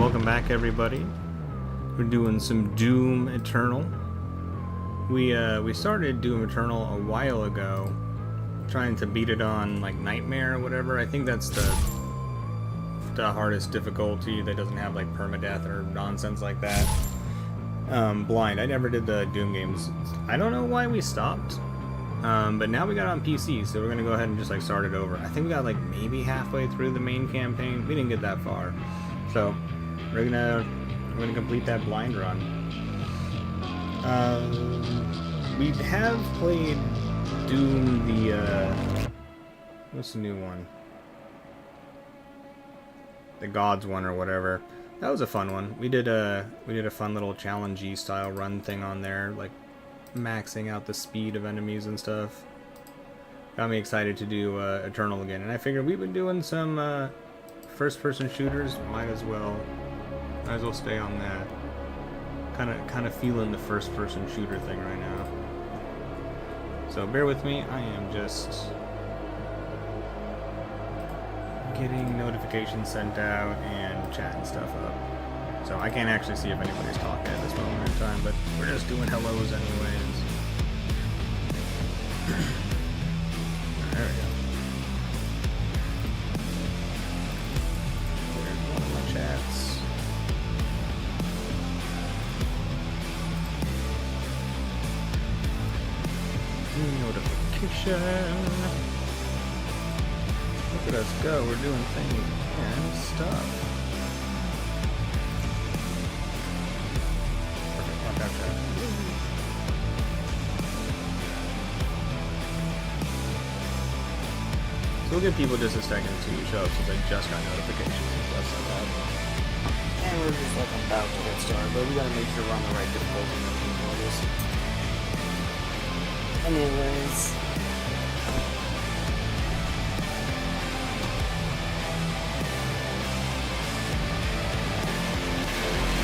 welcome back everybody. We're doing some Doom Eternal. We started Doom Eternal a while ago, trying to beat it on like Nightmare or whatever. I think that's the hardest difficulty that doesn't have like permadeath or nonsense like that. Blind. I never did the Doom games. I don't know why we stopped. But now we got it on PC, so we're gonna go ahead and just like start it over. I think we got like maybe halfway through the main campaign. We didn't get that far, so we're gonna complete that blind run. We have played Doom what's the new one? The Gods one or whatever. That was a fun one. We did a fun little challenge-y style run thing on there, like maxing out the speed of enemies and stuff. Got me excited to do Eternal again, and I figured we've been doing some first-person shooters. Might as well stay on that. Kind of feeling the first-person shooter thing right now. So bear with me. I am just getting notifications sent out and chatting stuff up. So I can't actually see if anybody's talking at this moment in time, but we're just doing hellos anyways. There we go. There's one of my chats. Notification. Look at us go. We're doing things and stuff. So we'll give people just a second to show up since I just got notifications and stuff like that. And we're just like about to get started, but we gotta make sure we're on the right difficulty and everything for this. Anyways.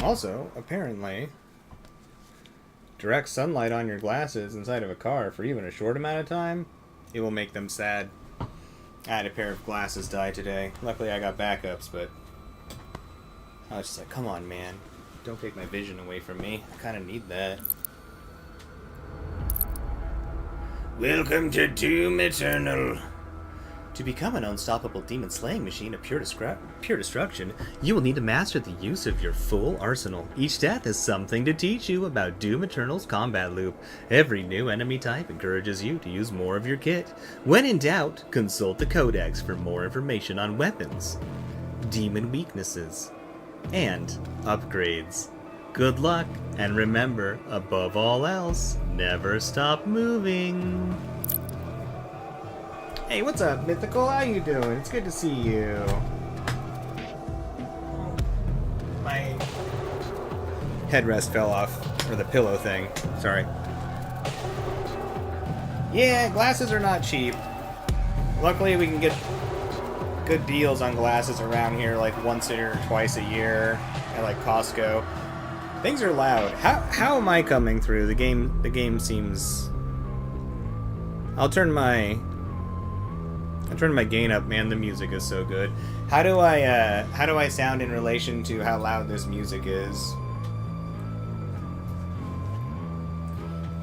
Also, apparently, direct sunlight on your glasses inside of a car for even a short amount of time, it will make them sad. I had a pair of glasses die today. Luckily I got backups, but I was just like, come on, man. Don't take my vision away from me. I kind of need that. Welcome to Doom Eternal. To become an unstoppable demon-slaying machine of pure destruction, you will need to master the use of your full arsenal. Each death has something to teach you about Doom Eternal's combat loop. Every new enemy type encourages you to use more of your kit. When in doubt, consult the codex for more information on weapons, demon weaknesses, and upgrades. Good luck, and remember, above all else, never stop moving. Hey, what's up, Mythical? How you doing? It's good to see you. My headrest fell off, or the pillow thing. Sorry. Yeah, glasses are not cheap. Luckily, we can get good deals on glasses around here, like once or twice a year at like Costco. Things are loud. How am I coming through? The game seems. I'll turn my gain up, man. The music is so good. How do I sound in relation to how loud this music is?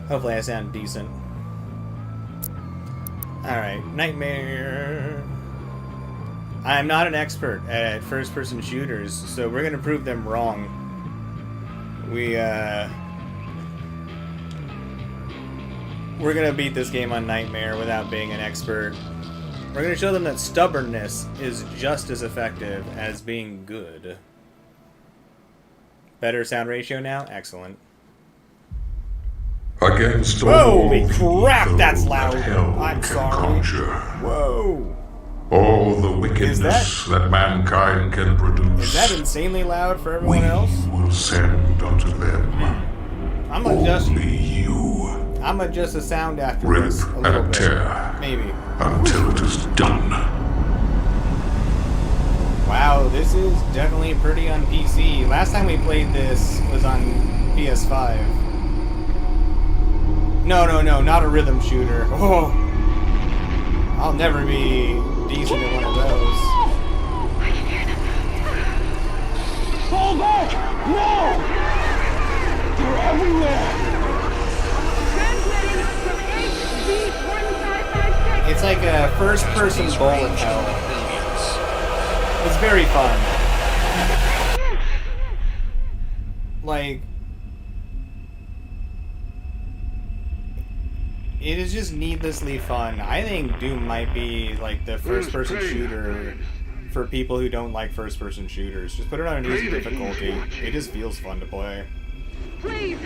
Hopefully I sound decent. Alright, Nightmare. I'm not an expert at first-person shooters, so we're gonna prove them wrong. We're gonna beat this game on Nightmare without being an expert. We're going to show them that stubbornness is just as effective as being good. Better sound ratio now? Excellent. Against holy crap, that's loud. I'm sorry. Whoa. All the wickedness that mankind can produce. Is that insanely loud for everyone else? We will send unto them. I'm adjust. Only you. I'm adjust the sound after Rip this a little and bit. tear. Maybe. Until it is done. Wow, this is definitely pretty on PC. Last time we played this was on PS5. No, not a rhythm shooter. Oh, I'll never be decent at one of those. Fall back! No! They're everywhere! Transmitting from HV1556. It's like a first-person bullet hell. It's very fun. Like, it is just needlessly fun. I think Doom might be like the first-person shooter for people who don't like first-person shooters. Just put it on an easy difficulty. It just feels fun to play. Please,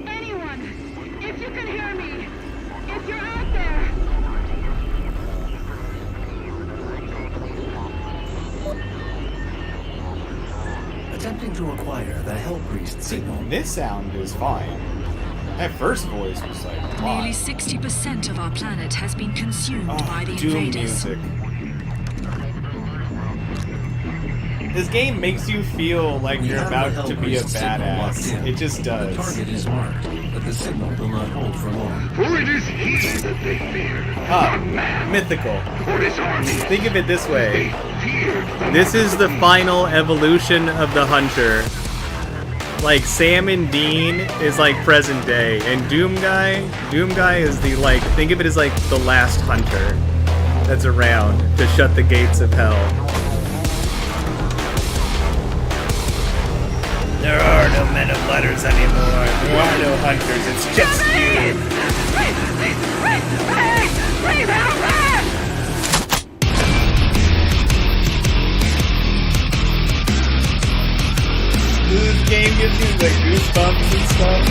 anyone, if you can hear me, if you're out there. Attempting to acquire the Hell Priest signal. This sound is fine. That first voice was like, Nearly 60% of our planet has been consumed by the Doom invaders. music. This game makes you feel like you're about to be a badass. It just The does. target is marked, but the signal will not hold for long. For it is he that they fear. Mythical. For his army. Think of it this way. Feared. This is the final evolution of the Hunter. Like, Sam and Dean is like present day, and Doom Guy is the, like, think of it as like the last Hunter that's around to shut the gates of hell. There are no men of letters anymore. There are no hunters. It's just you. This game gives you like goosebumps and stuff.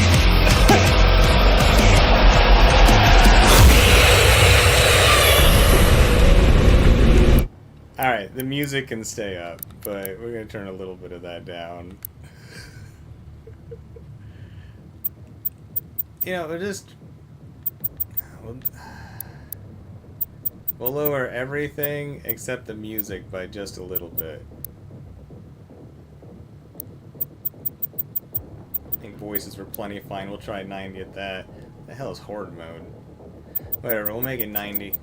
Alright, the music can stay up, but we're gonna turn a little bit of that down. You know, we'll lower everything except the music by just a little bit. I think voices were plenty fine. We'll try 90 at that. The hell is horde mode? Whatever, we'll make it 90.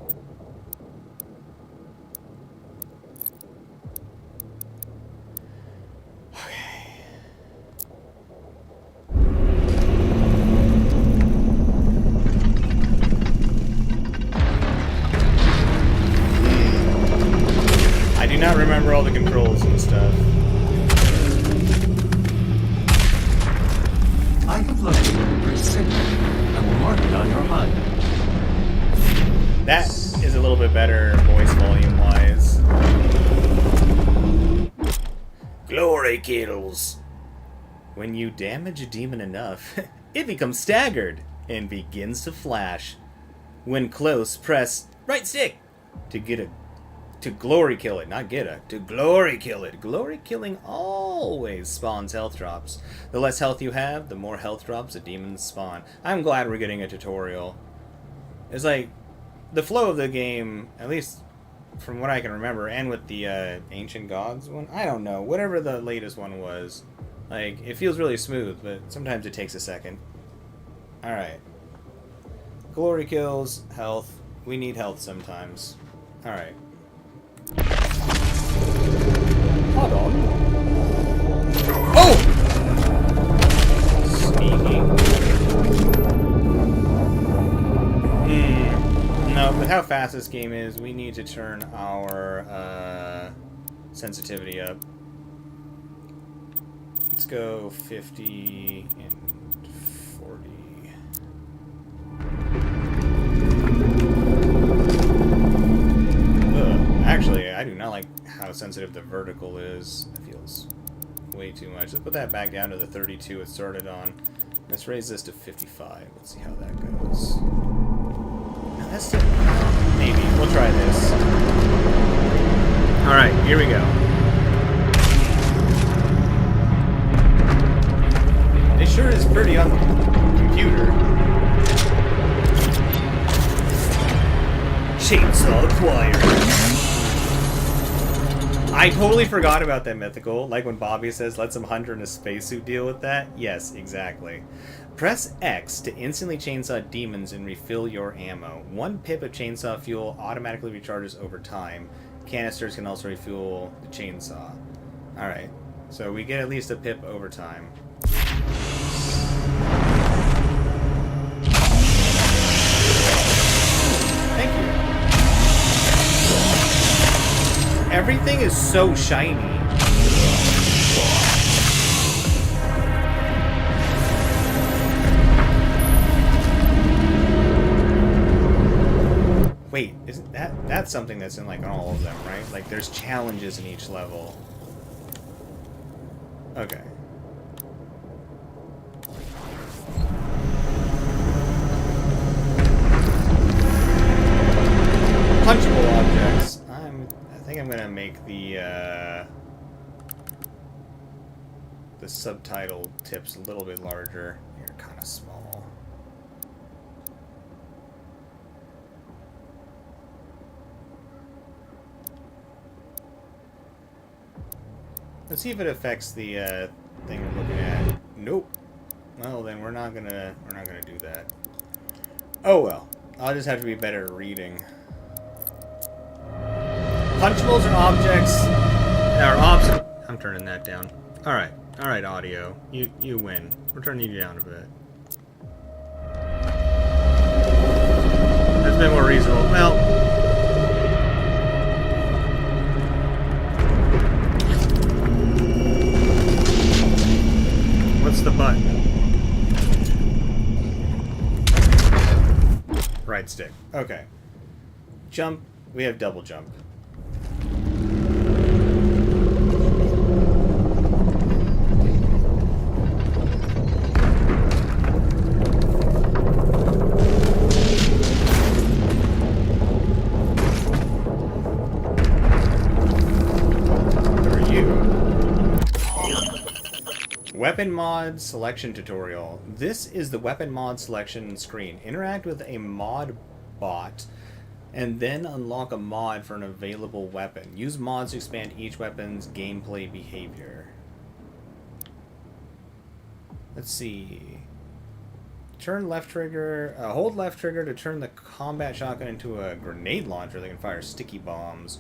I do not remember all the controls and stuff. I have located the signal. I will mark it on your HUD. That is a little bit better voice volume wise. Glory kills. When you damage a demon enough, it becomes staggered and begins to flash. When close, press right stick to glory kill it, not get it. To glory kill it. Glory killing always spawns health drops. The less health you have, the more health drops the demons spawn. I'm glad we're getting a tutorial. It's like, the flow of the game, at least from what I can remember, and with the Ancient Gods one, I don't know, whatever the latest one was, like, it feels really smooth, but sometimes it takes a second. Alright. Glory kills, health. We need health sometimes. Alright. Hold on. Oh! Sneaky. No, but how fast this game is, we need to turn our sensitivity up. Let's go 50 and 40. Actually, I do not like how sensitive the vertical is. It feels way too much. Let's put that back down to the 32 it started on. Let's raise this to 55. Let's see how that goes. No, that's still... Maybe. We'll try this. Alright, here we go. It sure is pretty on the computer. Chainsaw acquired. I totally forgot about that mythical. Like when Bobby says, let some hunter in a spacesuit deal with that. Yes, exactly. Press X to instantly chainsaw demons and refill your ammo. 1 pip of chainsaw fuel automatically recharges over time. Canisters can also refuel the chainsaw. Alright. So we get at least a pip over time. Thank you. Everything is so shiny. Wait, isn't that's something that's in like all of them, right? Like there's challenges in each level. Okay. Punchable objects. I think I'm gonna make the subtitle tips a little bit larger. You're kind of small. Let's see if it affects the thing we're looking at. Nope. Well, then we're not gonna do that. Oh well. I'll just have to be better at reading. Punchables are objects. I'm turning that down. All right, audio. You win. We're turning you down a bit. That's a bit more reasonable. Well. What's the button? Right stick. Okay. Jump. We have double jump. Weapon mod selection tutorial. This is the weapon mod selection screen. Interact with a mod bot and then unlock a mod for an available weapon. Use mods to expand each weapon's gameplay behavior. Let's see. Turn left trigger, hold left trigger to turn the combat shotgun into a grenade launcher that can fire sticky bombs.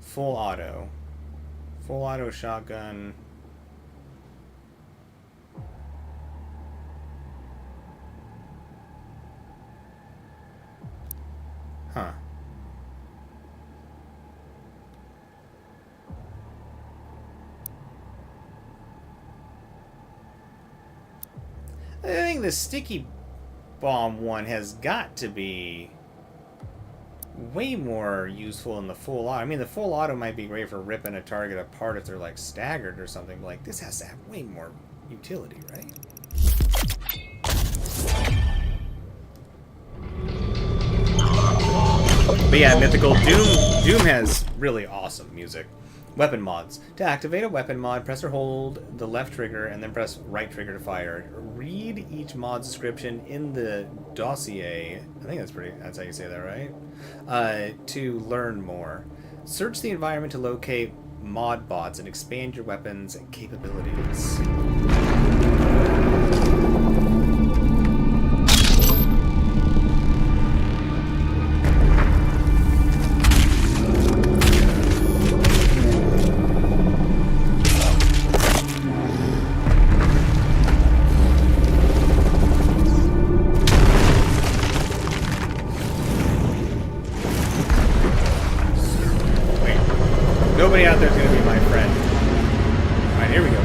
Full auto. Full auto shotgun. Huh. I think the sticky bomb one has got to be way more useful than the full auto. I mean, the full auto might be great for ripping a target apart if they're like staggered or something. But, like, this has to have way more utility, right? But yeah, Mythical Doom has really awesome music. Weapon mods. To activate a weapon mod, press or hold the left trigger and then press right trigger to fire. Read each mod's description in the dossier. I think that's how you say that, right? To learn more. Search the environment to locate mod bots and expand your weapon's capabilities. Nobody out there is going to be my friend. Alright, here we go.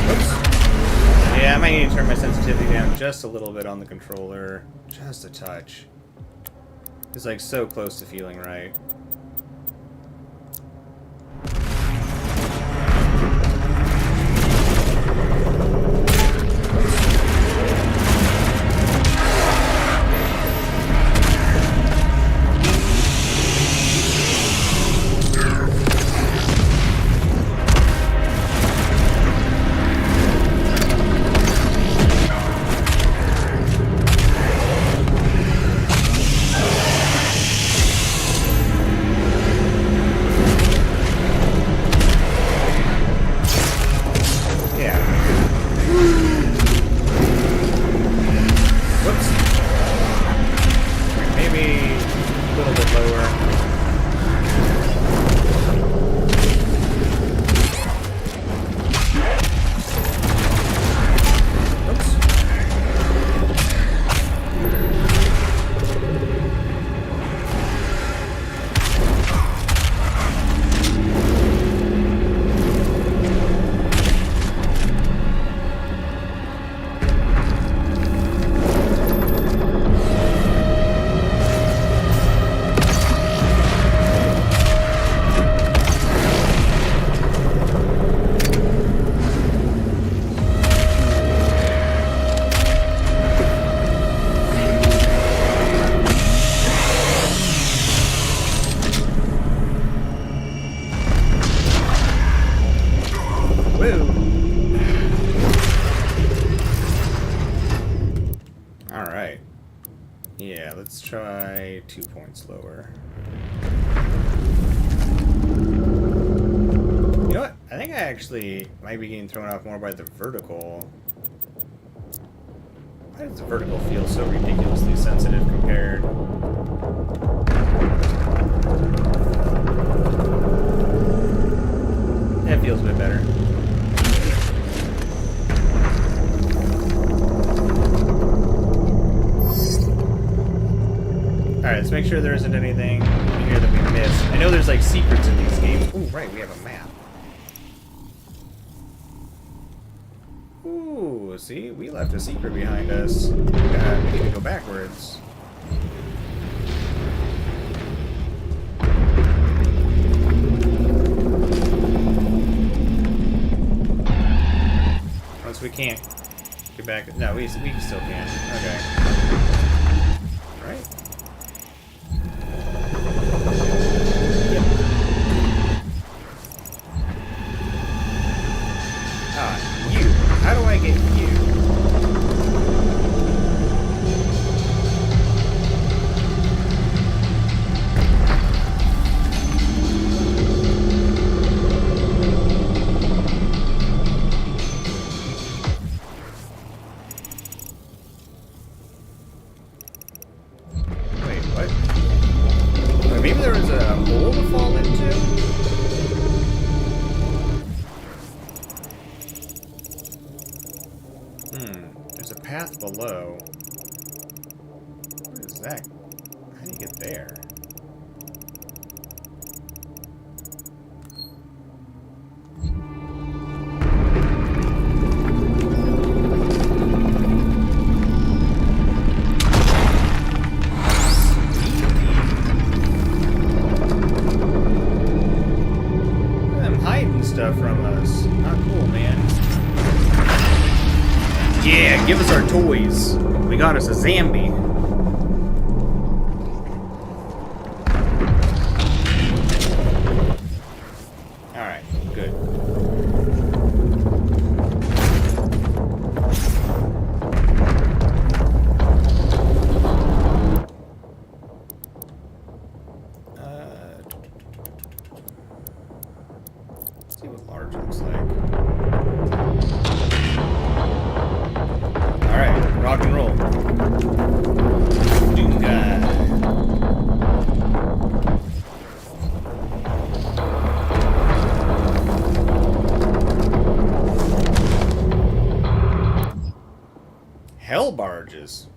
Oops. Yeah, I might need to turn my sensitivity down just a little bit on the controller. Just a touch. It's like so close to feeling right. Woo! Alright. Yeah, let's try 2 points lower. You know what? I think I actually might be getting thrown off more by the vertical. Why does the vertical feel so ridiculously sensitive compared? That feels a bit better. Alright, let's make sure there isn't anything in here that we missed. I know there's like secrets in these games. Ooh, right, we have a map. Ooh, see? We left a secret behind us. We need to go backwards. Once we can't get back. No, we still can. Okay. Right? You. How do I get you? Wait, what? Maybe there was a hole to fall into? There's a path below. What is that? How do you get there? I'm hiding stuff from us. Not cool, man. Yeah, give us our toys. We got us a Zambi. Alright, good. Let's see what large looks like. Alright, rock and roll. Doom guy. Hell barges.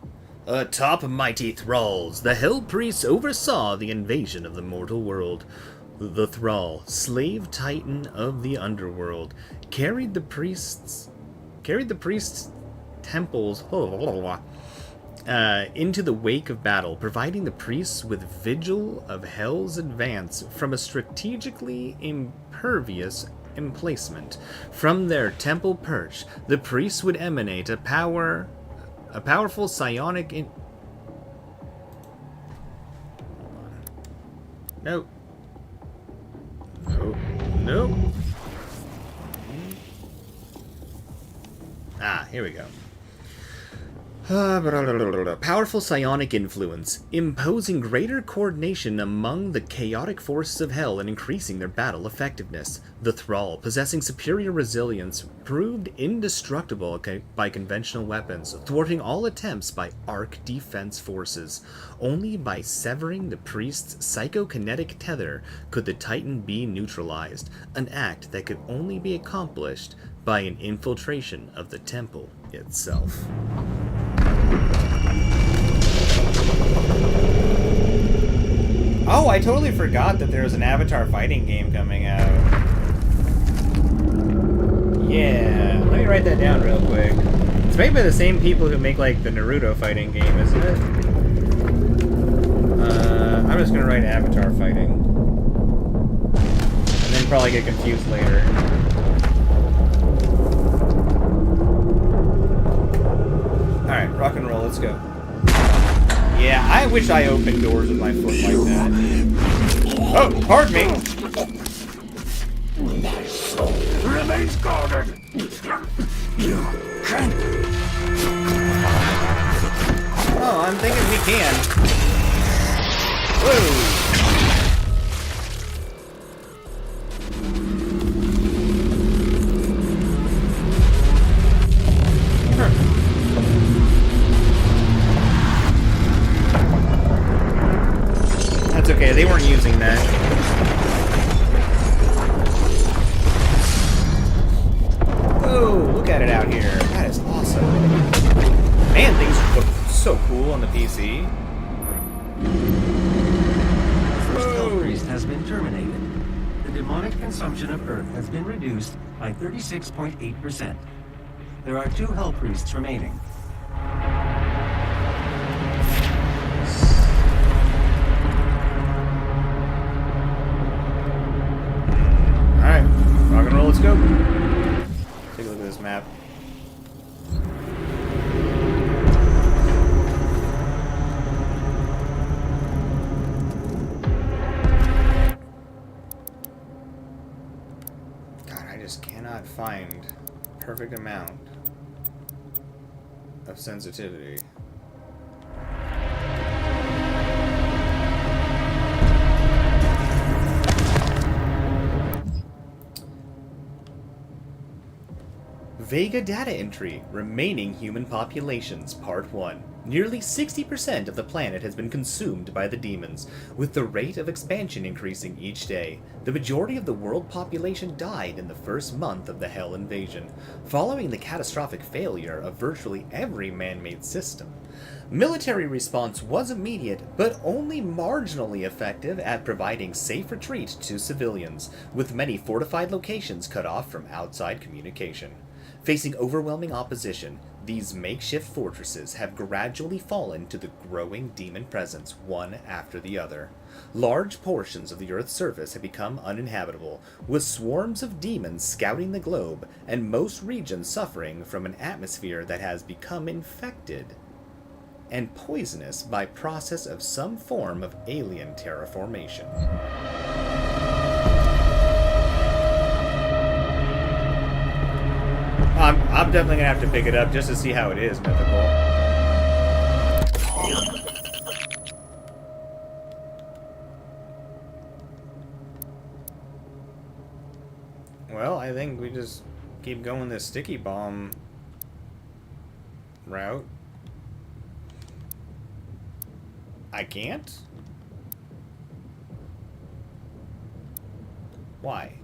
Atop mighty thralls, the Hell Priests oversaw the invasion of the mortal world. The thrall, slave titan of the underworld, carried the priests temples into the wake of battle, providing the priests with vigil of hell's advance from a strategically impervious emplacement. From their temple perch, the priests would emanate a powerful psionic Nope. Nope. Ah, here we go. Powerful psionic influence, imposing greater coordination among the chaotic forces of hell and increasing their battle effectiveness. The Thrall, possessing superior resilience, proved indestructible by conventional weapons, thwarting all attempts by Arc defense forces. Only by severing the priest's psychokinetic tether could the Titan be neutralized, an act that could only be accomplished by an infiltration of the temple itself. Oh, I totally forgot that there was an Avatar fighting game coming out. Yeah, let me write that down real quick. It's made by the same people who make, like, the Naruto fighting game, isn't it? I'm just gonna write Avatar fighting. And then probably get confused later. Alright, rock and roll, let's go. Yeah, I wish I opened doors with my foot like that. Oh, pardon me! remains guarded. You can't. Oh, I'm thinking we can. Whoa! That's okay, they weren't using that. Whoa, look at it out here. That is awesome. Man, things look so cool on the PC. First Hell Priest has been terminated. The demonic consumption of Earth has been reduced by 36.8%. There are 2 Hell Priests remaining. Alright, rock and roll, let's go. Take a look at this map. God, I just cannot find perfect amount of sensitivity. Vega data entry. Remaining human populations, Part 1. Nearly 60% of the planet has been consumed by the demons, with the rate of expansion increasing each day. The majority of the world population died in the first month of the Hell invasion, following the catastrophic failure of virtually every man-made system. Military response was immediate, but only marginally effective at providing safe retreat to civilians, with many fortified locations cut off from outside communication. Facing overwhelming opposition, these makeshift fortresses have gradually fallen to the growing demon presence one after the other. Large portions of the Earth's surface have become uninhabitable, with swarms of demons scouting the globe, and most regions suffering from an atmosphere that has become infected and poisonous by process of some form of alien terraformation. I'm definitely gonna have to pick it up just to see how it is, Mythical. Well, I think we just keep going this sticky bomb route. I can't? Why?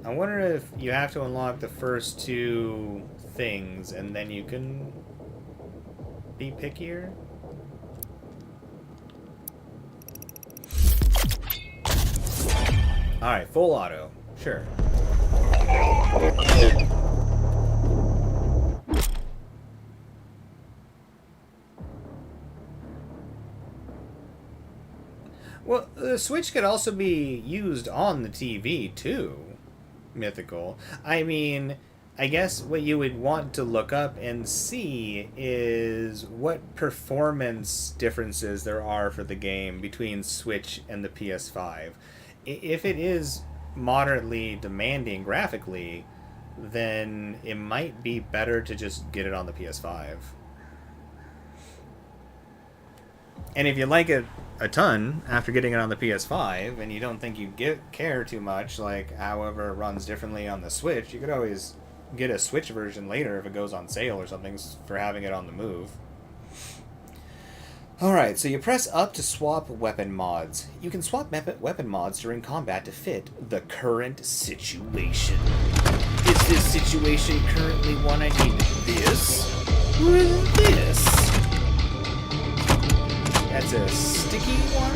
I wonder if you have to unlock the first 2 things and then you can be pickier? Alright, full auto. Sure. Well, the Switch could also be used on the TV, too. Mythical. I mean, I guess what you would want to look up and see is what performance differences there are for the game between Switch and the PS5. If it is moderately demanding graphically, then it might be better to just get it on the PS5. And if you like it a ton after getting it on the PS5 and you don't think you care too much, like however it runs differently on the Switch, you could always get a Switch version later if it goes on sale or something for having it on the move. Alright, so you press up to swap weapon mods. You can swap weapon mods during combat to fit the current situation. Is this situation currently one I need this or this? That's a sticky one,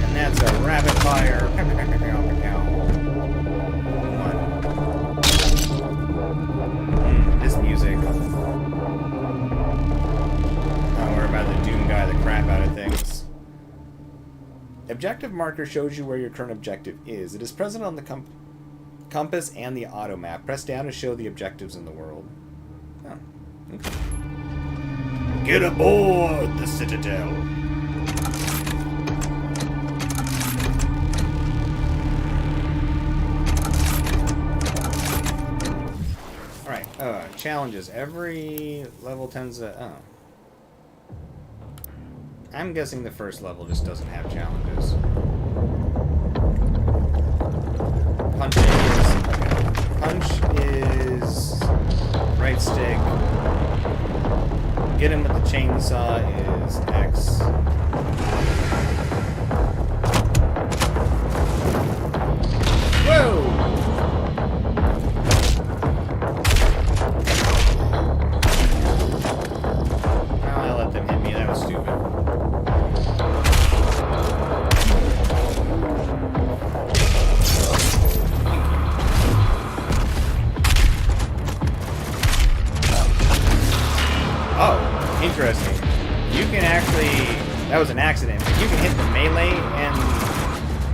and that's a rapid fire one. This music. Don't worry about the Doom guy, the crap out of things. Objective marker shows you where your current objective is. It is present on the compass and the auto map. Press down to show the objectives in the world. Oh, okay. Get aboard the Citadel. challenges. Every level tends to... Oh. I'm guessing the first level just doesn't have challenges. Punch is... Okay. Punch is... Right stick. Get him with the chainsaw is X. Whoa! I let them hit me. That was stupid. Oh, interesting. You can actually... That was an accident. But you can hit the melee and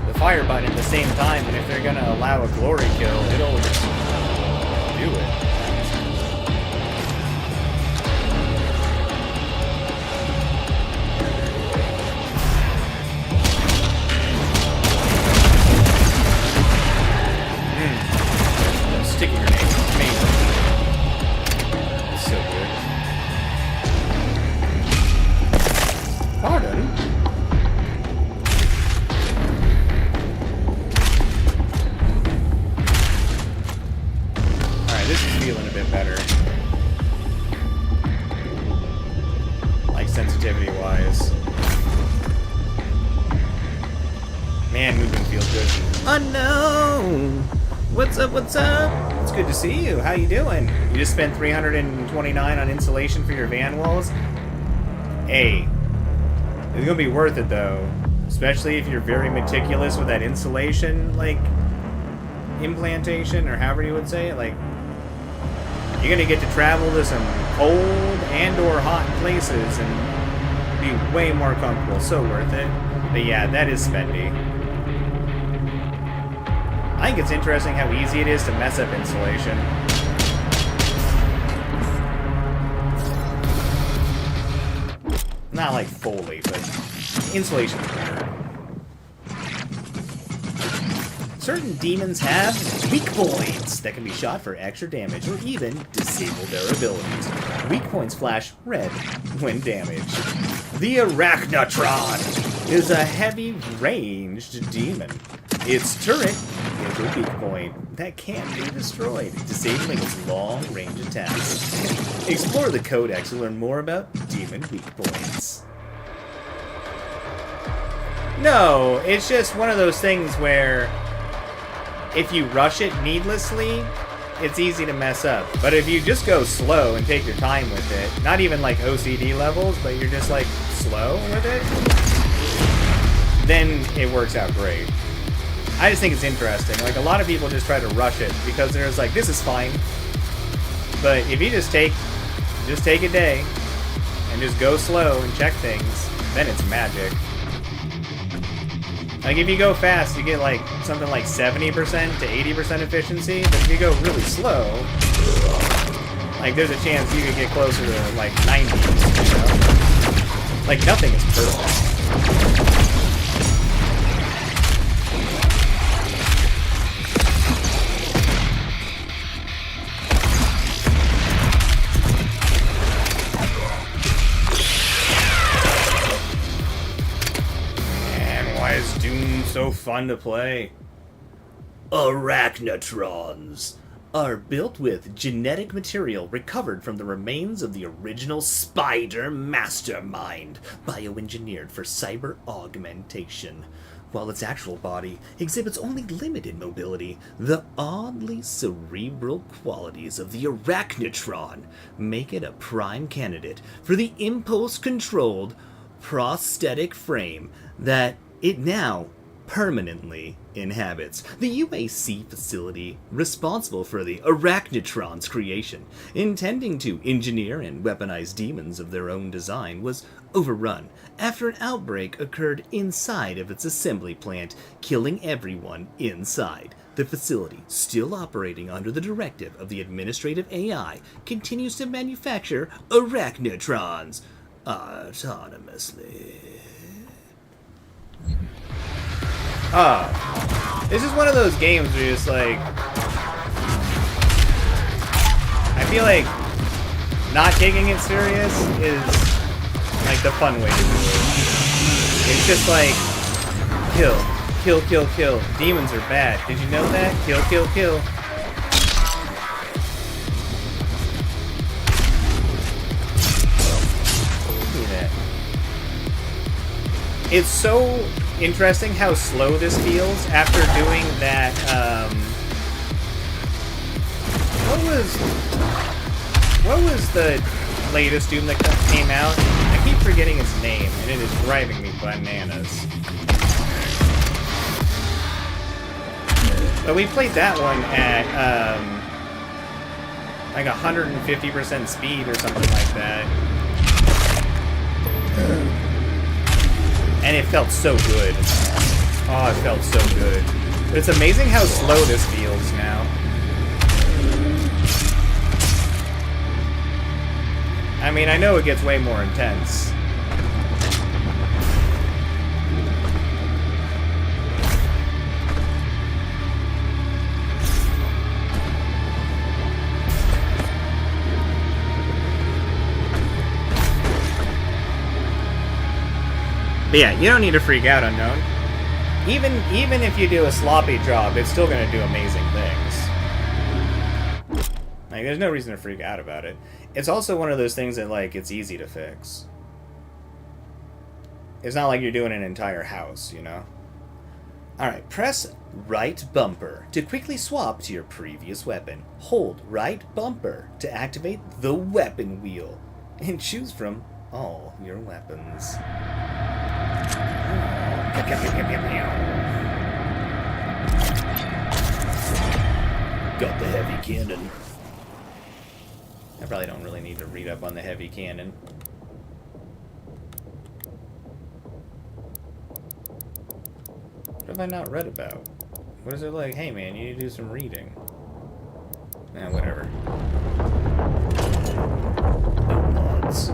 the fire button at the same time, and if they're going to allow a glory kill, it'll just do it. Sticky grenade. Amazing. So good. Pardon? Alright, this is feeling a bit better. Like sensitivity-wise. Man, movement feels good. Unknown! What's up, what's up? It's good to see you. How you doing? You just spent $329 on insulation for your van walls? Hey. It's gonna be worth it, though. Especially if you're very meticulous with that insulation, like, implantation, or however you would say it. Like, you're gonna get to travel to some cold and or hot places and be way more comfortable. So worth it. But yeah, that is spendy. I think it's interesting how easy it is to mess up insulation. Not like fully, but insulation's better. Certain demons have weak points that can be shot for extra damage or even disable their abilities. Weak points flash red when damaged. The Arachnotron is a heavy ranged demon. Its turret is a weak point that can't be destroyed, disabling its long-range attacks. Explore the Codex to learn more about demon weak points. No, it's just one of those things where if you rush it needlessly, it's easy to mess up. But if you just go slow and take your time with it, not even like OCD levels, but you're just like slow with it, then it works out great. I just think it's interesting. Like, a lot of people just try to rush it because there's like, this is fine. But if you just take a day and just go slow and check things, then it's magic. Like, if you go fast, you get like something like 70% to 80% efficiency, but if you go really slow, like, there's a chance you could get closer to like 90s, you know? Like, nothing is perfect. So fun to play. Arachnotrons are built with genetic material recovered from the remains of the original spider mastermind, bioengineered for cyber augmentation. While its actual body exhibits only limited mobility, the oddly cerebral qualities of the Arachnotron make it a prime candidate for the impulse-controlled prosthetic frame that it now permanently inhabits. The UAC facility responsible for the Arachnotron's creation, intending to engineer and weaponize demons of their own design, was overrun after an outbreak occurred inside of its assembly plant, killing everyone inside. The facility, still operating under the directive of the administrative AI, continues to manufacture Arachnotrons autonomously. This is one of those games where you're just like, I feel like not taking it serious is like the fun way to do it. It's just like kill, kill, kill, kill. Demons are bad. Did you know that? Kill, kill, kill. Look at that. It's so interesting how slow this feels after doing that. What was the latest Doom that came out? I keep forgetting its name, and it is driving me bananas. But we played that one at like 150% speed or something like that. And it felt so good. Oh, it felt so good. But it's amazing how slow this feels now. I mean, I know it gets way more intense. But yeah, you don't need to freak out, Unknown. Even if you do a sloppy job, it's still going to do amazing things. Like, there's no reason to freak out about it. It's also one of those things that, like, it's easy to fix. It's not like you're doing an entire house, you know? Alright, press right bumper to quickly swap to your previous weapon. Hold right bumper to activate the weapon wheel. And choose from all your weapons. Got the heavy cannon. I probably don't really need to read up on the heavy cannon. What have I not read about? What is it like? Hey man, you need to do some reading. Whatever. No mods.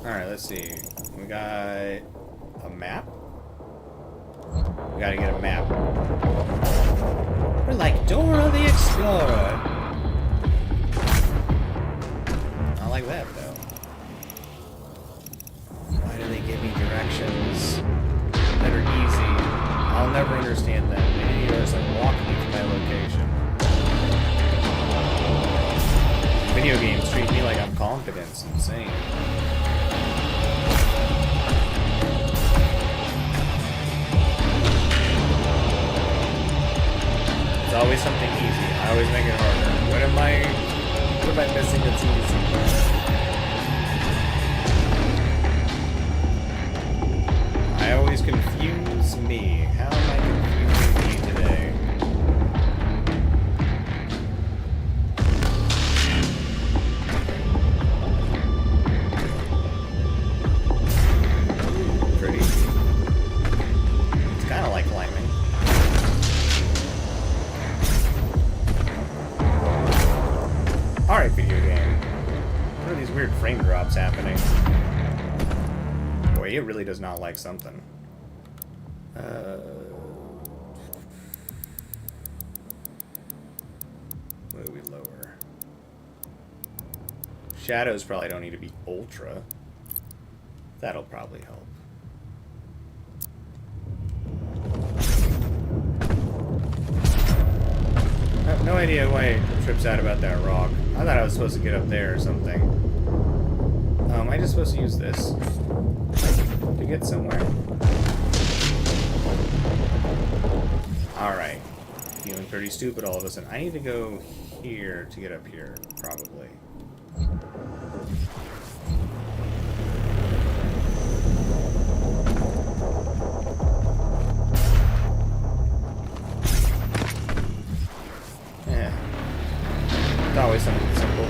Alright, let's see. We got a map? We gotta get a map. We're like Dora the Explorer. I like that, though. Why do they give me directions that are easy? I'll never understand that. Maybe you just like walk me to my location. Video games treat me like I'm competent. It's insane. It's always something easy. I always make it harder. What am I missing that's easy? I always confuse me. How am I confusing me today? Pretty. It's kind of like climbing. Alright, video game. What are these weird frame drops happening? Boy, it really does not like something. What do we lower? Shadows probably don't need to be ultra. That'll probably help. I have no idea why it trips out about that rock. I thought I was supposed to get up there or something. Am I just supposed to use this to get somewhere? Alright. Feeling pretty stupid all of a sudden. I need to go here to get up here, probably. Yeah. It's always something simple.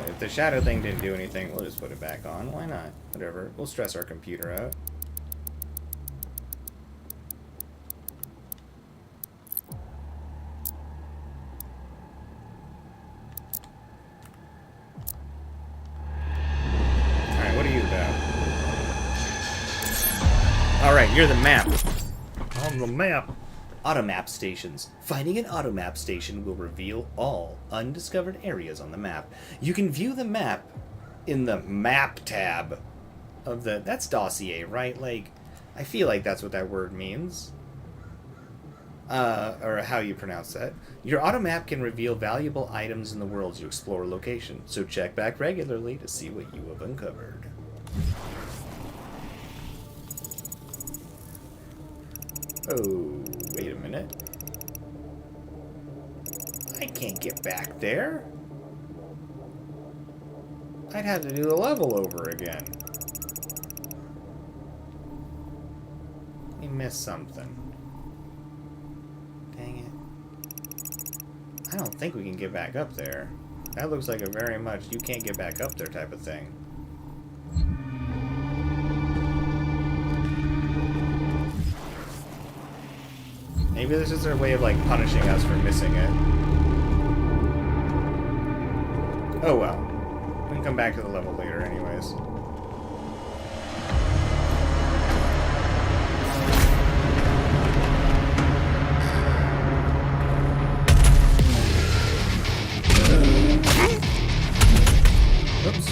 If the shadow thing didn't do anything, we'll just put it back on. Why not? Whatever. We'll stress our computer out. Alright, you're the map. On the map. Automap stations. Finding an automap station will reveal all undiscovered areas on the map. You can view the map in the map tab of the... That's dossier, right? Like, I feel like that's what that word means. Or how you pronounce that. Your automap can reveal valuable items in the worlds you explore location, so check back regularly to see what you have uncovered. Oh, wait a minute. I can't get back there. I'd have to do the level over again. We missed something. Dang it. I don't think we can get back up there. That looks like a very much you can't get back up there type of thing. Maybe this is their way of, like, punishing us for missing it. Oh well. We can come back to the level later anyways. Oops.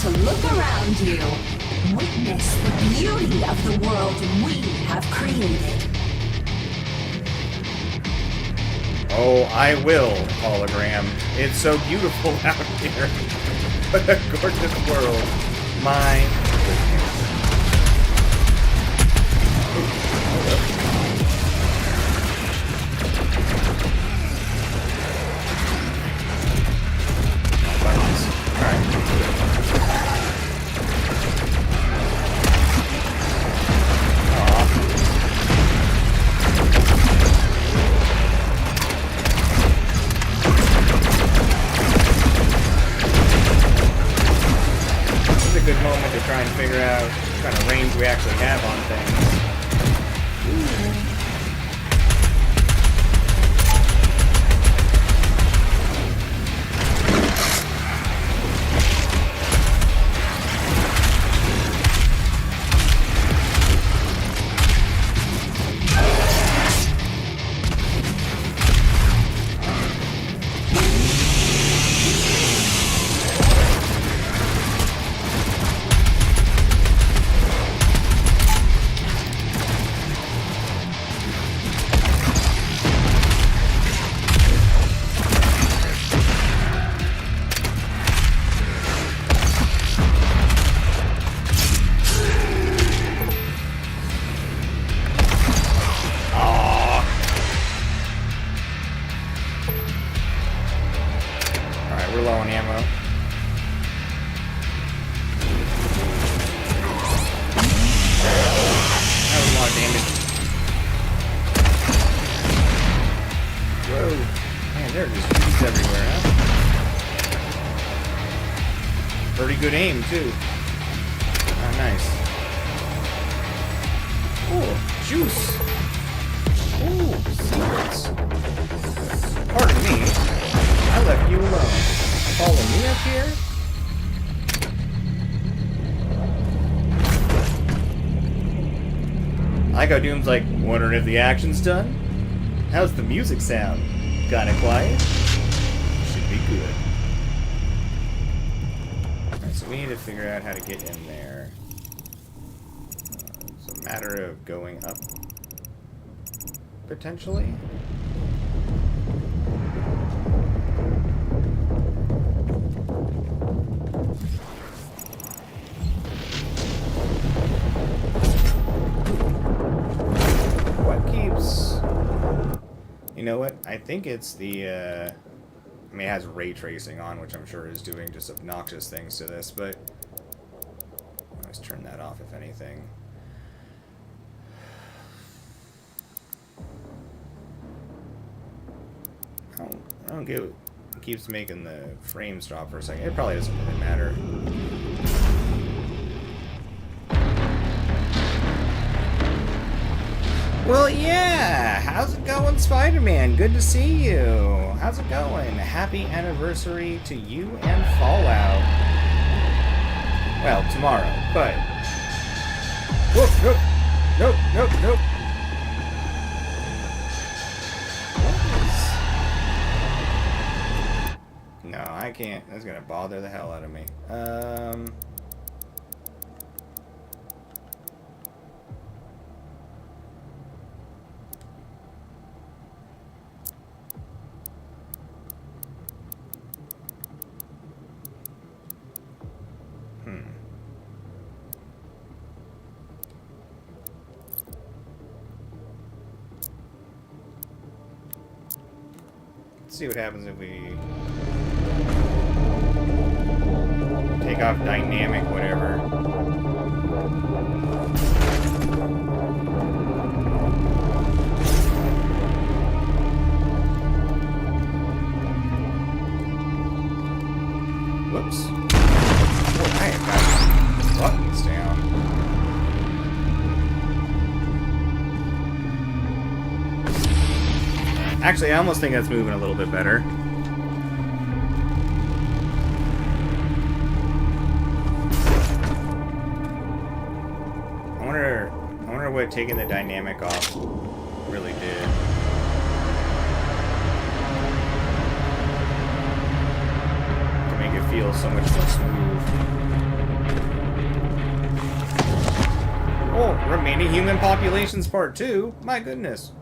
To look around you. Witness the beauty of the world we have created. Oh, I will, hologram. It's so beautiful out here. What a gorgeous world. My goodness. Hold up. Good moment to try and figure out what kind of range we actually have on things. We're low on ammo. That was a lot of damage. Whoa. Man, there are just trees everywhere, huh? Pretty good aim, too. Oh, nice. Oh, juice. Oh, secrets. Pardon me. I left you alone. Follow me up here? I like how Doom's like, wondering if the action's done? How's the music sound? Kinda quiet? Should be good. Alright, so we need to figure out how to get in there. It's a matter of going up. potentially. What keeps... You know what? I think it's the, I mean, it has ray tracing on, which I'm sure is doing just obnoxious things to this, but... Let's turn that off, if anything. I don't get it keeps making the frames drop for a second. It probably doesn't really matter. Well, yeah! How's it going, Spider-Man? Good to see you! How's it going? Happy anniversary to you and Fallout. Well, tomorrow, but... Whoop, nope, nope, nope, nope. No, I can't. That's gonna bother the hell out of me. Let's see what happens if we take off dynamic whatever. Whoops. Oh, I have got buttons down. Actually, I almost think that's moving a little bit better. I wonder what taking the dynamic off really did. To make it feel so much more smooth. Oh, remaining human populations part 2. My goodness.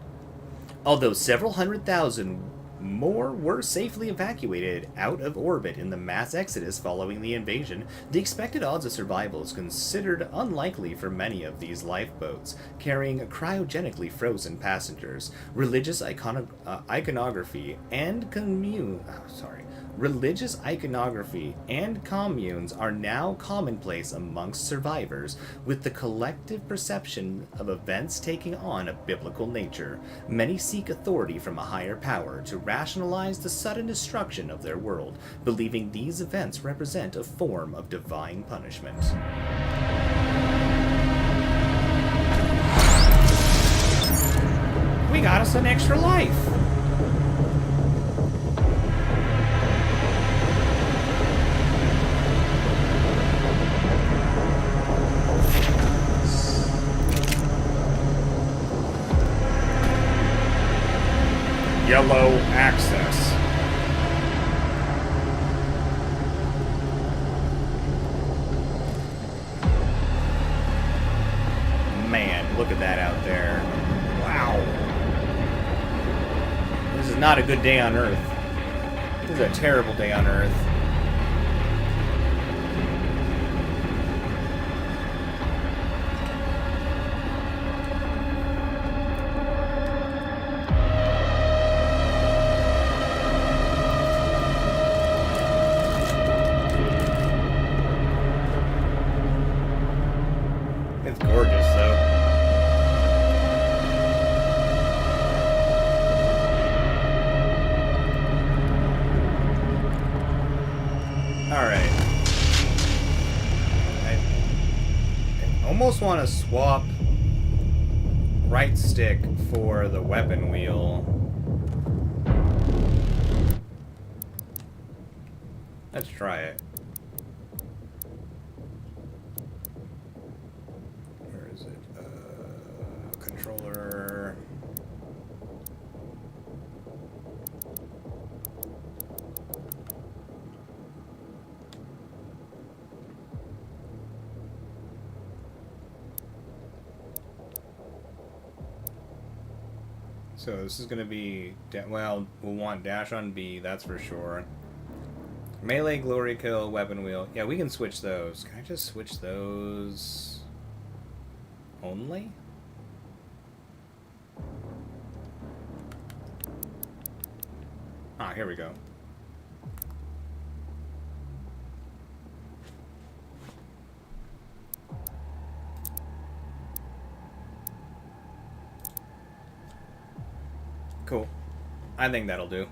Although several 100,000 more were safely evacuated out of orbit in the mass exodus following the invasion, the expected odds of survival is considered unlikely for many of these lifeboats, carrying cryogenically frozen passengers. Religious iconography and Religious iconography and communes are now commonplace amongst survivors, with the collective perception of events taking on a biblical nature. Many seek authority from a higher power to rationalize the sudden destruction of their world, believing these events represent a form of divine punishment. We got us an extra life! Yellow access. Man, look at that out there. Wow. This is not a good day on Earth. This is a terrible day on Earth. It's gorgeous, though. Alright. I almost want to swap right stick for the weapon wheel. Let's try it. Where is it? Controller. So this is gonna be well, we'll want dash on B, that's for sure. Melee, glory kill, weapon wheel. Yeah, we can switch those. Can I just switch those only? Ah, here we go. Cool. I think that'll do.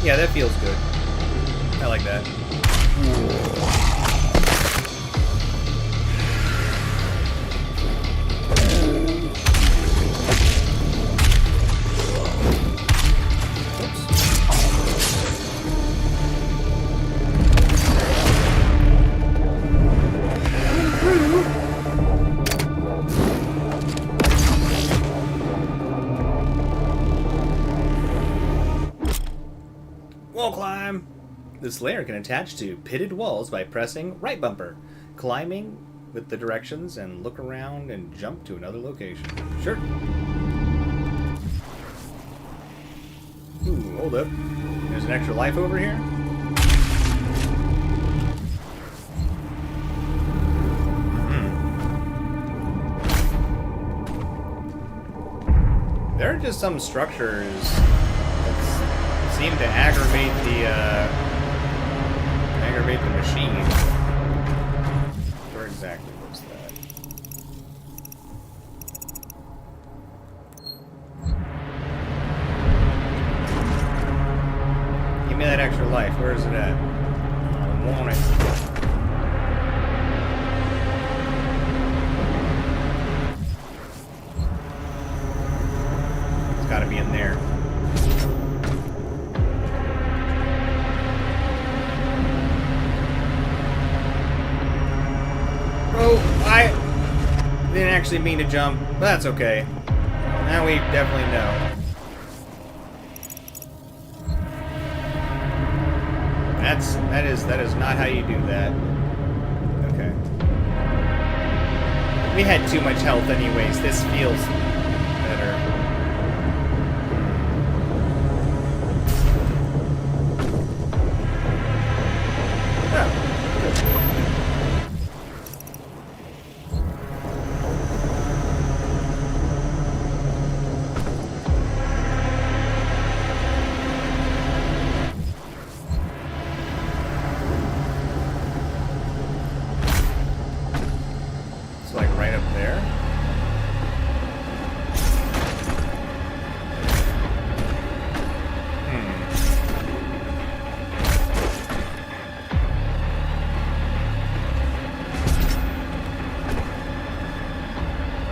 Yeah, that feels good. I like that. Wall climb! This layer can attach to pitted walls by pressing right bumper, climbing with the directions, and look around and jump to another location. Sure. Ooh, hold up. There's an extra life over here? There are just some structures that seem to aggravate the machine. Where exactly was that? Give me that extra life. Where is it at? I want it. It's gotta be in there. Oh, I didn't actually mean to jump, but that's okay. Now we definitely know. That is not how you do that. Okay. We had too much health anyways. This feels better. It's like right up there.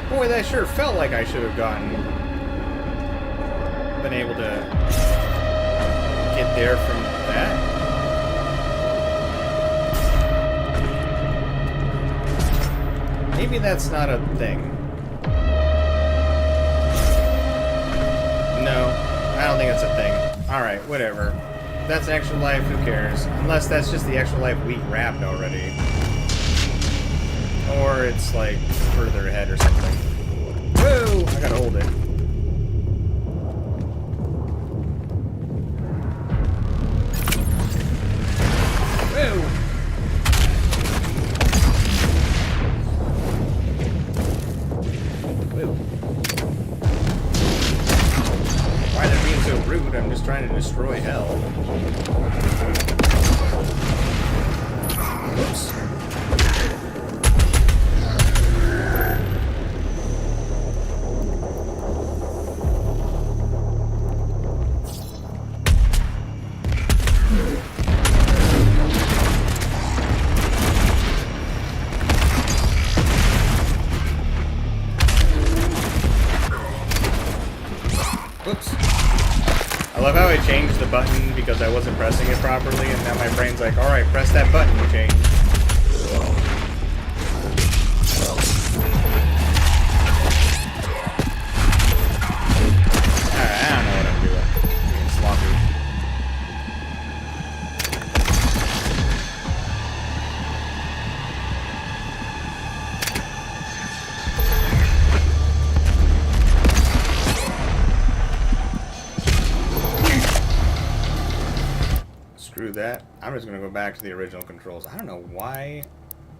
Boy, that sure felt like I should have been able to get there from that. Maybe that's not a thing. No, I don't think it's a thing. Alright, whatever. If that's an extra life, who cares? Unless that's just the extra life we grabbed already. Or it's like further ahead or something. Whoa! I gotta hold it. Whoa! Why they're being so rude? I'm just trying to destroy hell. Whoops. Whoops. I love how I changed the button because I wasn't pressing it properly, and now my brain's like, alright, press that button you changed. that. I'm just gonna go back to the original controls. I don't know why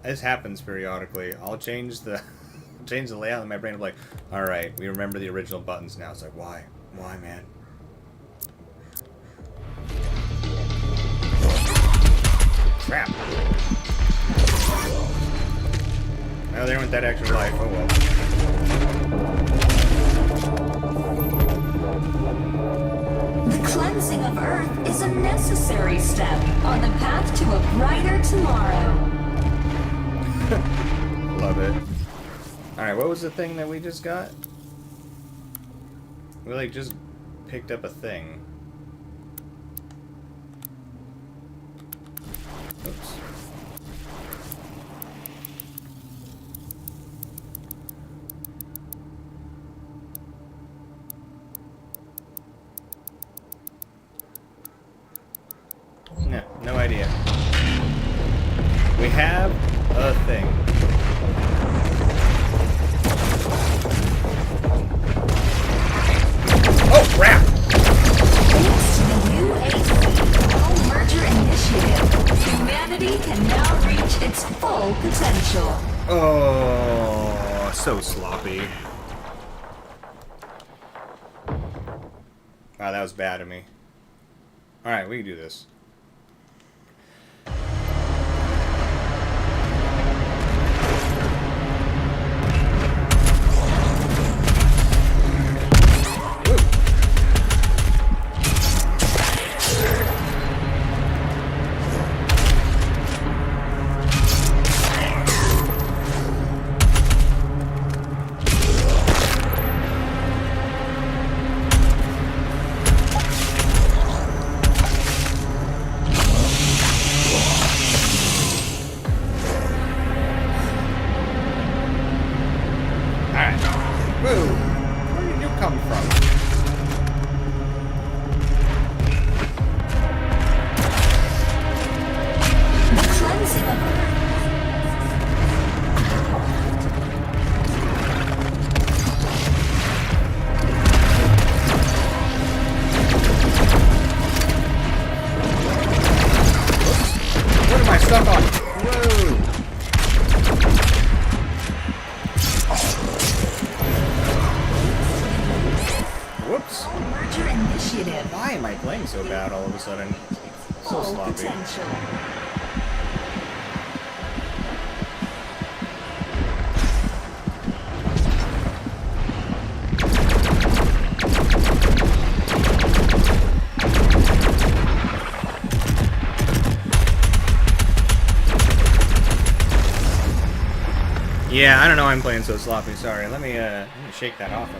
this happens periodically. I'll change the change the layout in my brain. I'm like, all right, we remember the original buttons now. It's like, why, man? Crap. Oh, there went that extra life. Oh well. The cleansing of Earth is a necessary step on the path to a brighter tomorrow. Love it. Alright, what was the thing that we just got? We like just picked up a thing. Oops. No idea. We have a thing. Oh, crap! Thanks to the UAC All Merger Initiative, humanity can now reach its full potential. Oh, so sloppy. Wow, that was bad of me. Alright, we can do this. Why am I playing so bad all of a sudden? So sloppy. Yeah, I don't know why I'm playing so sloppy. Sorry. Let me shake that off.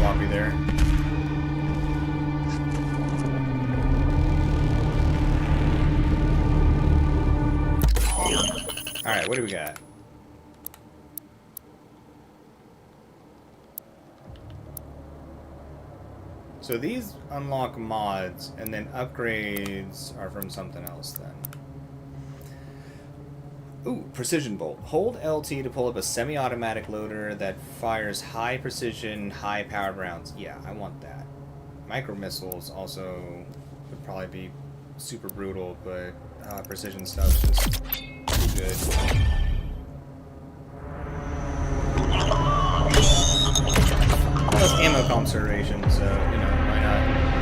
sloppy there. Alright, what do we got? So these unlock mods, and then upgrades are from something else then. Ooh, Precision Bolt. Hold LT to pull up a semi-automatic loader that fires high precision, high powered rounds. Yeah, I want that. Micro missiles also would probably be super brutal, but precision stuff's just good. Plus ammo conservation, so, you know, why not?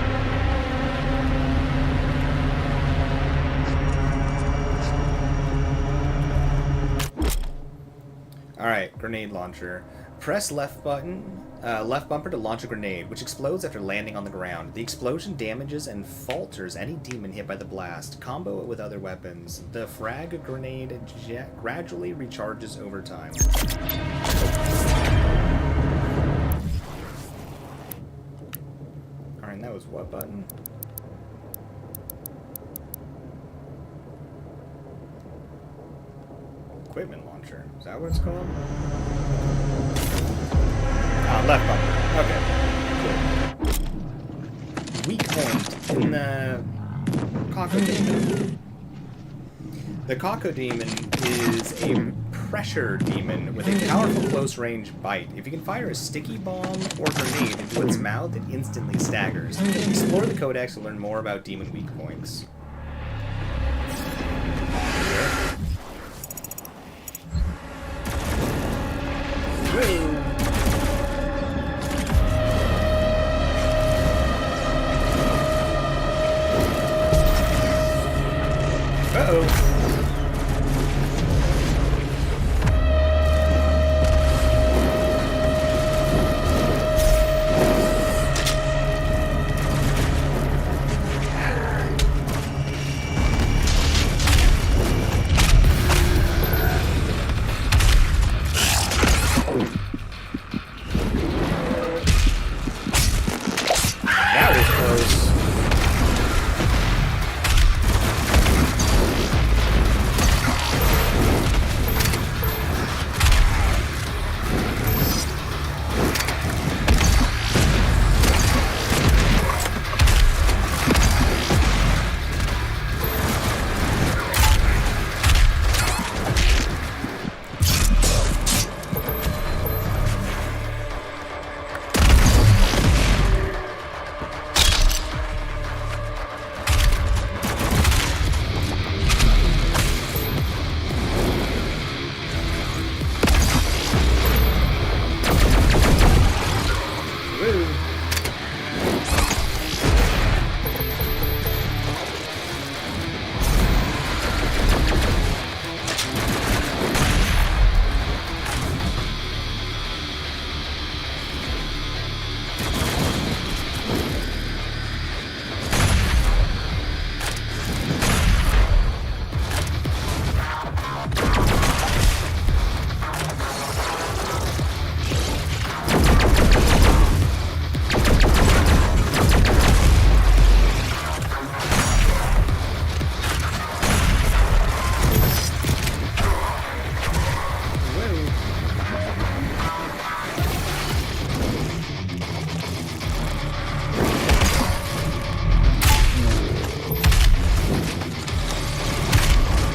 Alright, grenade launcher. Press left bumper to launch a grenade, which explodes after landing on the ground. The explosion damages and falters any demon hit by the blast. Combo it with other weapons. The frag grenade gradually recharges over time. Alright, that was what button? Equipment launcher. Is that what it's called? Ah, left bumper. Okay. Cool. Weak point in the Cocodemon. The Cocodemon is a pressure demon with a powerful close-range bite. If you can fire a sticky bomb or grenade into its mouth, it instantly staggers. Explore the Codex to learn more about demon weak points. Uh-oh. That was close.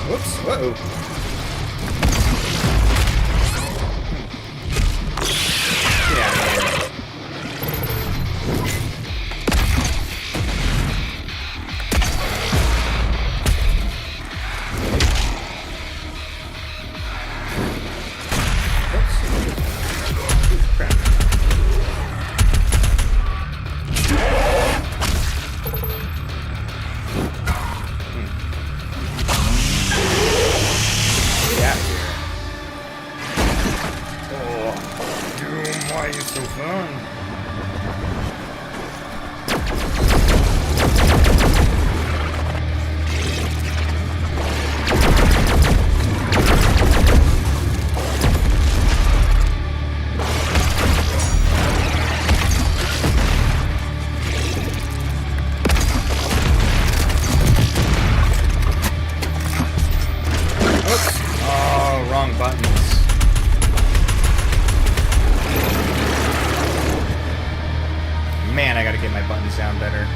Whoops. Uh-oh. Yeah. Why are you so fun? sound better.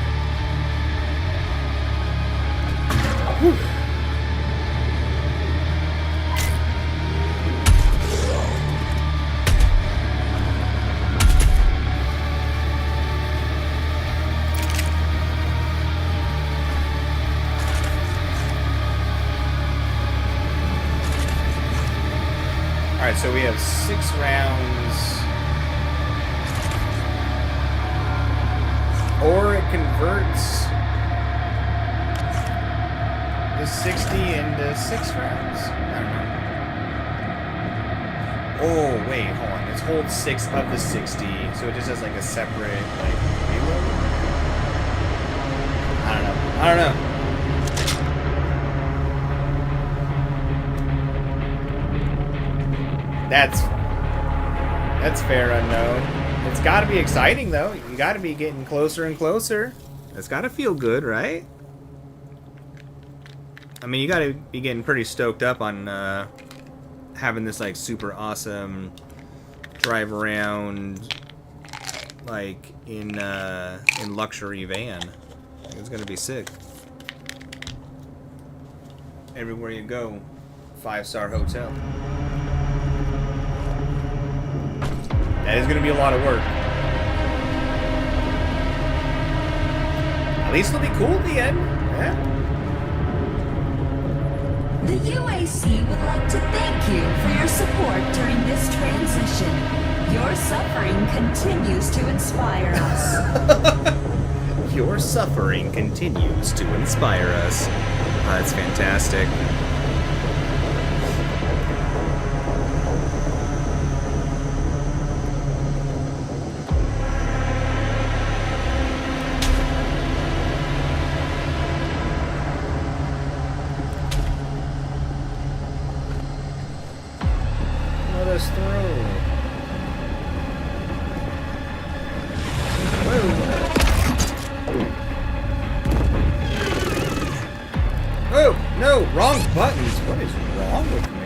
Alright, so we have 6 rounds. Or it converts the 60 into 6 rounds? I don't know. Oh, wait, hold on. It holds 6 of the 60, so it just has like a separate, like, reload? I don't know. That's fair unknown. It's gotta be exciting though. You gotta be getting closer and closer. It's gotta feel good, right? I mean, you gotta be getting pretty stoked up on having this like super awesome drive around like in luxury van. Like, it's gonna be sick. Everywhere you go, 5-star hotel. That is going to be a lot of work. At least it'll be cool at the end. Yeah. The UAC would like to thank you for your support during this transition. Your suffering continues to inspire us. Your suffering continues to inspire us. That's fantastic. Let us through. Oh, no, wrong buttons. What is wrong with me?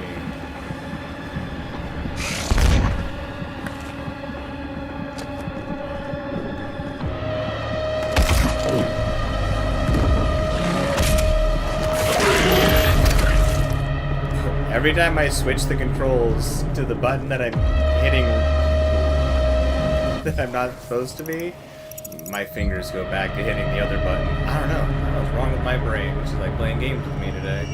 Every time I switch the controls to the button that I'm hitting that I'm not supposed to be, my fingers go back to hitting the other button. I don't know what's wrong with my brain, which is like playing games with me today.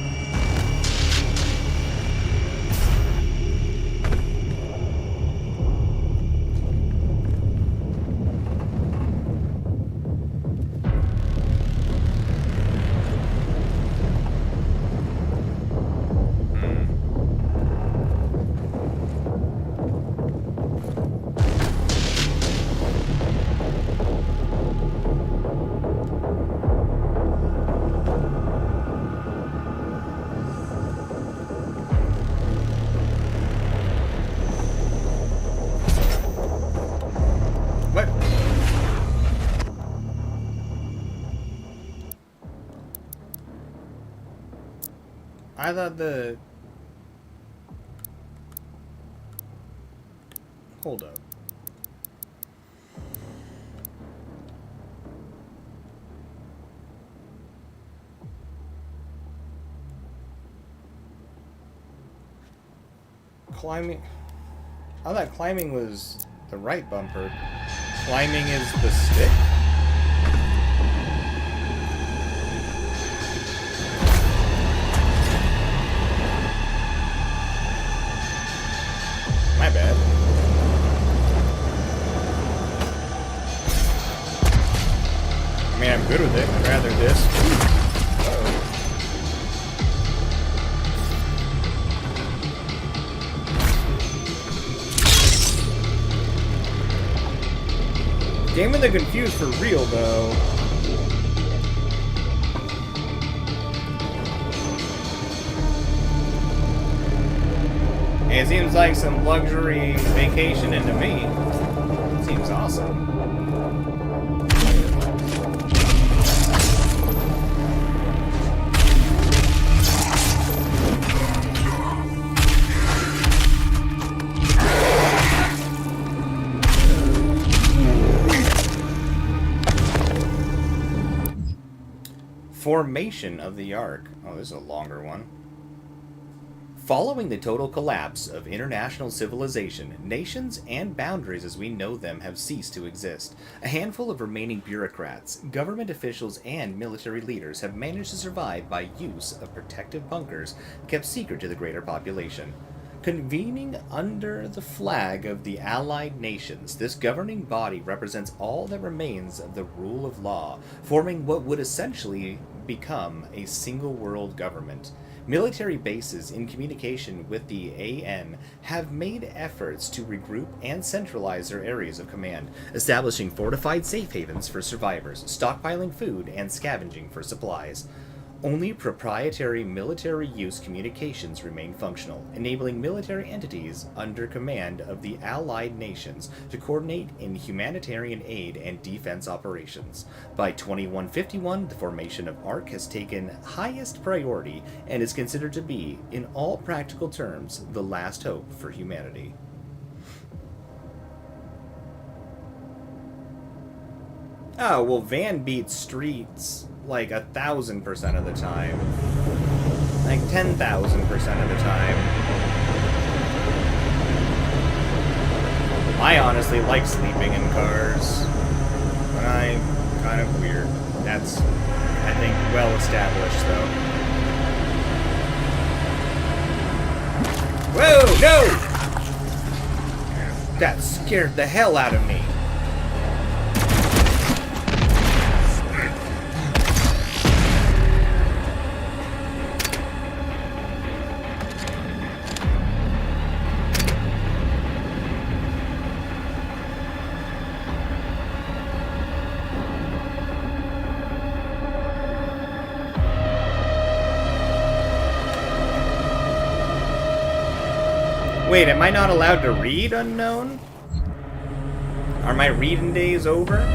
What? I thought the... Hold up. Climbing... I thought climbing was the right bumper. Climbing is the stick? My bad. I mean, I'm good with it. I'd rather this. Uh-oh. Game of the Confused for real, though. It seems like some luxury vacation into me. Seems awesome. Formation of the Ark. Oh, this is a longer one. Following the total collapse of international civilization, nations and boundaries as we know them have ceased to exist. A handful of remaining bureaucrats, government officials, and military leaders have managed to survive by use of protective bunkers kept secret to the greater population. Convening under the flag of the Allied Nations, this governing body represents all that remains of the rule of law, forming what would essentially become a single world government. Military bases in communication with the AN have made efforts to regroup and centralize their areas of command, establishing fortified safe havens for survivors, stockpiling food, and scavenging for supplies. Only proprietary military use communications remain functional, enabling military entities under command of the Allied Nations to coordinate in humanitarian aid and defense operations. By 2151, the formation of ARC has taken highest priority and is considered to be, in all practical terms, the last hope for humanity. Oh, well, Van beats Streets like 1,000% of the time. Like 10,000% of the time. I honestly like sleeping in cars. But I'm kind of weird. That's, I think, well established, though. Whoa, no! That scared the hell out of me. Wait, am I not allowed to read unknown? Are my reading days over?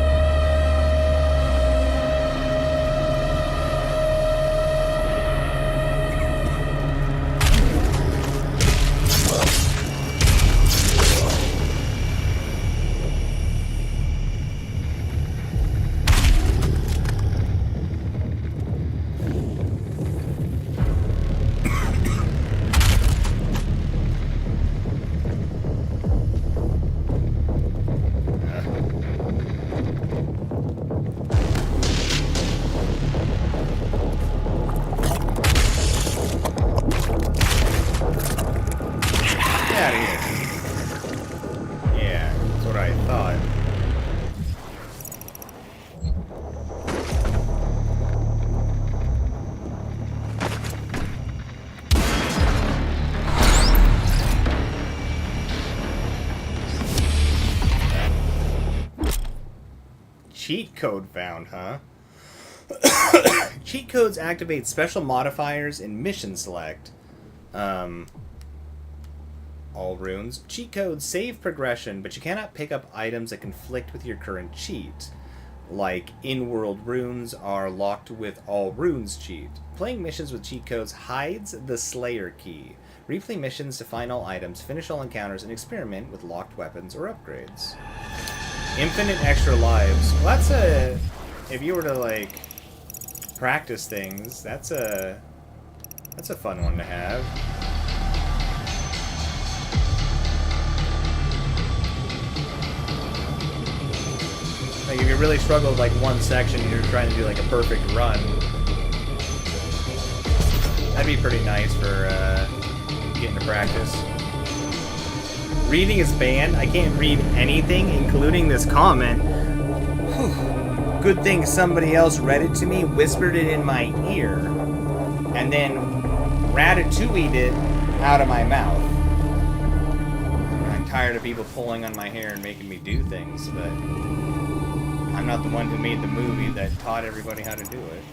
Cheat code found, huh? Cheat codes activate special modifiers in mission select. All runes. Cheat codes save progression, but you cannot pick up items that conflict with your current cheat. Like, in-world runes are locked with all runes cheat. Playing missions with cheat codes hides the Slayer key. Replay missions to find all items, finish all encounters, and experiment with locked weapons or upgrades. Infinite extra lives. Well, that's a... If you were to, like, practice things, that's a fun one to have. Like, if you really struggle with, like, one section and you're trying to do, like, a perfect run, that'd be pretty nice for, getting to practice. Reading is banned. I can't read anything, including this comment. Whew. Good thing somebody else read it to me, whispered it in my ear, and then ratatouille'd it out of my mouth. I'm tired of people pulling on my hair and making me do things, but I'm not the one who made the movie that taught everybody how to do it.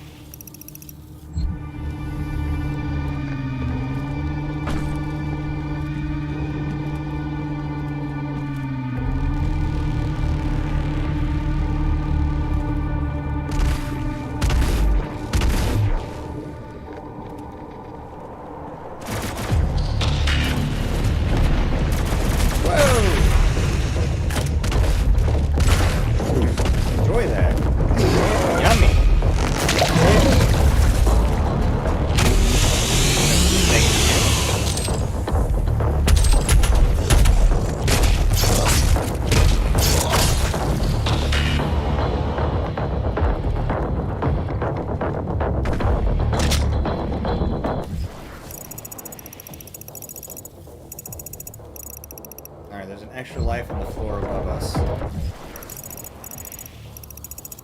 Alright, there's an extra life on the floor above us. Look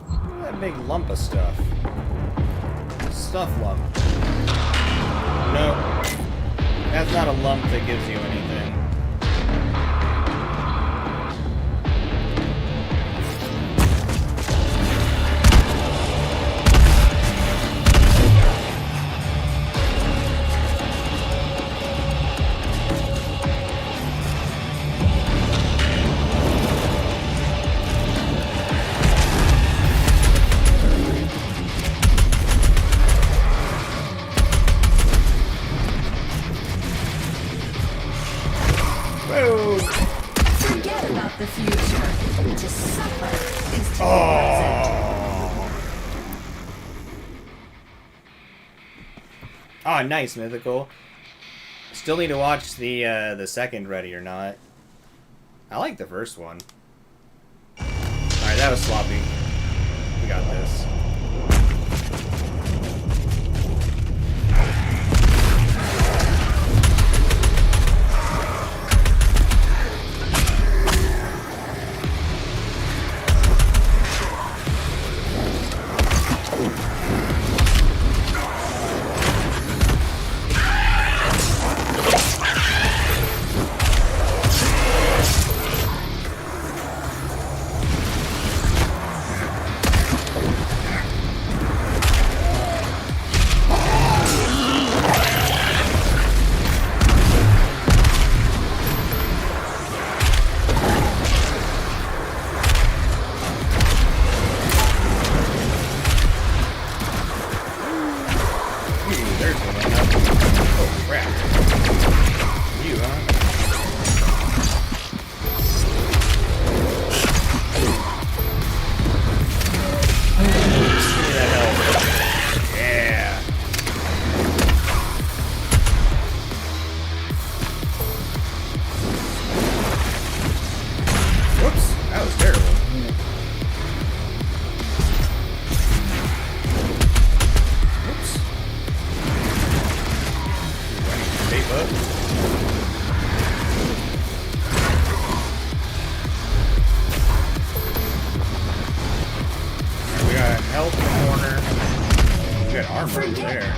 at that big lump of stuff. Stuff lump. No. That's not a lump that gives you anything. Forget about the future. To suffer is to be present. Oh, nice, Mythical. Still need to watch the second Ready or Not. I like the first one. Alright, that was sloppy. We got this. There's one up. Oh, crap. You, huh? Give me that health. Yeah. Whoops. That was terrible. Whoops. Tape up. Alright, we got health in the corner. We got armor over there.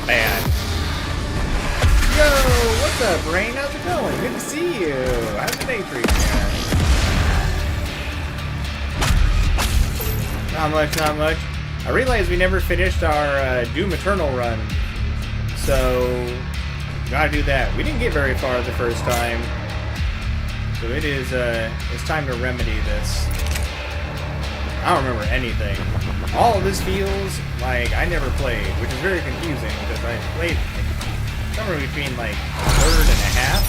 Man. Yo, what's up, Rain? How's it going? Good to see you. How's the day treating you? Not much, not much. I realized we never finished our Doom Eternal run, so gotta do that. We didn't get very far the first time, so it is it's time to remedy this. I don't remember anything. All of this feels like I never played, which is very confusing because I played somewhere between like a third and a half.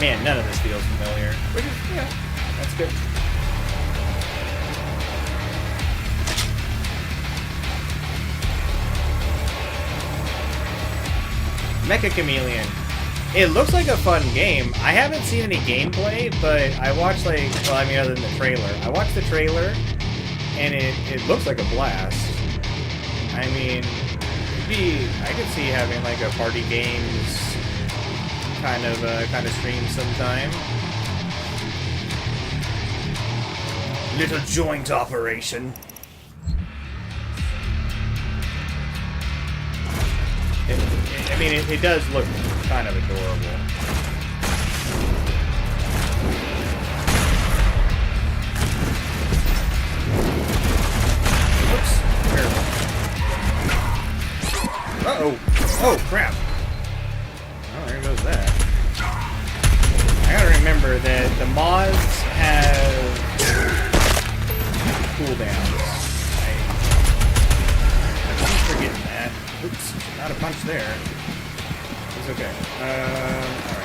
Man, none of this feels familiar, which is, you know, that's good. Mecha Chameleon. It looks like a fun game. I haven't seen any gameplay, but I watched like, well, I mean, other than the trailer. I watched the trailer, and it looks like a blast. I mean, I could see having like a party games kind of stream sometime. Little joint operation. I mean, it does look kind of adorable. Whoops. Terrible. Uh-oh. Oh, crap. Oh, there there goes that. I gotta remember that the mods have cooldowns. I keep forgetting that. Oops, not a punch there. It's okay. Alright.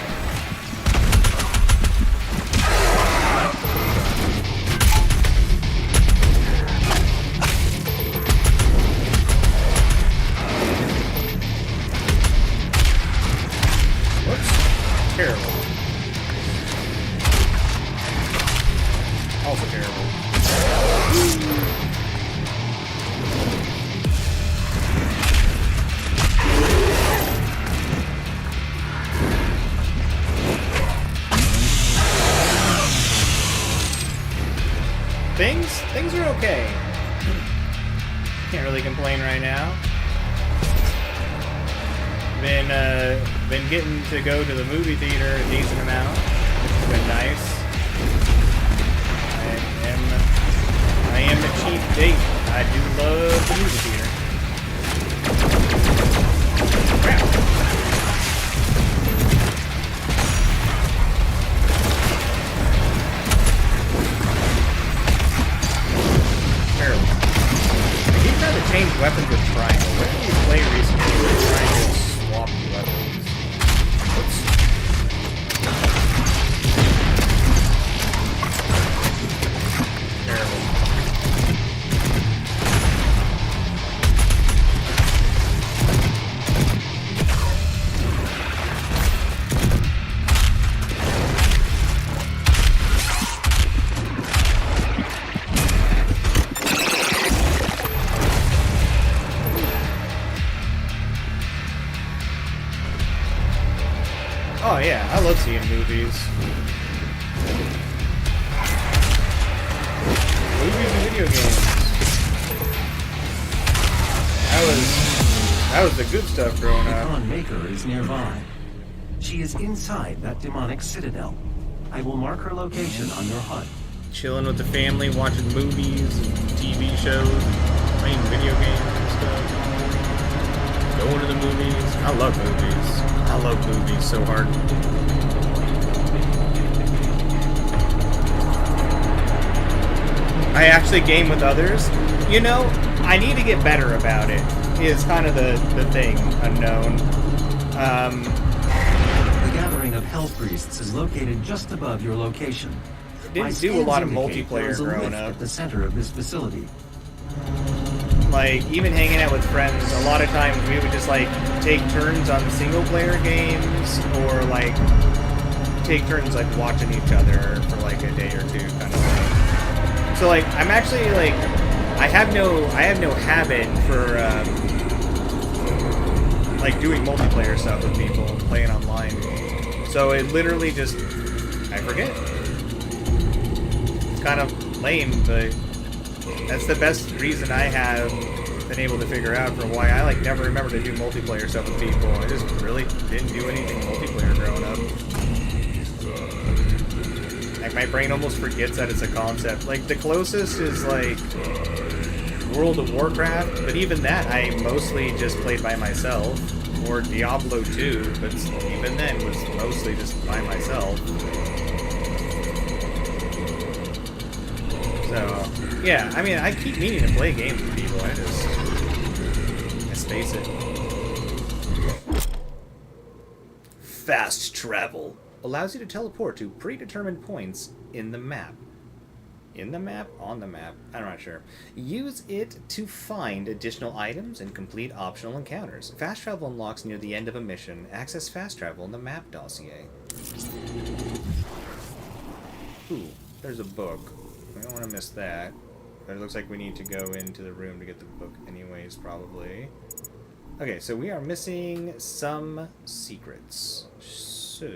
Whoops. Terrible. Also terrible. Things are okay. Can't really complain right now. Been getting to go to the movie theater a decent amount, which has been nice. I am a cheap date. I do love the movie theater. Crap. Terrible. I keep trying to change weapons with triangle. What did you play recently with triangle swap weapons? Whoops. Terrible. Oh yeah, I love seeing movies. Movies and video games. That was the good stuff growing The up. Con Maker is nearby. She is inside that demonic citadel. I will mark her location on your HUD. Chilling with the family, watching movies, TV shows, playing video games and stuff. Going to the movies. I love movies. I love movies so hard. I actually game with others. You know, I need to get better about it, is kind of the thing, unknown. The gathering of Hell Priests is located just above your location. Didn't My do a lot of scans indicate there multiplayer is a growing lift up. at the center of this facility. Like, even hanging out with friends, a lot of times we would just, like, take turns on single-player games, or, like, take turns, like, watching each other for, like, a day or two, kind of thing. So, like, I'm actually, like, I have no habit for, like, doing multiplayer stuff with people, playing online. So it literally just, I forget. It's kind of lame, but that's the best reason I have been able to figure out for why I like never remember to do multiplayer stuff with people. I just really didn't do anything multiplayer growing up. Like my brain almost forgets that it's a concept. Like the closest is like World of Warcraft, but even that I mostly just played by myself. Or Diablo 2, but even then was mostly just by myself. So, yeah, I mean, I keep meaning to play games with people, I space it. Fast travel allows you to teleport to predetermined points in the map. In the map? On the map? I'm not sure. Use it to find additional items and complete optional encounters. Fast travel unlocks near the end of a mission. Access fast travel in the map dossier. Ooh, there's a book. We don't want to miss that. But it looks like we need to go into the room to get the book anyways, probably. Okay, so we are missing some secrets. So...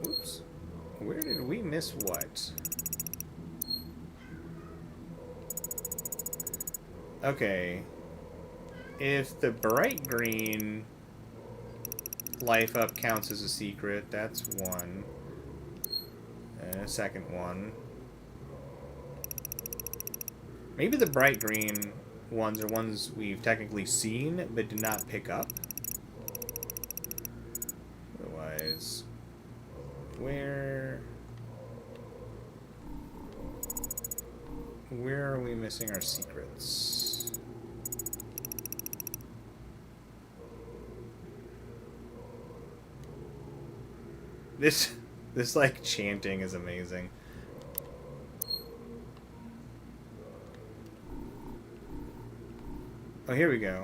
Whoops. Where did we miss what? Okay. If the bright green life up counts as a secret, that's one. Second one. Maybe the bright green ones are ones we've technically seen but did not pick up. Otherwise, where are we missing our secrets? This like chanting is amazing. Oh, here we go.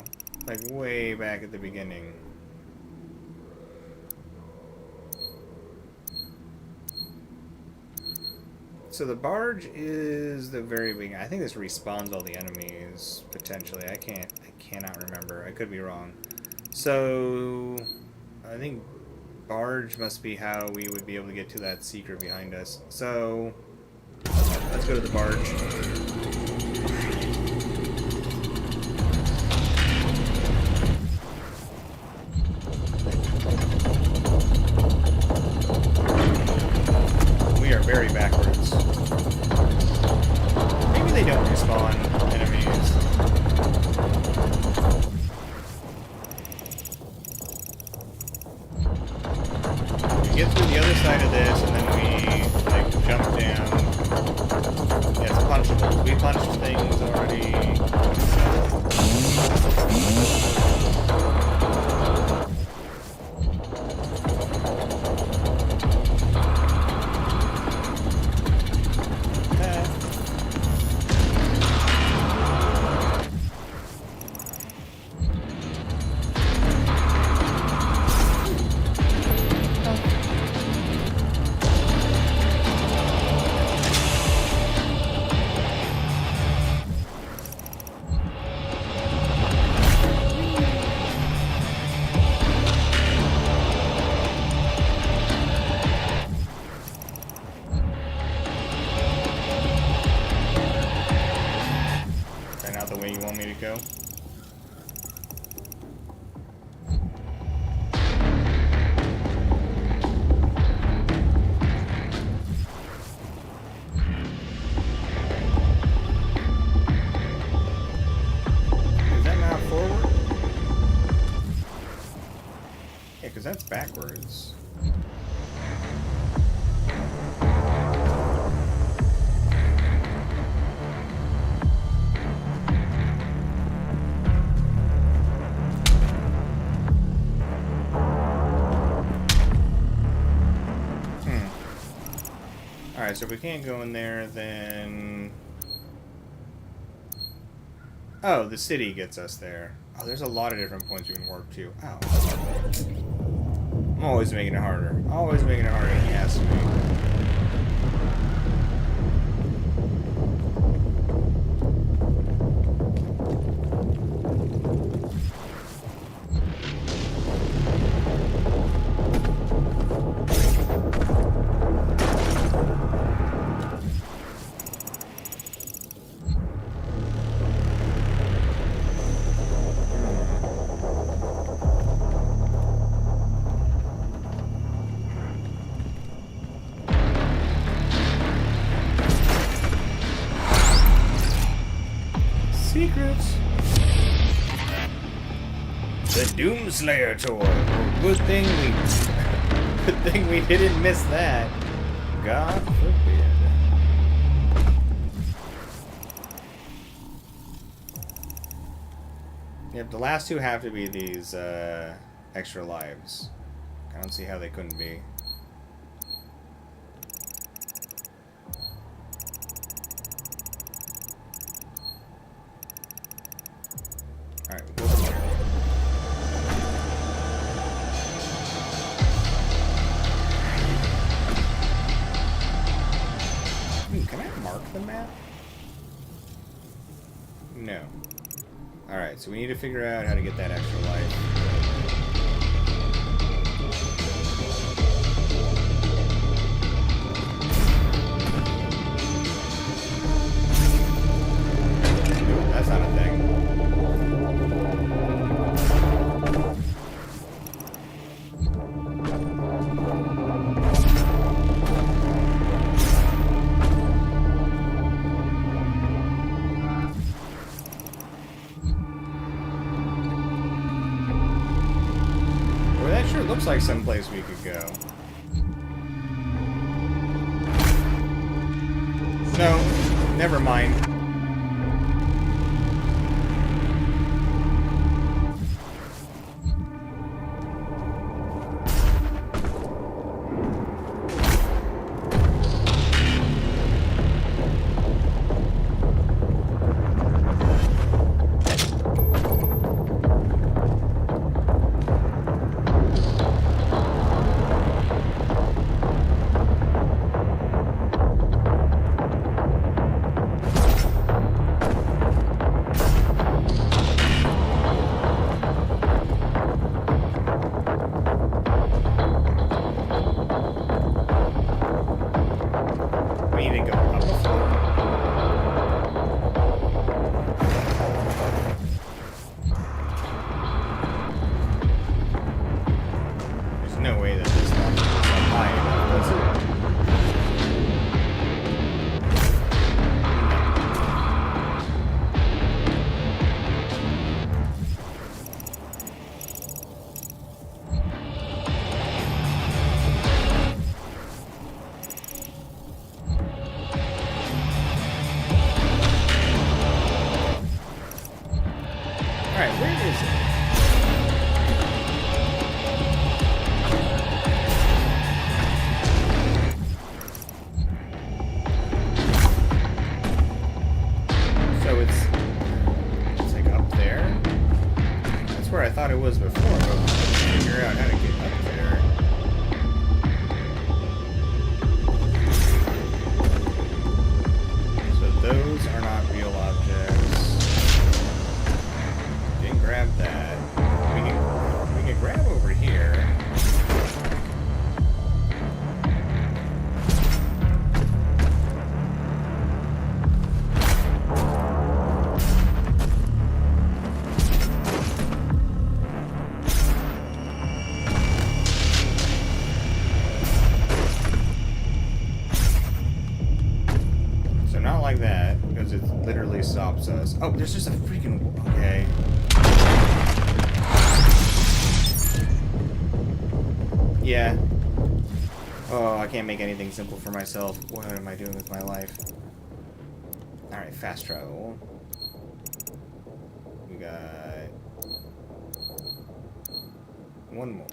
Like way back at the beginning. So the barge is the very beginning. I think this respawns all the enemies potentially. I cannot remember. I could be wrong. So I think barge must be how we would be able to get to that secret behind us. So let's go to the barge. Very backwards. Maybe they don't respawn enemies. We get through the other side of this, and then we like jump down. Yeah, it's punchable. We punched things already. Go. Is that not forward? Yeah, because that's backwards. Alright, so if we can't go in there, then... Oh, the city gets us there. Oh, there's a lot of different points we can warp to. Oh. I'm always making it harder. Always making it harder than he has to be. Secrets. The Doomslayer toy. Well, good thing we didn't miss that. God forbid. Yep, the last two have to be these extra lives. I don't see how they couldn't be. Alright, we'll go from here. Can I mark the map? No. Alright, so we need to figure out how to get that extra life. That's not a thing. looks like someplace we could go. No, never mind. We need to go up a floor. There's no way that this one is up high enough, does it? Alright, where is it? So it's like up there? That's where I thought it was before, but I couldn't figure out how to get up there. So those are not real objects. Didn't grab that. We can grab over here. So not like that, because it literally stops us. Oh, there's just a freaking... Okay. Yeah. Oh, I can't make anything simple for myself. What am I doing with my life? Alright, fast travel. We got... one more.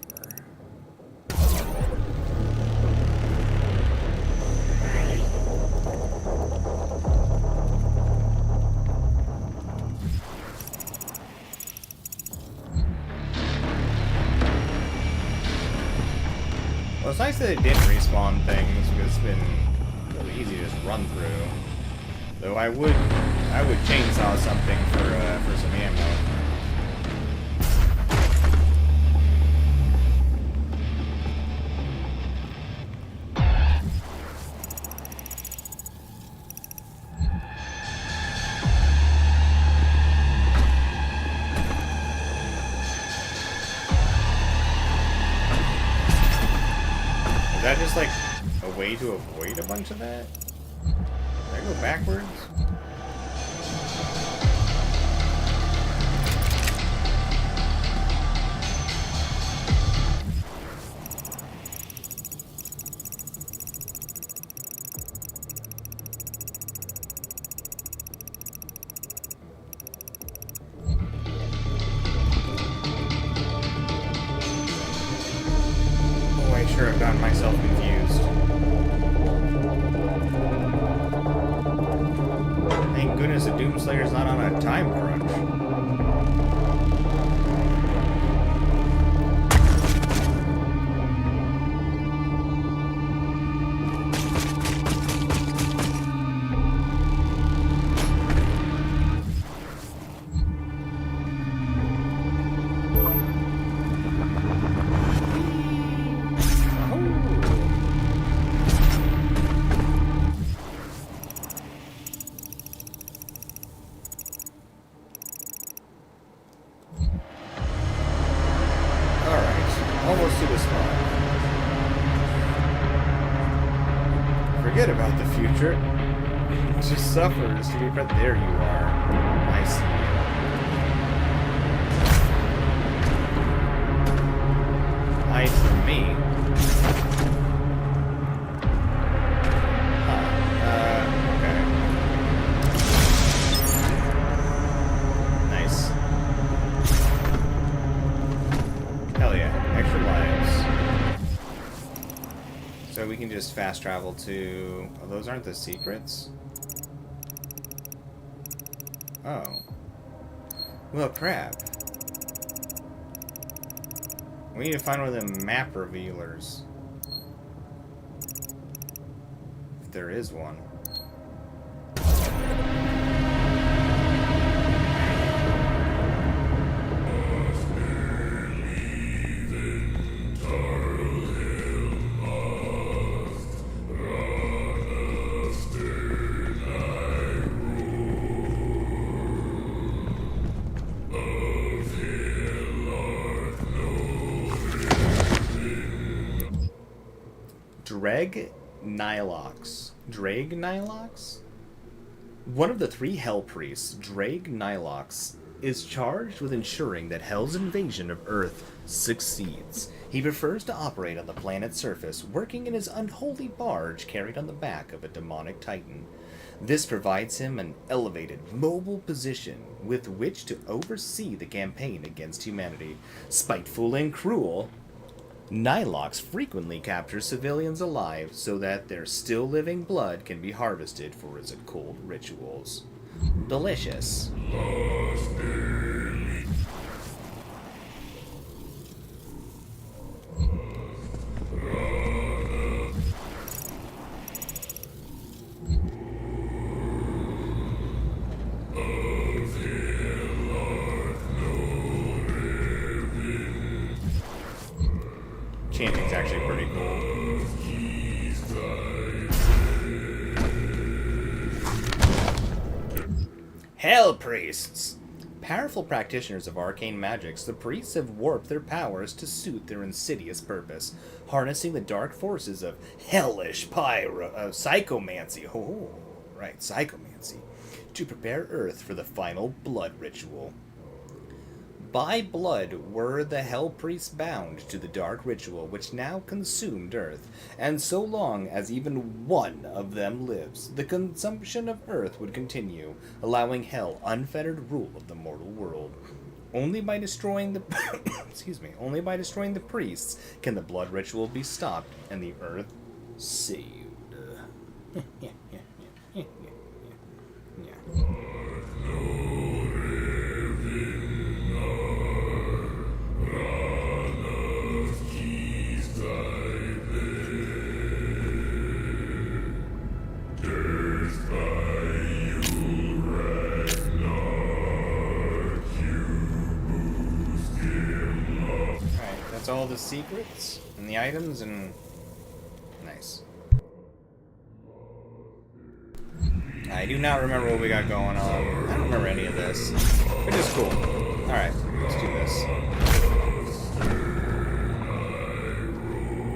Well, it's nice that it didn't respawn things, because it's been really easy to just run through. Though I would chainsaw something for some ammo. Is that just like a way to avoid a bunch of that? Did I go backwards? Oh, I sure have gotten myself confused. Thank goodness the Doomslayer's not on a time crunch. Almost to the spot. Forget about the future. It just suffers to be. But there you are. I see you. I height than me. Okay. Nice. Hell yeah, extra lives. So we can just fast travel to... Oh, those aren't the secrets? Oh. Well, crap. We need to find one of them map revealers. If there is one. Drag Nilox? One of the 3 Hell Priests, Drag Nilox, is charged with ensuring that Hell's invasion of Earth succeeds. He prefers to operate on the planet's surface, working in his unholy barge carried on the back of a demonic titan. This provides him an elevated, mobile position with which to oversee the campaign against humanity. Spiteful and cruel, Nilox frequently captures civilians alive so that their still living blood can be harvested for his occult rituals. Delicious. Chanting's actually pretty cool. Hell Priests! Powerful practitioners of arcane magics, the priests have warped their powers to suit their insidious purpose, harnessing the dark forces of hellish psychomancy. Oh, right, psychomancy. To prepare Earth for the final blood ritual. By blood were the Hell Priests bound to the dark ritual which now consumed Earth, and so long as even one of them lives, the consumption of Earth would continue, allowing Hell unfettered rule of the mortal world. Only by destroying the only by destroying the priests can the blood ritual be stopped and the Earth saved. That's all the secrets and the items, and nice. I do not remember what we got going on. I don't remember any of this, which is cool. Alright, let's do this.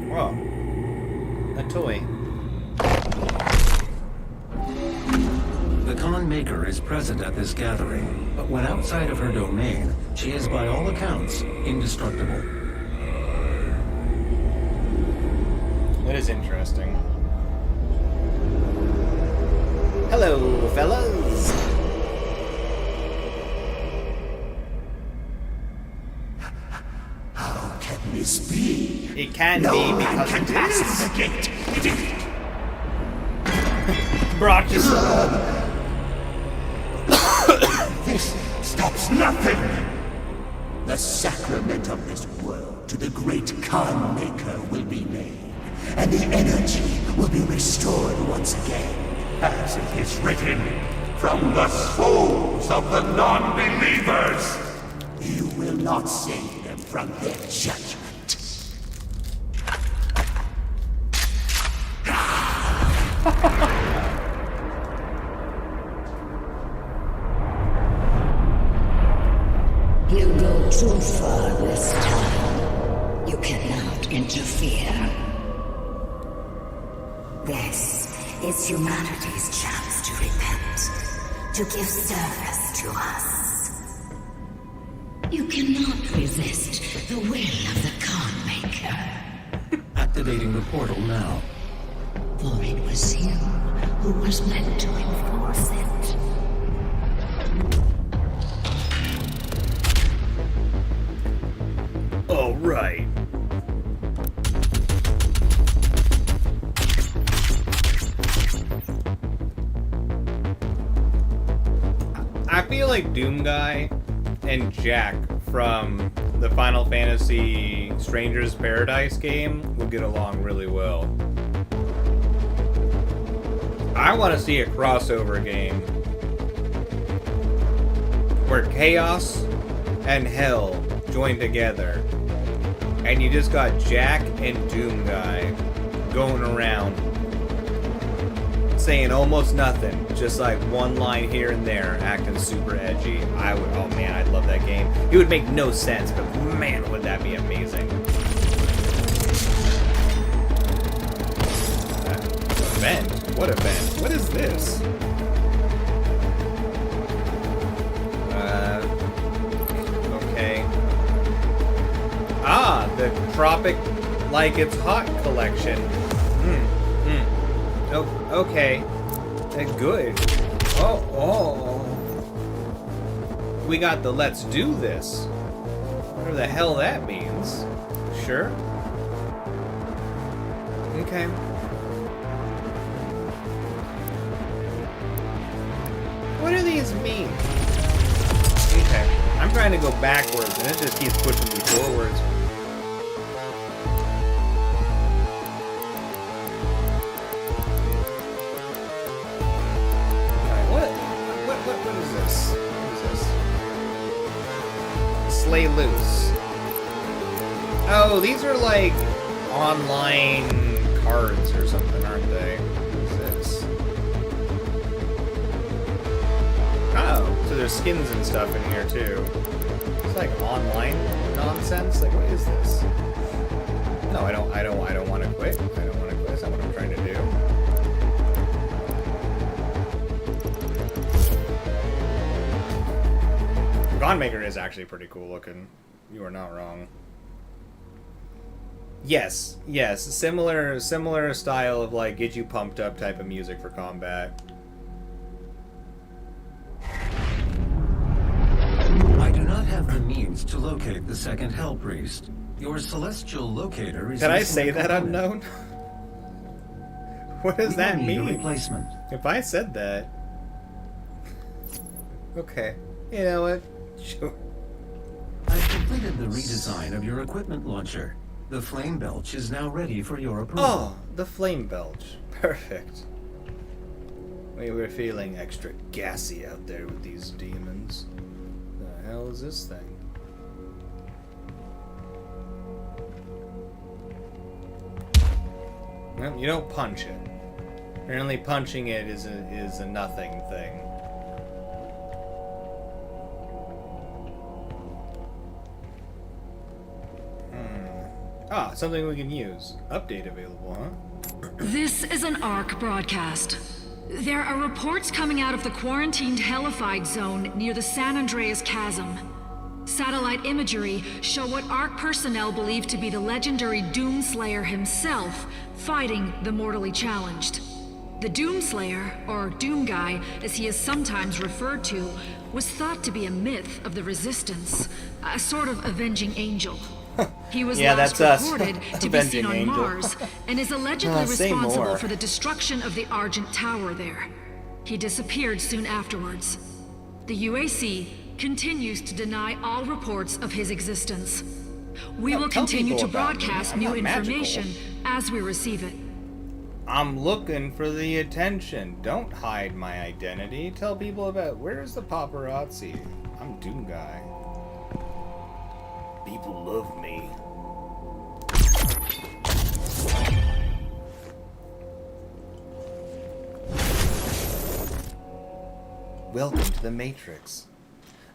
Whoa. A toy. The Khan Maker is present at this gathering, but when outside of her domain, she is by all accounts indestructible. That is interesting. Hello, fellas! How can this be? It can No be man because can it pass is. the gate. It is. Brought you some. This stops nothing. The sacrament of this world to the great Khan Maker will be made, and the energy will be restored once again. As it is written, from the souls of the non-believers, you will not save them from their judgment. You go too far this time. You cannot interfere. This is humanity's chance to repent, to give service to us. You cannot resist the will of the Khan Maker. Activating the portal now. For it was you who was meant to enforce it. All right. I feel like Doom Guy and Jack from the Final Fantasy Stranger's Paradise game will get along really well. I want to see a crossover game where Chaos and Hell join together, and you just got Jack and Doom Guy going around saying almost nothing, just like one line here and there, acting super edgy. I would, oh man, I'd love that game. It would make no sense, but man, would that be amazing. Event? What event? What is this? Okay. Ah, the Tropic Like It's Hot collection. Oh, okay. Good. Oh. We got the let's do this. Whatever the hell that means. Sure. Okay. What do these mean? Okay. I'm trying to go backwards and it just keeps pushing me forwards. What is this? What is this? Slay Loose. Oh, these are like online cards or something, aren't they? What is this? Oh, so there's skins and stuff in here too. It's like online nonsense. Like, what is this? No, I don't want to quit. I don't want to quit. That's not what I'm trying to do. Gunmaker is actually pretty cool looking. You are not wrong. Yes. Similar style of like get you pumped up type of music for combat. I do not have the means to locate the second Hell Priest. Your celestial locator is. Did I say that unknown? What does that need a mean? replacement. If I said that. Okay. You know what? Sure. I've completed the redesign of your equipment launcher. The flame belch is now ready for your approval. Oh, the flame belch. Perfect. We were feeling extra gassy out there with these demons. The hell is this thing? Well, you don't punch it. Apparently punching it is a nothing thing. Ah, something we can use. Update available, huh? This is an ARC broadcast. There are reports coming out of the quarantined hellified zone near the San Andreas Chasm. Satellite imagery show what ARC personnel believe to be the legendary Doomslayer himself fighting the mortally challenged. The Doomslayer, or Doom Guy as he is sometimes referred to, was thought to be a myth of the Resistance, a sort of avenging angel. He was last reported to be seen on Mars and is allegedly responsible for the destruction of the Argent Tower there. He disappeared soon afterwards. The UAC continues to deny all reports of his existence. We will continue to broadcast new information as we receive it. I'm looking for the attention. Don't hide my identity. Tell people about where's the paparazzi. I'm Doom Guy. People love me. Welcome to the Matrix.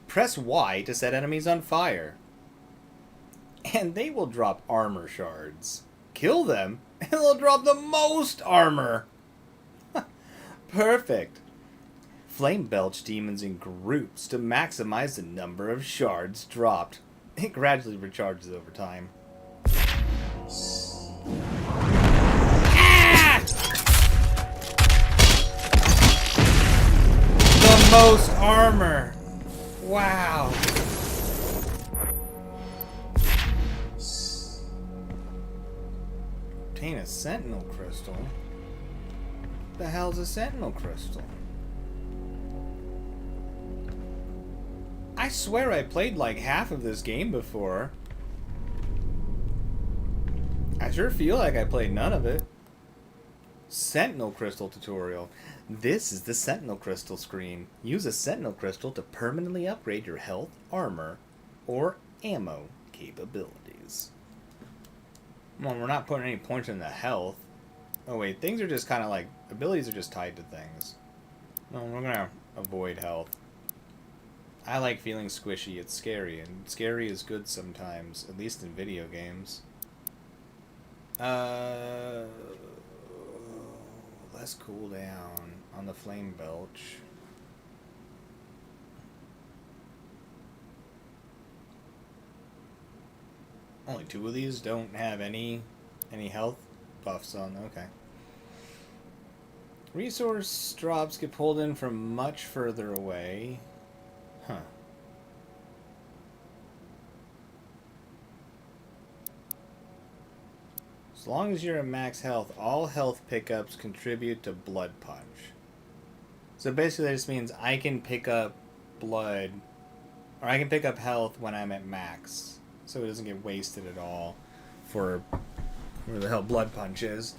Press Y to set enemies on fire. And they will drop armor shards. Kill them, and they'll drop the most armor. Perfect. Flame belch demons in groups to maximize the number of shards dropped. It gradually recharges over time. Ah! The most armor. Wow. Obtain a sentinel crystal. The hell's a sentinel crystal? I swear I played like half of this game before. I sure feel like I played none of it. Sentinel crystal tutorial. This is the sentinel crystal screen. Use a sentinel crystal to permanently upgrade your health, armor, or ammo capabilities. Well, we're not putting any points in the health. Oh wait, things are just kind of like, abilities are just tied to things. No, we're gonna avoid health. I like feeling squishy, it's scary, and scary is good sometimes, at least in video games. Less cooldown on the flame belch. Only 2 of these don't have any health buffs on. Okay. Resource drops get pulled in from much further away. Huh. As long as you're at max health, all health pickups contribute to blood punch. So basically that just means I can pick up blood, or I can pick up health when I'm at max. So it doesn't get wasted at all for where the hell blood punch is.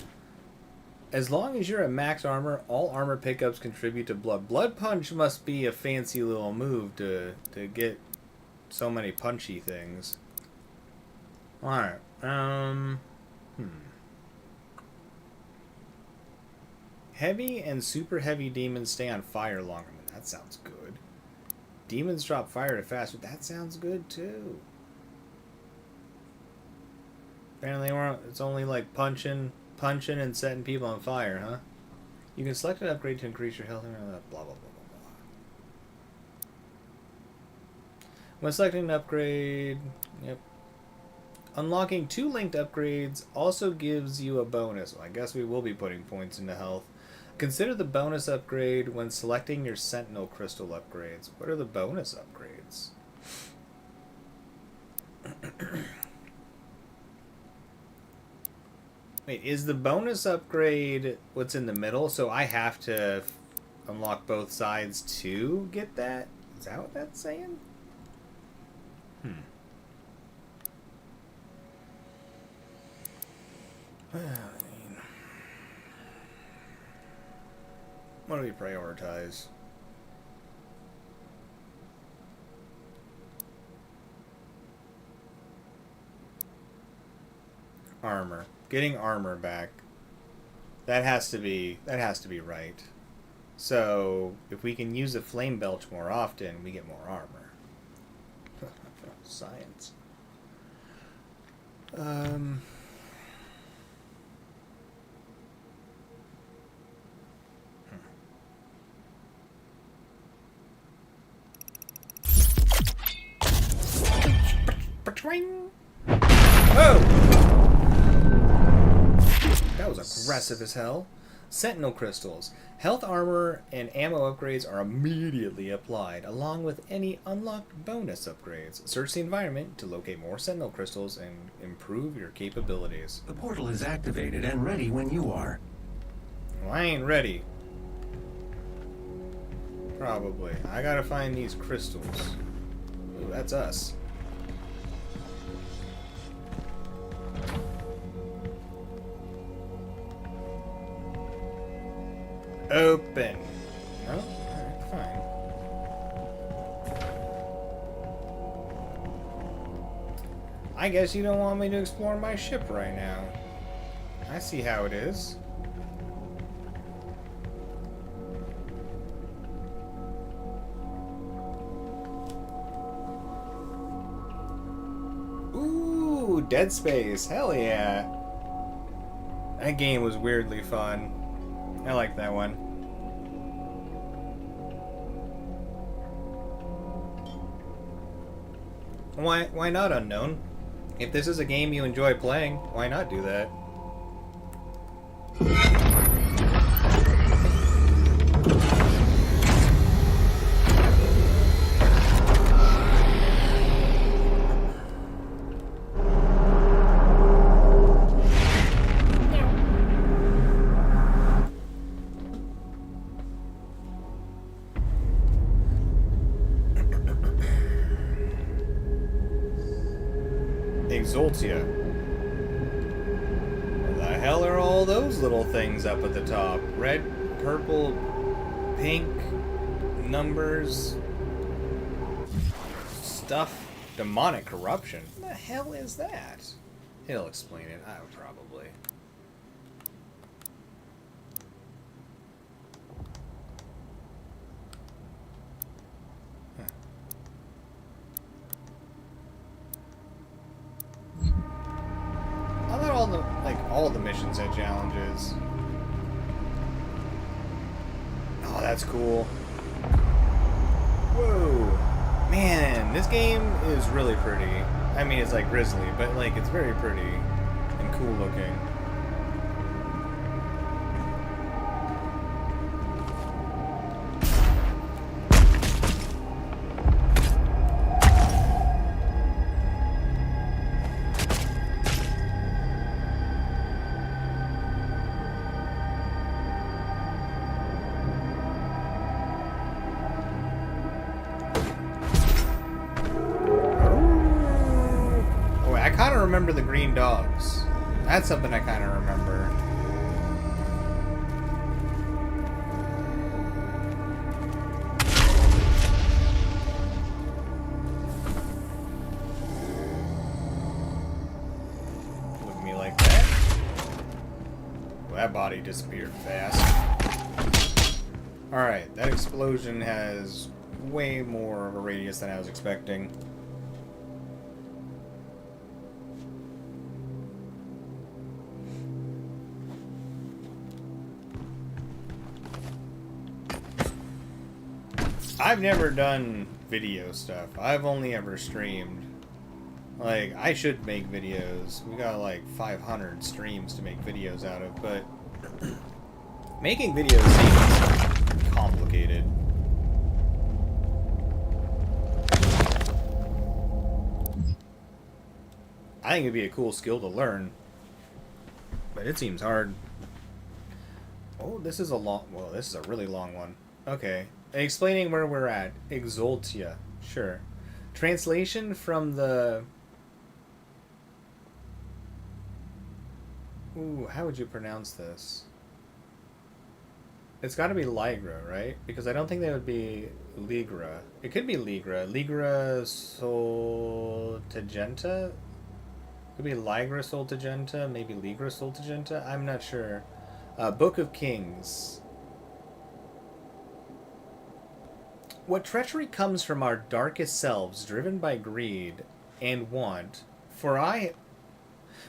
As long as you're at max armor, all armor pickups contribute to blood. Blood punch must be a fancy little move to get so many punchy things. Alright, Heavy and super heavy demons stay on fire longer. That sounds good. Demons drop fire at faster. That sounds good too. Apparently it's only like punching and setting people on fire, huh? You can select an upgrade to increase your health and blah blah blah blah blah. When selecting an upgrade, yep. Unlocking 2 linked upgrades also gives you a bonus. Well, I guess we will be putting points into health. Consider the bonus upgrade when selecting your Sentinel Crystal upgrades. What are the bonus upgrades? Wait, is the bonus upgrade what's in the middle? So I have to unlock both sides to get that? Is that what that's saying? What do we prioritize? Armor. Getting armor back. That has to be right. So if we can use a flame belch more often, we get more armor. Science. Oh! That was aggressive as hell. Sentinel crystals. Health armor and ammo upgrades are immediately applied, along with any unlocked bonus upgrades. Search the environment to locate more sentinel crystals and improve your capabilities. The portal is activated and ready when you are. Well, I ain't ready. Probably. I gotta find these crystals. Ooh, that's us. Open. No? Alright, fine. I guess you don't want me to explore my ship right now. I see how it is. Ooh, Dead Space. Hell yeah. That game was weirdly fun. I like that one. Why not, Unknown? If this is a game you enjoy playing, why not do that? Exultia. What the hell are all those little things up at the top? Red, purple, pink, numbers, stuff. Demonic corruption. What the hell is that? He'll explain it. I would probably. I thought all the missions had challenges. Oh, that's cool. Whoa. Man, this game is really pretty. I mean, it's like Grizzly, but like it's very pretty and cool looking. I kind of remember the green dogs. That's something I kind of remember. Look at me like that. Well, that body disappeared fast. Alright, that explosion has way more of a radius than I was expecting. I've never done video stuff. I've only ever streamed. Like, I should make videos. We got like 500 streams to make videos out of, but making videos seems complicated. I think it'd be a cool skill to learn, but it seems hard. Oh, this is a long... Well, this is a really long one. Okay. Explaining where we're at. Exultia. Sure. Translation from the... Ooh, how would you pronounce this? It's gotta be Ligra, right? Because I don't think that would be Ligra. It could be Ligra. Ligra Soltagenta? Could be Ligra Soltagenta, maybe Ligra Soltagenta? I'm not sure. Book of Kings. What treachery comes from our darkest selves, driven by greed and want, for I...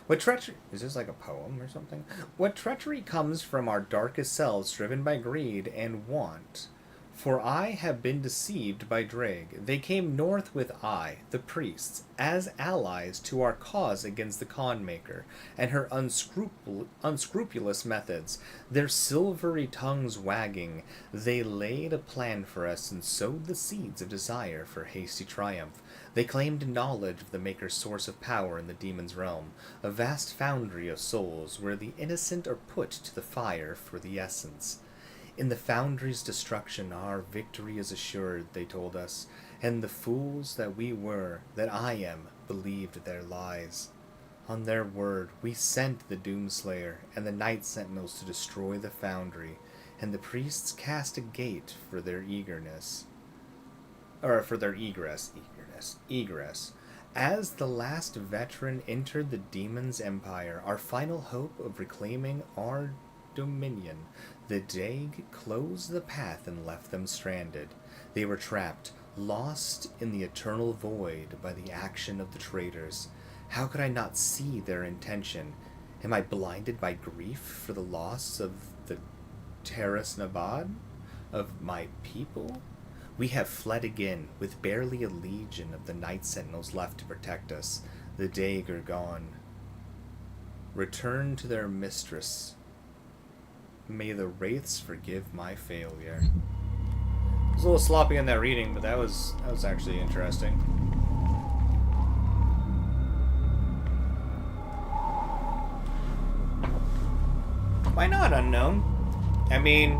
What treachery... Is this like a poem or something? What treachery comes from our darkest selves, driven by greed and want, for I have been deceived by Dreg. They came north with I, the priests, as allies to our cause against the Con Maker and her unscrupulous methods. Their silvery tongues wagging, they laid a plan for us and sowed the seeds of desire for hasty triumph. They claimed knowledge of the Maker's source of power in the demon's realm, a vast foundry of souls where the innocent are put to the fire for the essence. In the foundry's destruction our victory is assured, they told us, and the fools that we were, that I am, believed their lies. On their word we sent the Doomslayer and the Night Sentinels to destroy the foundry, and the priests cast a gate for their egress. As the last veteran entered the demon's empire, our final hope of reclaiming our dominion, the Daeg closed the path and left them stranded. They were trapped, lost in the eternal void by the action of the traitors. How could I not see their intention? Am I blinded by grief for the loss of the Terras Nabad? Of my people? We have fled again, with barely a legion of the Night Sentinels left to protect us. The Daeg are gone. Return to their mistress. May the wraiths forgive my failure. It was a little sloppy in that reading, but that was actually interesting. Why not, Unknown? I mean,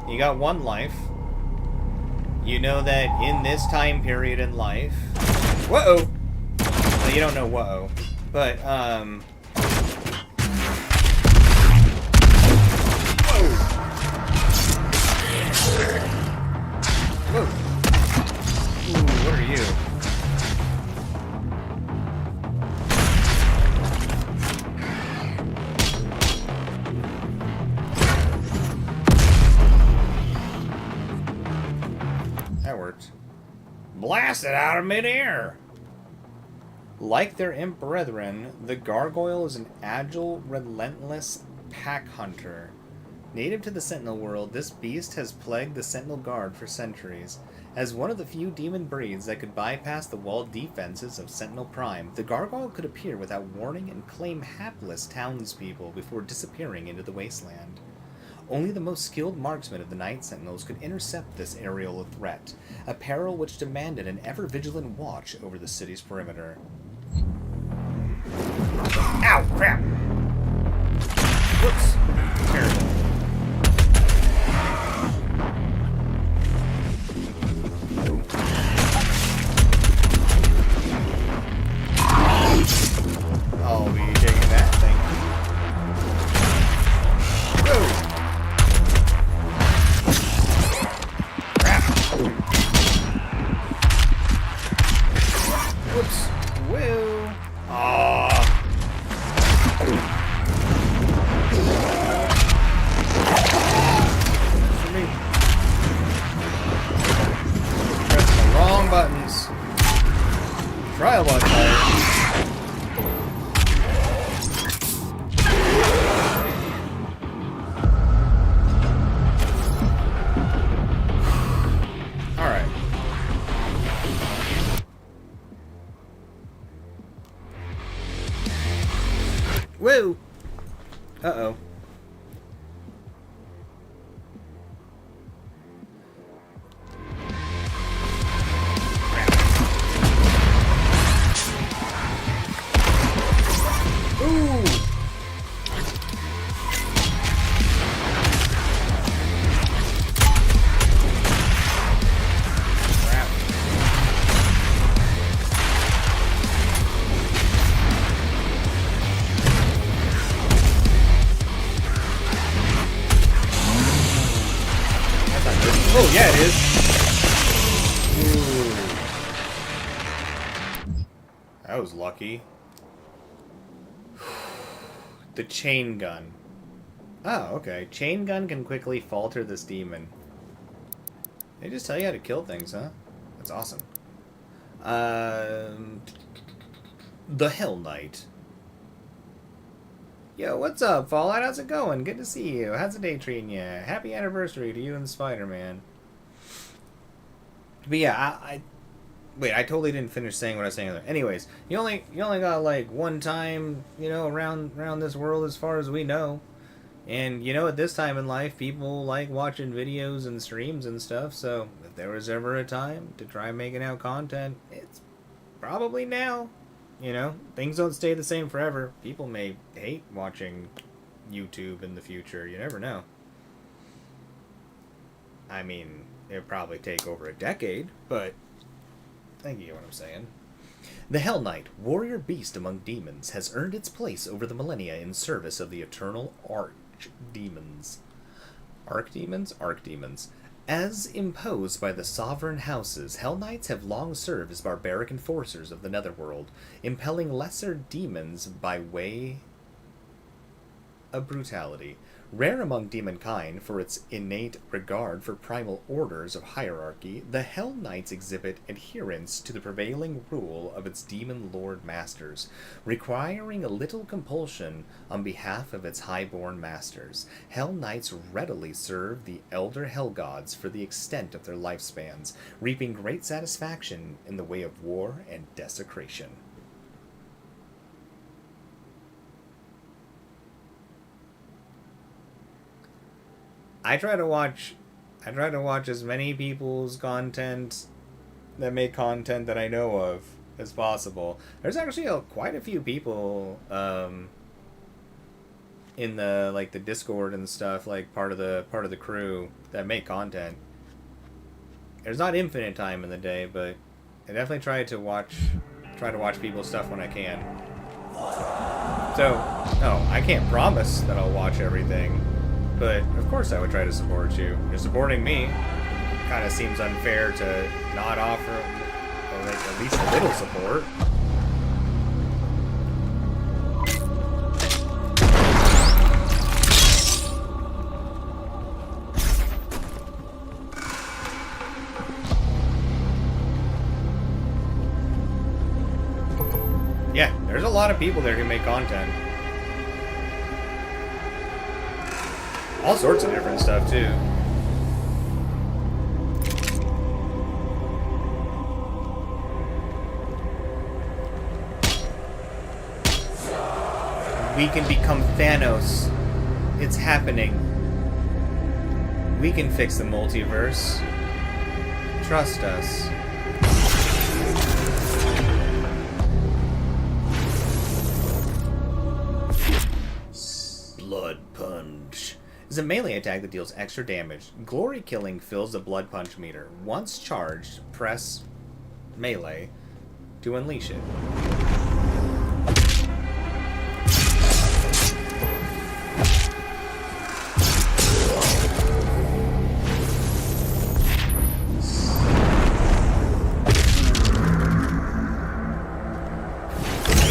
you got one life. You know that in this time period in life... Whoa! Well, you don't know whoa. But, Whoa. Whoa. Ooh, what are you? That worked. Blast it out of midair! Like their imp brethren, the gargoyle is an agile, relentless pack hunter. Native to the Sentinel world, this beast has plagued the Sentinel Guard for centuries. As one of the few demon breeds that could bypass the walled defenses of Sentinel Prime, the gargoyle could appear without warning and claim hapless townspeople before disappearing into the wasteland. Only the most skilled marksmen of the Night Sentinels could intercept this aerial threat, a peril which demanded an ever-vigilant watch over the city's perimeter. Ow, crap! Whoops. Terrible. I'll be taking that, thank you. Whoa! Crap! Whoops. Whoa! Aww. For me. Pressing the wrong buttons. Trial button fire. Alright. Woo! Uh-oh. Ooh! Crap. That's not good. Oh, yeah, it is. Ooh. That was lucky. The chain gun. Oh, okay. Chain gun can quickly falter this demon. They just tell you how to kill things, huh? That's awesome. The Hell Knight. Yo, what's up, Fallout? How's it going? Good to see you. How's the day treating you? Happy anniversary to you and Spider-Man. But yeah, wait, I totally didn't finish saying what I was saying earlier. Anyways, you only got like one time, around this world as far as we know. And at this time in life, people like watching videos and streams and stuff, so if there was ever a time to try making out content, it's probably now. Things don't stay the same forever. People may hate watching YouTube in the future. You never know. I mean, it'll probably take over a decade, but I think you get what I'm saying. The Hell Knight, warrior beast among demons, has earned its place over the millennia in service of the eternal archdemons. Archdemons. As imposed by the sovereign houses, Hell Knights have long served as barbaric enforcers of the Netherworld, impelling lesser demons by way of brutality. Rare among demonkind for its innate regard for primal orders of hierarchy, the Hell Knights exhibit adherence to the prevailing rule of its demon lord masters, requiring a little compulsion on behalf of its highborn masters. Hell Knights readily serve the elder Hell Gods for the extent of their lifespans, reaping great satisfaction in the way of war and desecration. I try to watch as many people's content that make content that I know of as possible. There's actually quite a few people in the Discord and stuff, like part of the crew that make content. There's not infinite time in the day, but I definitely try try to watch people's stuff when I can. So, no, I can't promise that I'll watch everything, but of course I would try to support you. You're supporting me. Kind of seems unfair to not offer, or like at least a little support. Yeah, there's a lot of people there who make content. All sorts of different stuff, too. We can become Thanos. It's happening. We can fix the multiverse. Trust us. Blood Punch is a melee attack that deals extra damage. Glory Killing fills the Blood Punch meter. Once charged, press melee to unleash it.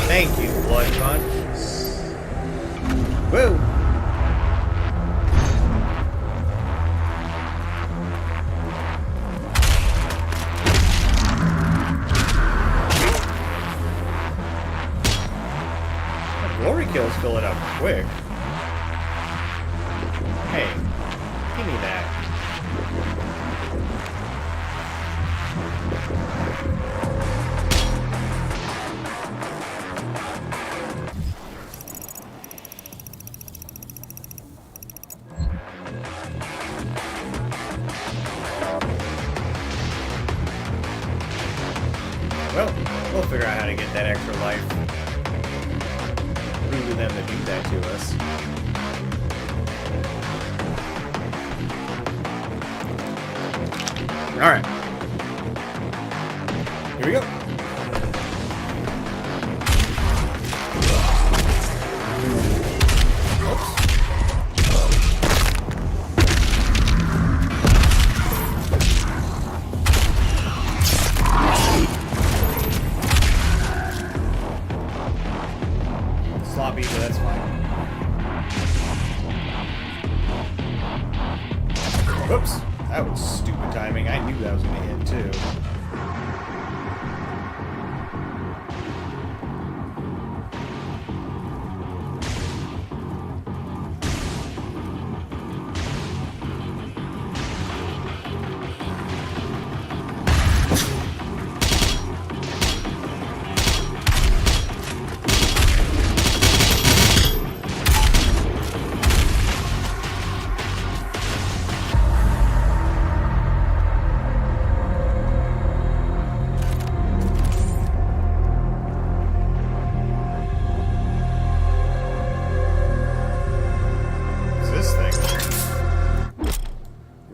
Thank you, Blood Punch. Woo! Glory kills fill it up quick. Hey, give me that. Well, we'll figure out how to get that extra life. Rude of them to do that to us. Alright. Here we go. Sloppy, but that's fine. Whoops. That was stupid timing. I knew that was going to hit, too.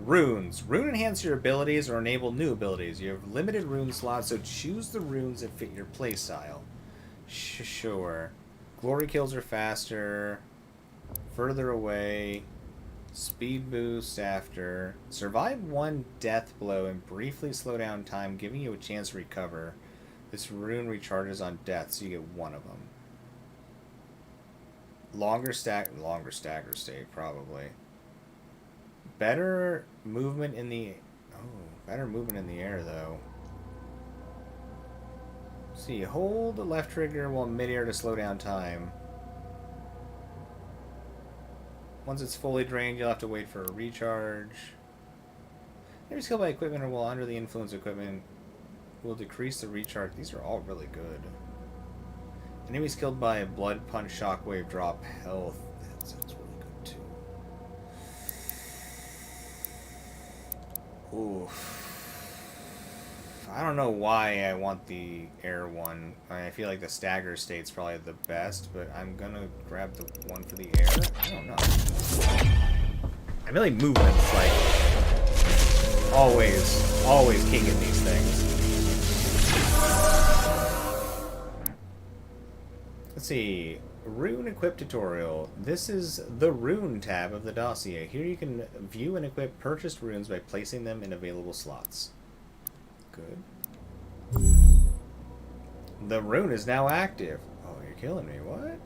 Runes. Rune enhance your abilities or enable new abilities. You have limited rune slots, so choose the runes that fit your playstyle. Sure. Glory kills are faster. Further away. Speed boost after. Survive one death blow and briefly slow down time, giving you a chance to recover. This rune recharges on death, so you get one of them. Longer stagger state, probably. Better movement in the air though. See, hold the left trigger while midair to slow down time. Once it's fully drained, you'll have to wait for a recharge. Enemies killed by equipment or while under the influence of equipment will decrease the recharge. These are all really good. Enemies killed by a blood punch shockwave drop health. That sounds really good too. Oof. I don't know why I want the air one. I feel like the stagger state's probably the best, but I'm gonna grab the one for the air. I don't know. I feel like movement's like always king in these things. Let's see. Rune Equip Tutorial. This is the Rune tab of the dossier. Here you can view and equip purchased runes by placing them in available slots. Good. The rune is now active. Oh, you're killing me. What?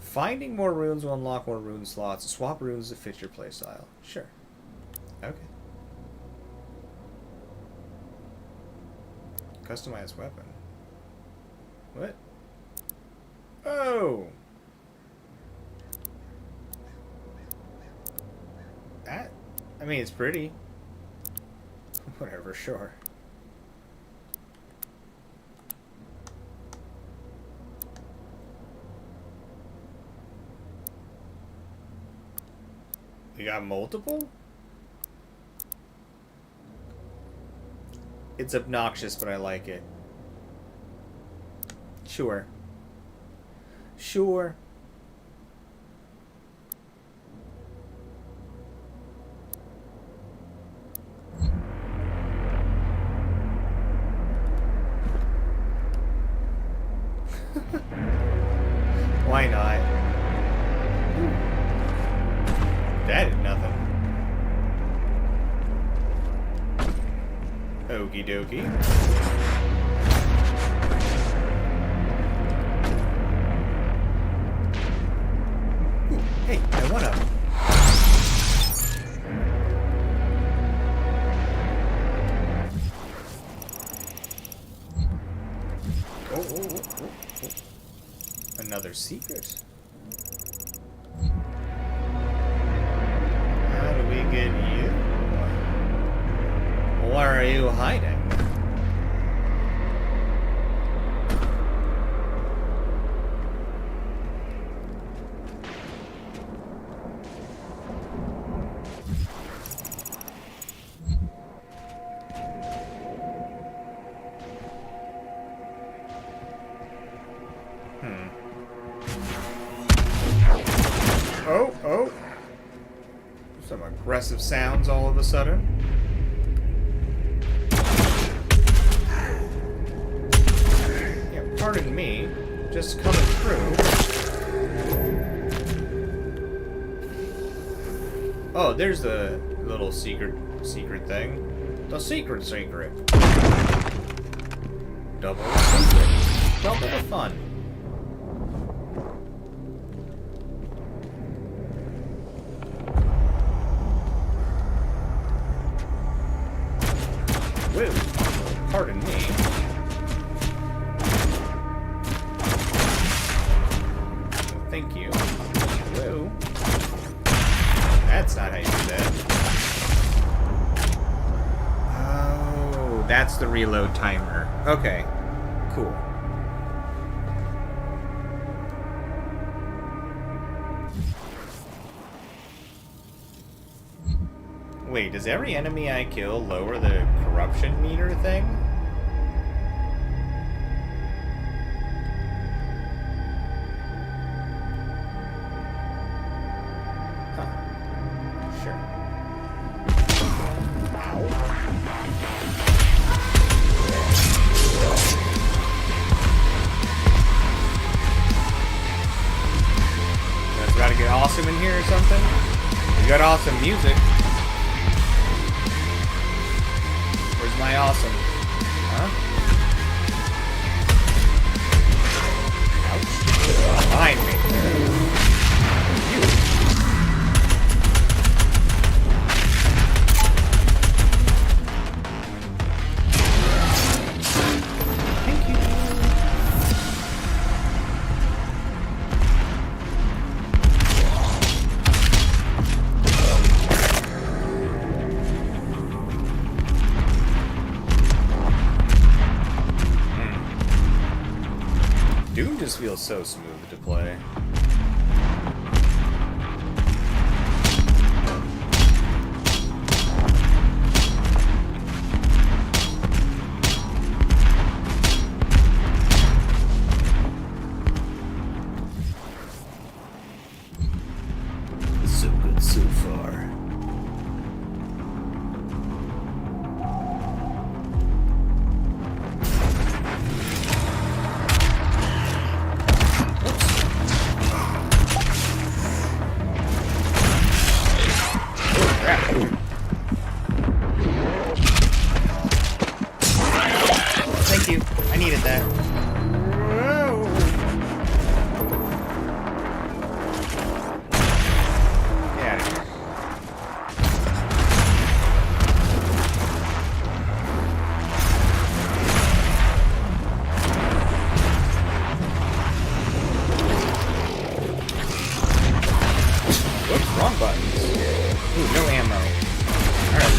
Finding more runes will unlock more rune slots. Swap runes to fit your playstyle. Sure. Okay. Customized weapon. What? Oh! That? I mean, it's pretty. Whatever, sure. You got multiple? It's obnoxious, but I like it. Sure. Sure. Why not? That is nothing. Okie dokie. Hey, I wanna. Oh. Another secret. How do we get you? Where are you hiding? Oh. Some aggressive sounds all of a sudden. Yeah, pardon me. Just coming through. Oh, there's the little secret thing. The secret. Double the secret. Double the fun. Whoa, pardon me. Thank you. Whoa. That's not how you do that. Oh, that's the reload timer. Okay, cool. Wait, does every enemy I kill lower the corruption meter thing? Huh. Sure. It's about to get awesome in here or something? You got awesome music. Where's my awesome? Huh? Ouch. Behind me. You. Thank you. Doom just feels so smooth to play. So good so far. you. I needed that. Whoa. Get out of here. Whoops, wrong buttons. Ooh, no ammo. Alright.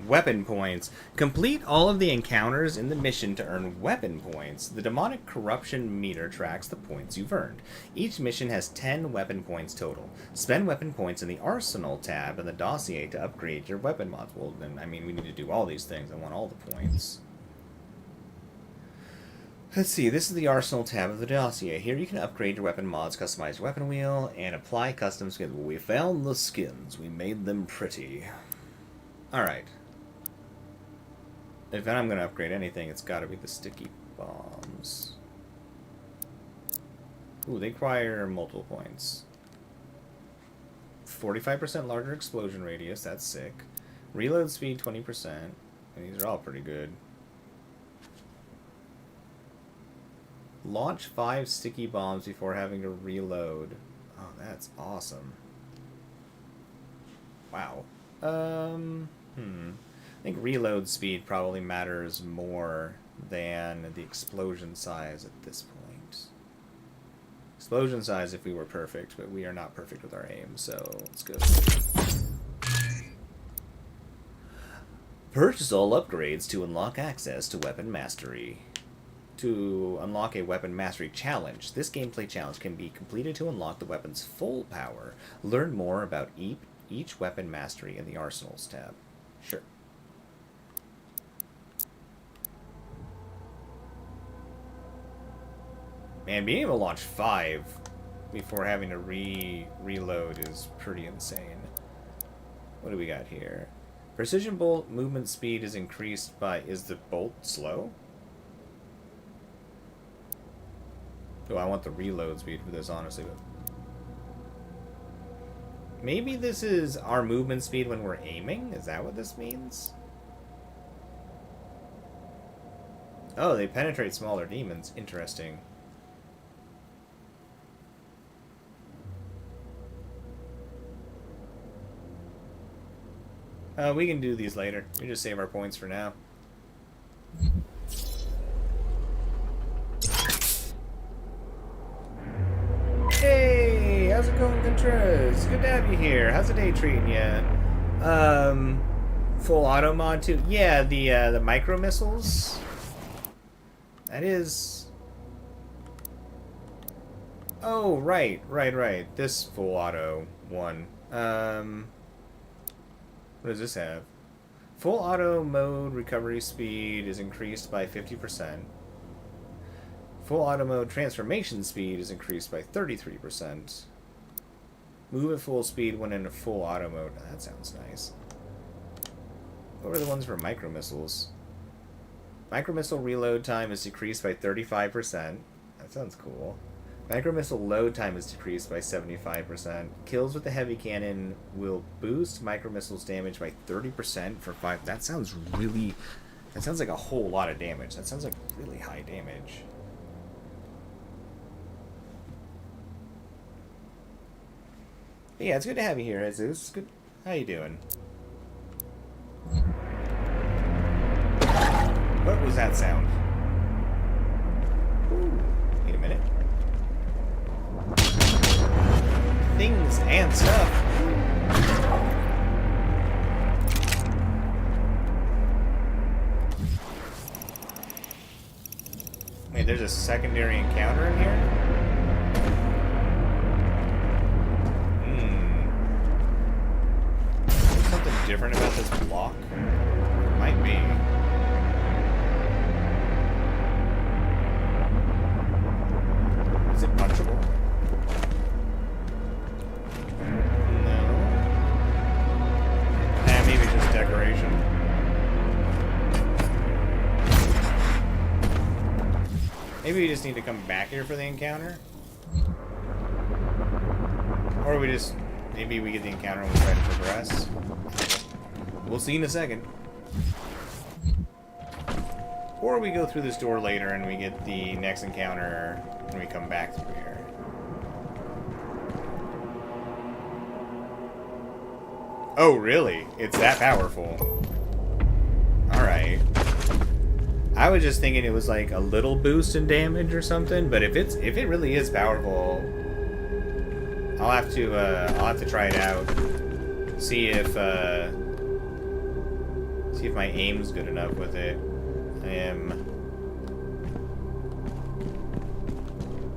Weapon points. Complete all of the encounters in the mission to earn weapon points. The demonic corruption meter tracks the points you've earned. Each mission has 10 weapon points total. Spend weapon points in the arsenal tab in the dossier to upgrade your weapon mods. Well, then, I mean, we need to do all these things. I want all the points. Let's see, this is the arsenal tab of the dossier. Here you can upgrade your weapon mods, customize your weapon wheel, and apply custom skins. We found the skins. We made them pretty. Alright. If I'm going to upgrade anything, it's got to be the sticky bombs. Ooh, they require multiple points. 45% larger explosion radius, that's sick. Reload speed, 20%. And these are all pretty good. Launch 5 sticky bombs before having to reload. Oh, that's awesome. Wow. I think reload speed probably matters more than the explosion size at this point. Explosion size if we were perfect, but we are not perfect with our aim, so let's go. Purchase all upgrades to unlock access to Weapon Mastery. To unlock a Weapon Mastery challenge, this gameplay challenge can be completed to unlock the weapon's full power. Learn more about each Weapon Mastery in the Arsenals tab. Sure. Man, being able to launch 5 before having to reload is pretty insane. What do we got here? Precision bolt movement speed is increased by... Is the bolt slow? Oh, I want the reload speed for this, honestly. But maybe this is our movement speed when we're aiming? Is that what this means? Oh, they penetrate smaller demons. Interesting. We can do these later. We just save our points for now. Hey, how's it going, Contreras? Good to have you here. How's the day treating you? Full auto mod too. Yeah, the micro missiles. That is. Oh, right. This full auto one. What does this have? Full auto mode recovery speed is increased by 50%. Full auto mode transformation speed is increased by 33%. Move at full speed when in a full auto mode. That sounds nice. What were the ones for micro missiles? Micro missile reload time is decreased by 35%. That sounds cool. Micro missile load time is decreased by 75%. Kills with the heavy cannon will boost micro missiles damage by 30% for 5. That sounds really... That sounds like a whole lot of damage. That sounds like really high damage. But yeah, it's good to have you here, Jesus. Good. How you doing? What was that sound? Ooh, wait a minute. Things and stuff. Wait, there's a secondary encounter in here? There's something different about this block? Might be. Is it punchable? No. Maybe just decoration. Maybe we just need to come back here for the encounter? Or we just... Maybe we get the encounter and we try to progress. We'll see in a second. Or we go through this door later and we get the next encounter when we come back through here. Oh, really? It's that powerful. Alright. I was just thinking it was like a little boost in damage or something, but if it really is powerful, I'll have to try it out. See if my aim's good enough with it.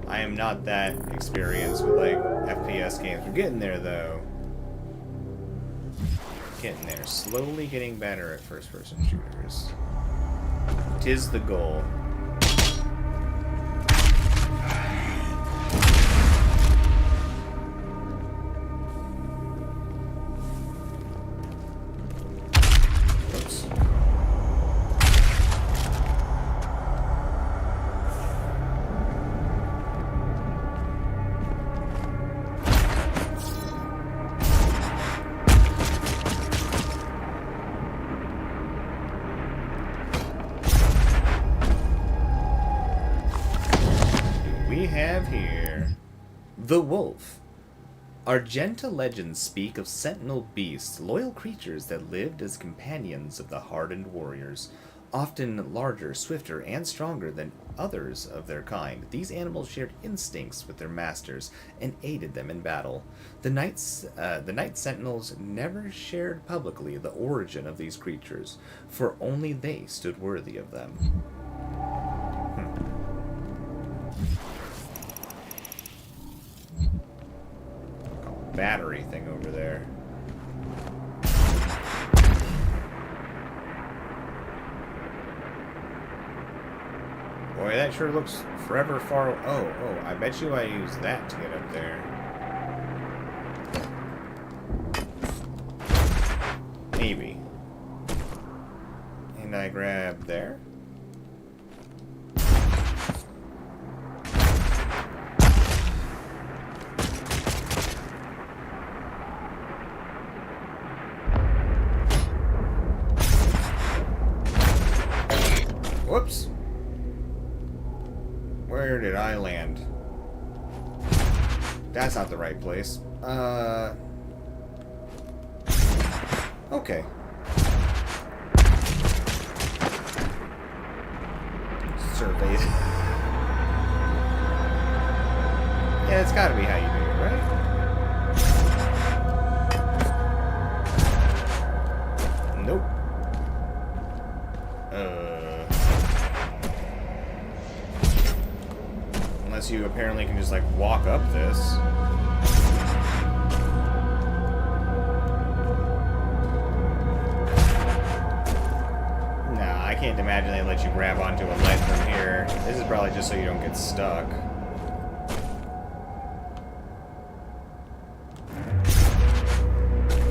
I am not that experienced with like FPS games. We're getting there though. Getting there. Slowly getting better at first-person shooters. 'Tis the goal. Oops. We have here the wolf. Argenta legends speak of sentinel beasts, loyal creatures that lived as companions of the hardened warriors. Often larger, swifter, and stronger than others of their kind, these animals shared instincts with their masters and aided them in battle. The night sentinels never shared publicly the origin of these creatures, for only they stood worthy of them. Battery thing over there. Boy, that sure looks forever far. Oh, I bet you I use that to get up there. Maybe. And I grab there. Whoops. Where did I land? That's not the right place. Okay. Survey. Yeah, it's gotta be how you do it, right? Nope. Unless you apparently can just like walk up this. Nah, I can't imagine they let you grab onto a ledge from here. This is probably just so you don't get stuck.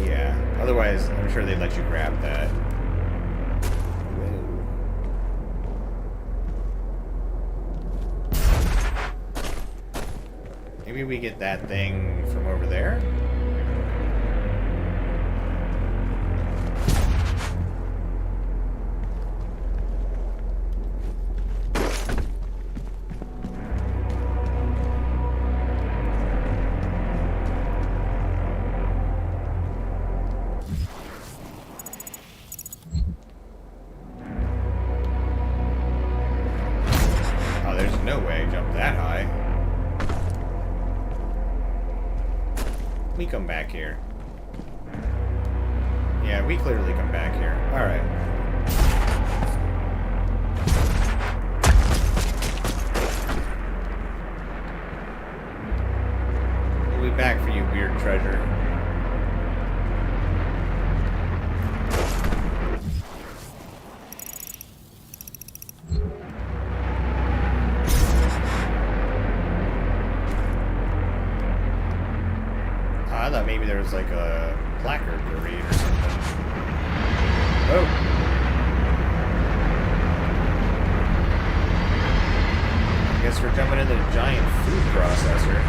Yeah, otherwise I'm sure they'd let you grab that. Maybe we get that thing from over there? Oh, there's no way I jumped that high. We come back here. Yeah, we clearly come back here. Alright. We'll be back for you, weird treasure. I thought maybe there was like a placard to read or something. Oh! I guess we're jumping into the giant food processor.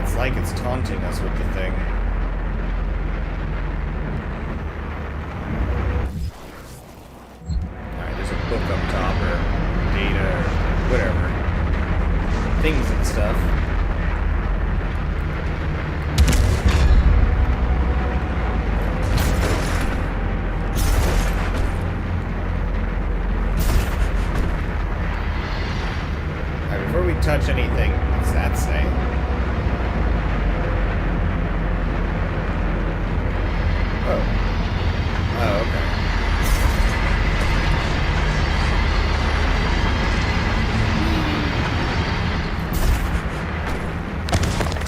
It's like it's taunting us with the thing. Alright, there's a book up top or data or whatever. Things and stuff. Alright, before we touch anything, what's that say? Oh. Oh, okay.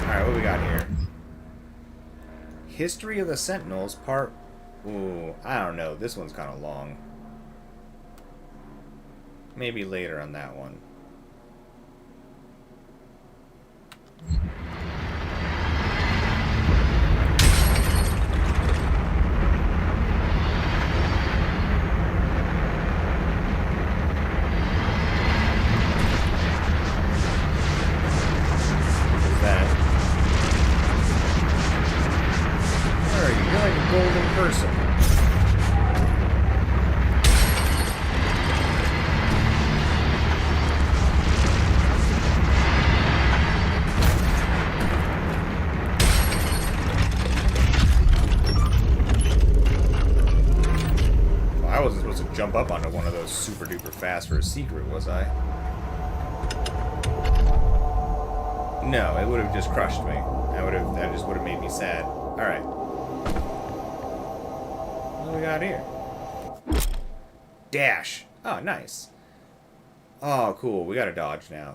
Alright, what we got here? History of the Sentinels, part... Ooh, I don't know. This one's kind of long. Maybe later on that one. Person. Well, I wasn't supposed to jump up onto one of those super duper fast for a secret, was I? No, it would have just crushed me. That just would have made me sad. Alright. What do we got here? Dash. Oh, nice. Oh, cool. We got a dodge now.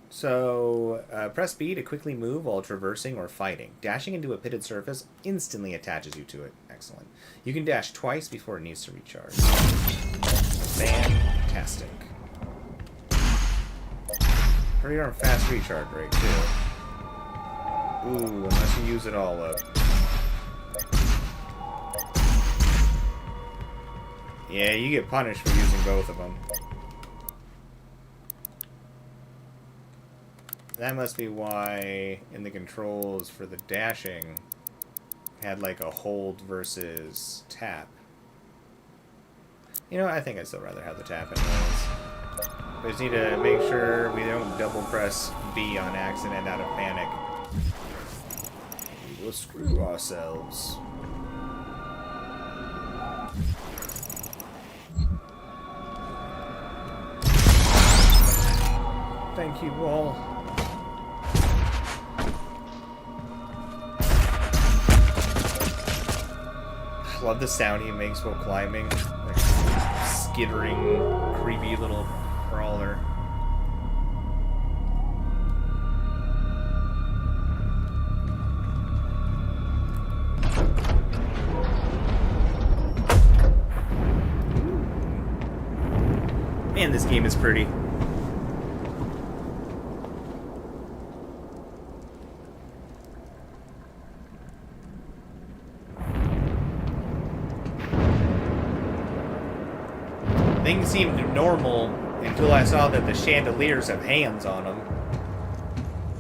So, press B to quickly move while traversing or fighting. Dashing into a pitted surface instantly attaches you to it. Excellent. You can dash twice before it needs to recharge. Fantastic. Pretty darn fast recharge rate, too. Ooh, unless you use it all up. Yeah, you get punished for using both of them. That must be why in the controls for the dashing had like a hold versus tap. You know, I think I'd still rather have the tap in those. We just need to make sure we don't double press B on accident out of panic. We will screw ourselves. Thank you all. I love the sound he makes while climbing. Like skittering, creepy little crawler. Man, this game is pretty. Things seemed normal until I saw that the chandeliers have hands on them.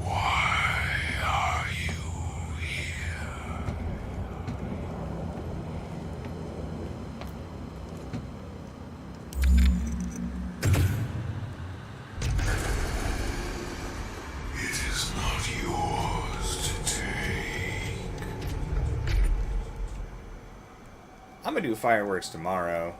Why are you here? It is not yours to take. I'm gonna do fireworks tomorrow.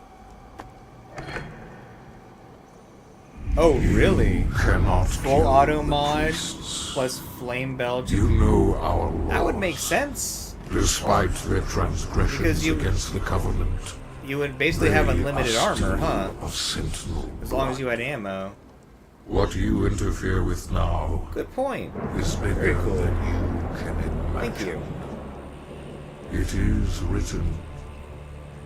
Oh, really? Cannot Full kill auto the mod priests. plus flame belch. You know our laws. That would make sense. Despite their transgressions Because you- against the Covenant, You would basically have they unlimited are armor, still huh? a sentinel. As long as you had ammo. What you interfere with now Good point. is bigger Very cool. than you can imagine. Thank you. It is written.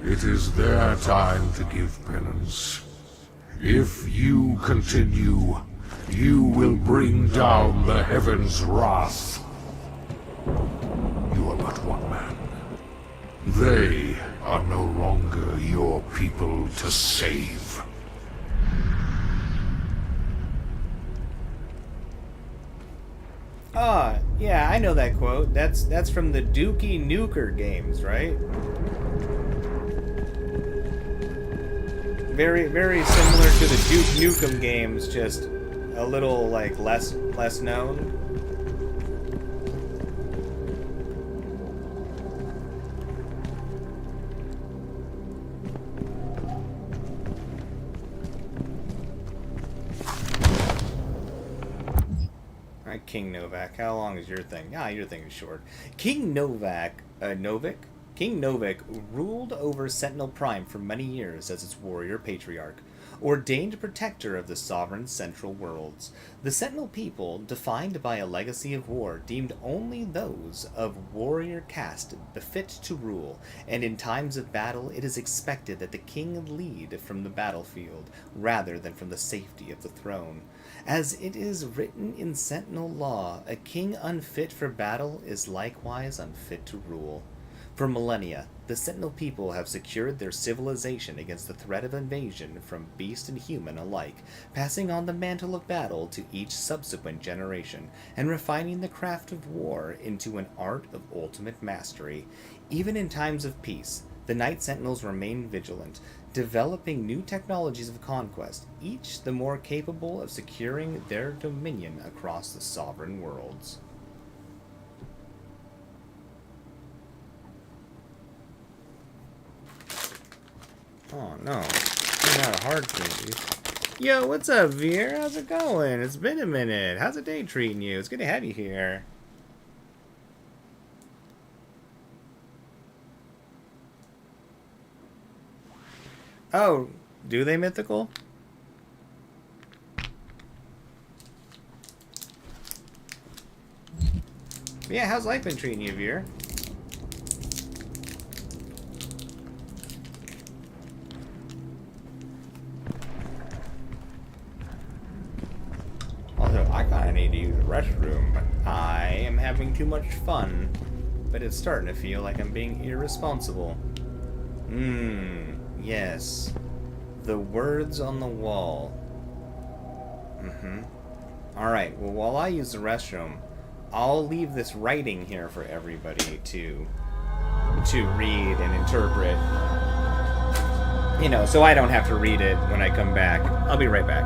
It is their time to give penance. If you continue, you will bring down the heavens' wrath. You are but one man. They are no longer your people to save. Ah, yeah, I know that quote. That's from the Dookie Nuker games, right? Very, very similar to the Duke Nukem games, just a little like less known. Alright, King Novak. How long is your thing? Ah, your thing is short. King Novak, King Novak ruled over Sentinel Prime for many years as its warrior patriarch, ordained protector of the sovereign central worlds. The Sentinel people, defined by a legacy of war, deemed only those of warrior caste befit to rule, and in times of battle it is expected that the king lead from the battlefield rather than from the safety of the throne. As it is written in Sentinel law, a king unfit for battle is likewise unfit to rule. For millennia, the Sentinel people have secured their civilization against the threat of invasion from beast and human alike, passing on the mantle of battle to each subsequent generation, and refining the craft of war into an art of ultimate mastery. Even in times of peace, the Night Sentinels remain vigilant, developing new technologies of conquest, each the more capable of securing their dominion across the sovereign worlds. Oh no, I'm out of hard candies. Yo, what's up, Veer? How's it going? It's been a minute. How's the day treating you? It's good to have you here. Oh, do they, Mythical? Yeah, how's life been treating you, Veer? Also, I kinda need to use the restroom, but I am having too much fun. But it's starting to feel like I'm being irresponsible. Yes. The words on the wall. Alright, well, while I use the restroom, I'll leave this writing here for everybody to read and interpret. You know, so I don't have to read it when I come back. I'll be right back.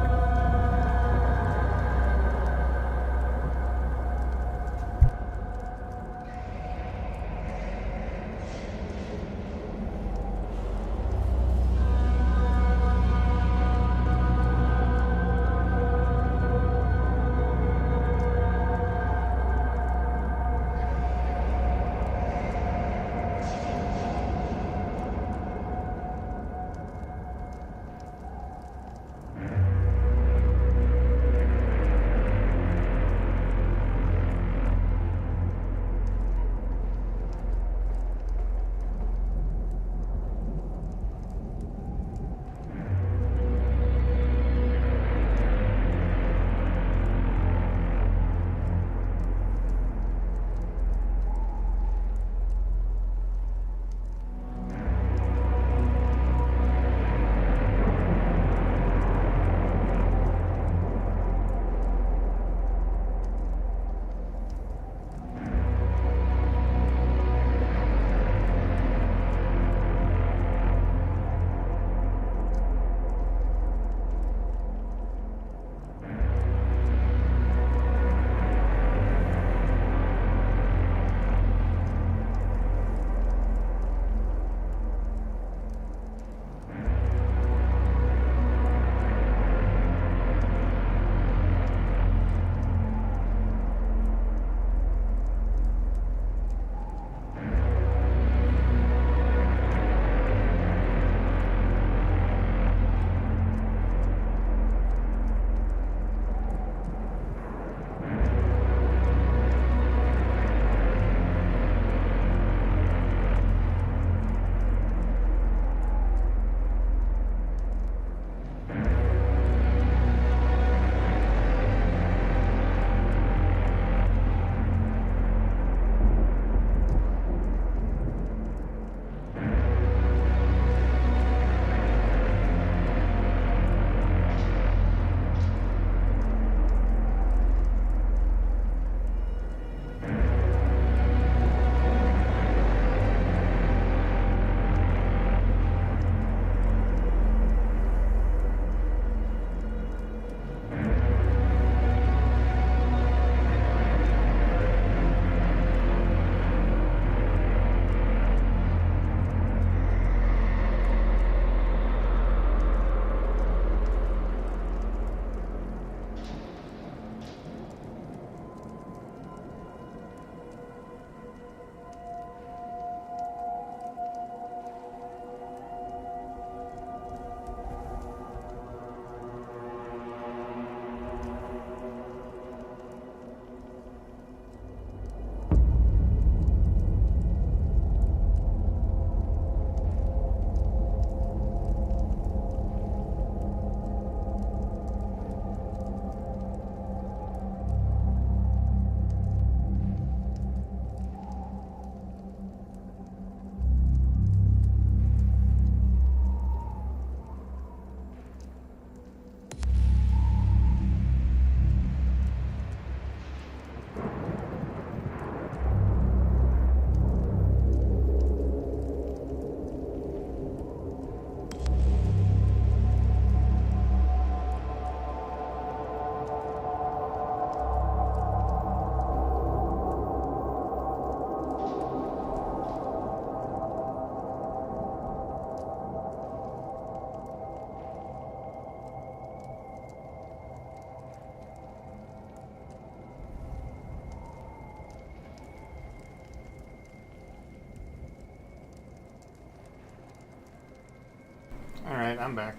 Alright, I'm back.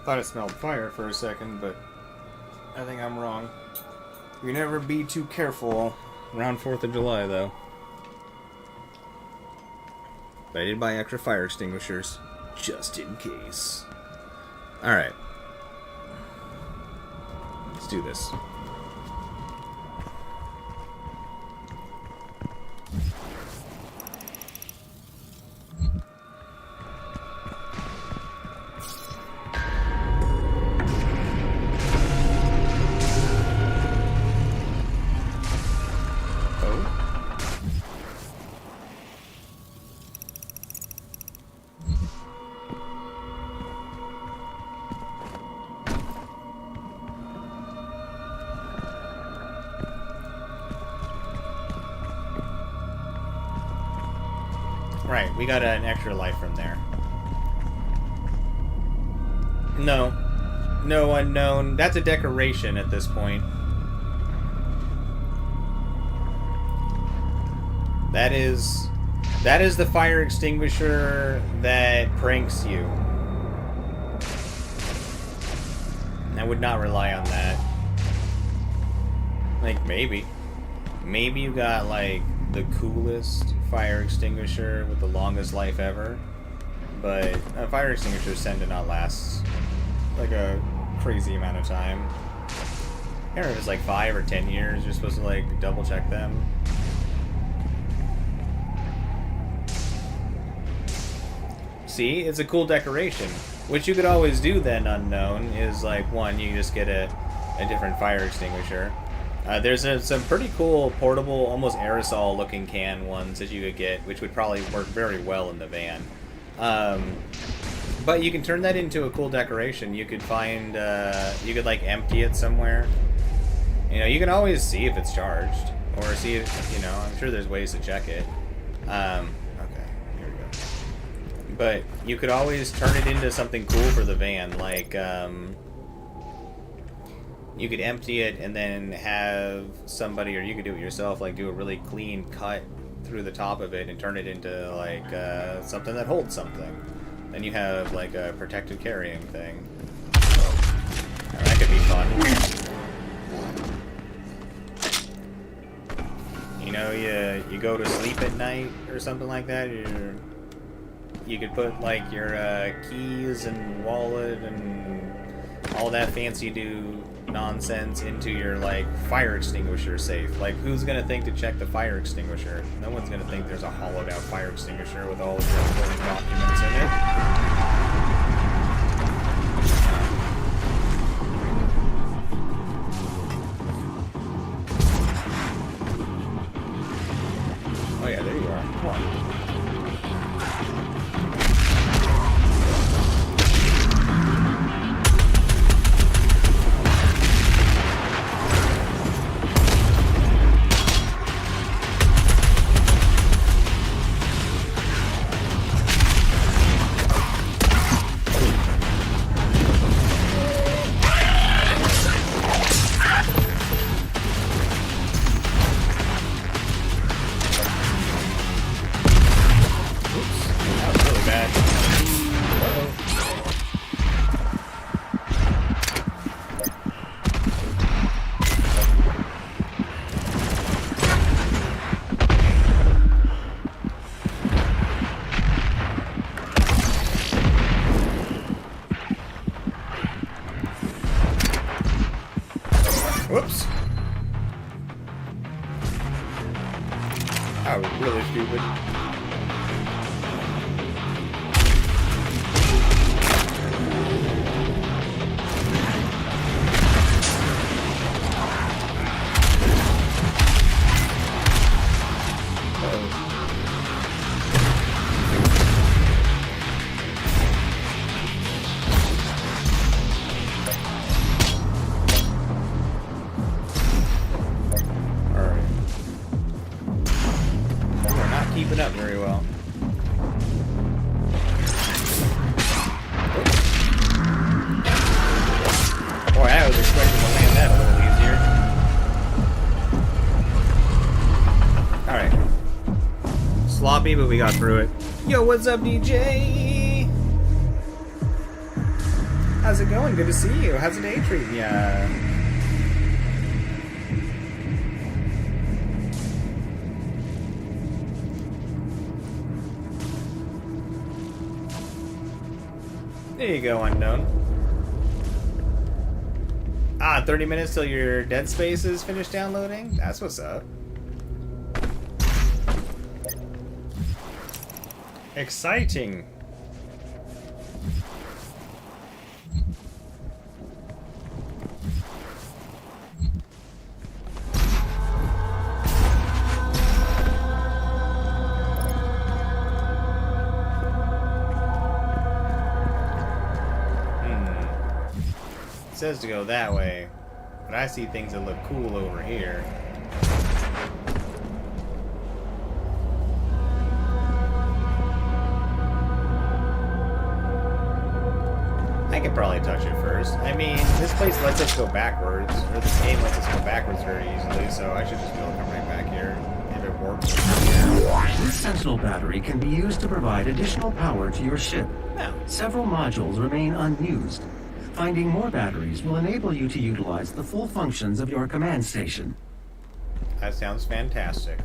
Thought it smelled fire for a second, but I think I'm wrong. You never be too careful around 4th of July, though. But I did buy extra fire extinguishers, just in case. Alright. Let's do this. Right, we got an extra life from there. No. No unknown. That's a decoration at this point. That is the fire extinguisher that pranks you. I would not rely on that. Like, maybe. Maybe you got, like, the coolest fire extinguisher with the longest life ever. But fire extinguishers tend to not last, like, a crazy amount of time. I don't know if it's, like, 5 or 10 years. You're supposed to, like, double-check them. See? It's a cool decoration. What you could always do then, unknown, is, like, one, you just get a different fire extinguisher. There's some pretty cool portable, almost aerosol-looking can ones that you could get, which would probably work very well in the van. But you can turn that into a cool decoration. You could find, you could, like, empty it somewhere. You know, you can always see if it's charged, or see if, you know, I'm sure there's ways to check it. Okay, here we go. But you could always turn it into something cool for the van, like, you could empty it and then have somebody, or you could do it yourself, like do a really clean cut through the top of it and turn it into like something that holds something. Then you have like a protected carrying thing. Now, that could be fun. You know, you go to sleep at night or something like that. You could put like your keys and wallet and all that fancy nonsense into your like fire extinguisher safe. Like, who's gonna think to check the fire extinguisher? No one's gonna think there's a hollowed out fire extinguisher with all of your important documents in it. Oh yeah, there you are. Come on. Whoops. That was really stupid. Keep it up very well. Boy, I was expecting to land that a little easier. Alright. sloppy, but we got through it. Yo, what's up, DJ? How's it going? Good to see you. How's the day treating ya? There you go, unknown. 30 minutes till your Dead Space is finished downloading? That's what's up. Exciting. It says to go that way, but I see things that look cool over here. I could probably touch it first. I mean, this place lets us go backwards, or this game lets us go backwards very easily, so I should just be able to come right back here if it works. This Sentinel battery can be used to provide additional power to your ship. Yeah. Several modules remain unused. Finding more batteries will enable you to utilize the full functions of your command station. That sounds fantastic.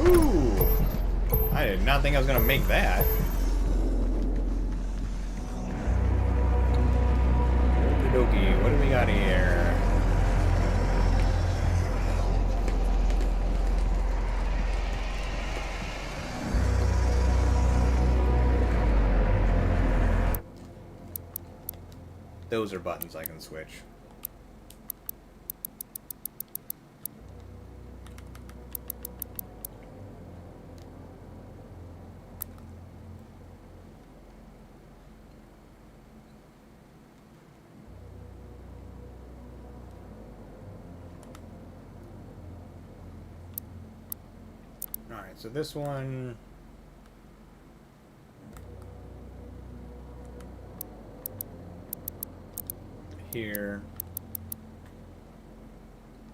Ooh! I did not think I was gonna make that. Okie dokie, what do we got here? Those are buttons I can switch. Alright, so this one... here.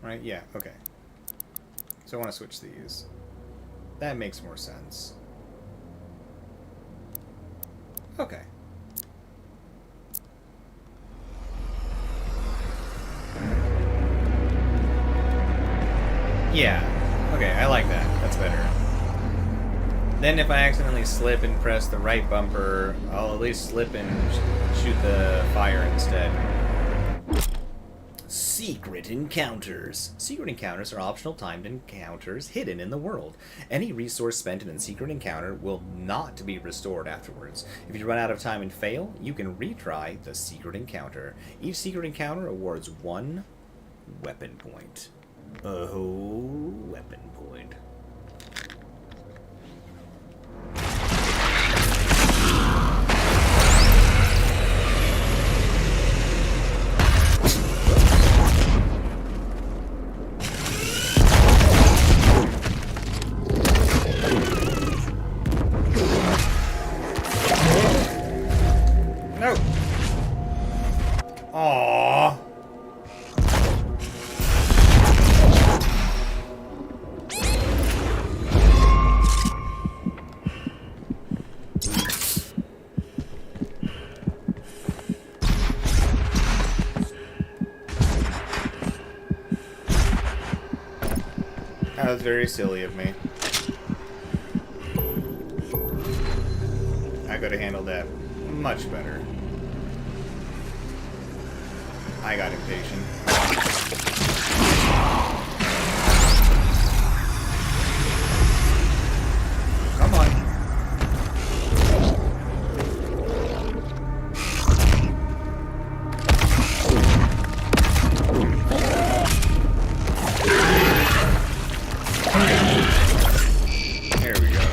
Right? Yeah, okay. So I want to switch these. That makes more sense. Okay. Yeah. Okay, I like that. That's better. Then if I accidentally slip and press the right bumper, I'll at least slip and shoot the fire instead. Secret encounters. Secret encounters are optional timed encounters hidden in the world. Any resource spent in a secret encounter will not be restored afterwards. If you run out of time and fail, you can retry the secret encounter. Each secret encounter awards 1 weapon point. A whole weapon point. No. Aww. That was very silly of me. I could have handled that much better. I got impatient. Come on. There we go.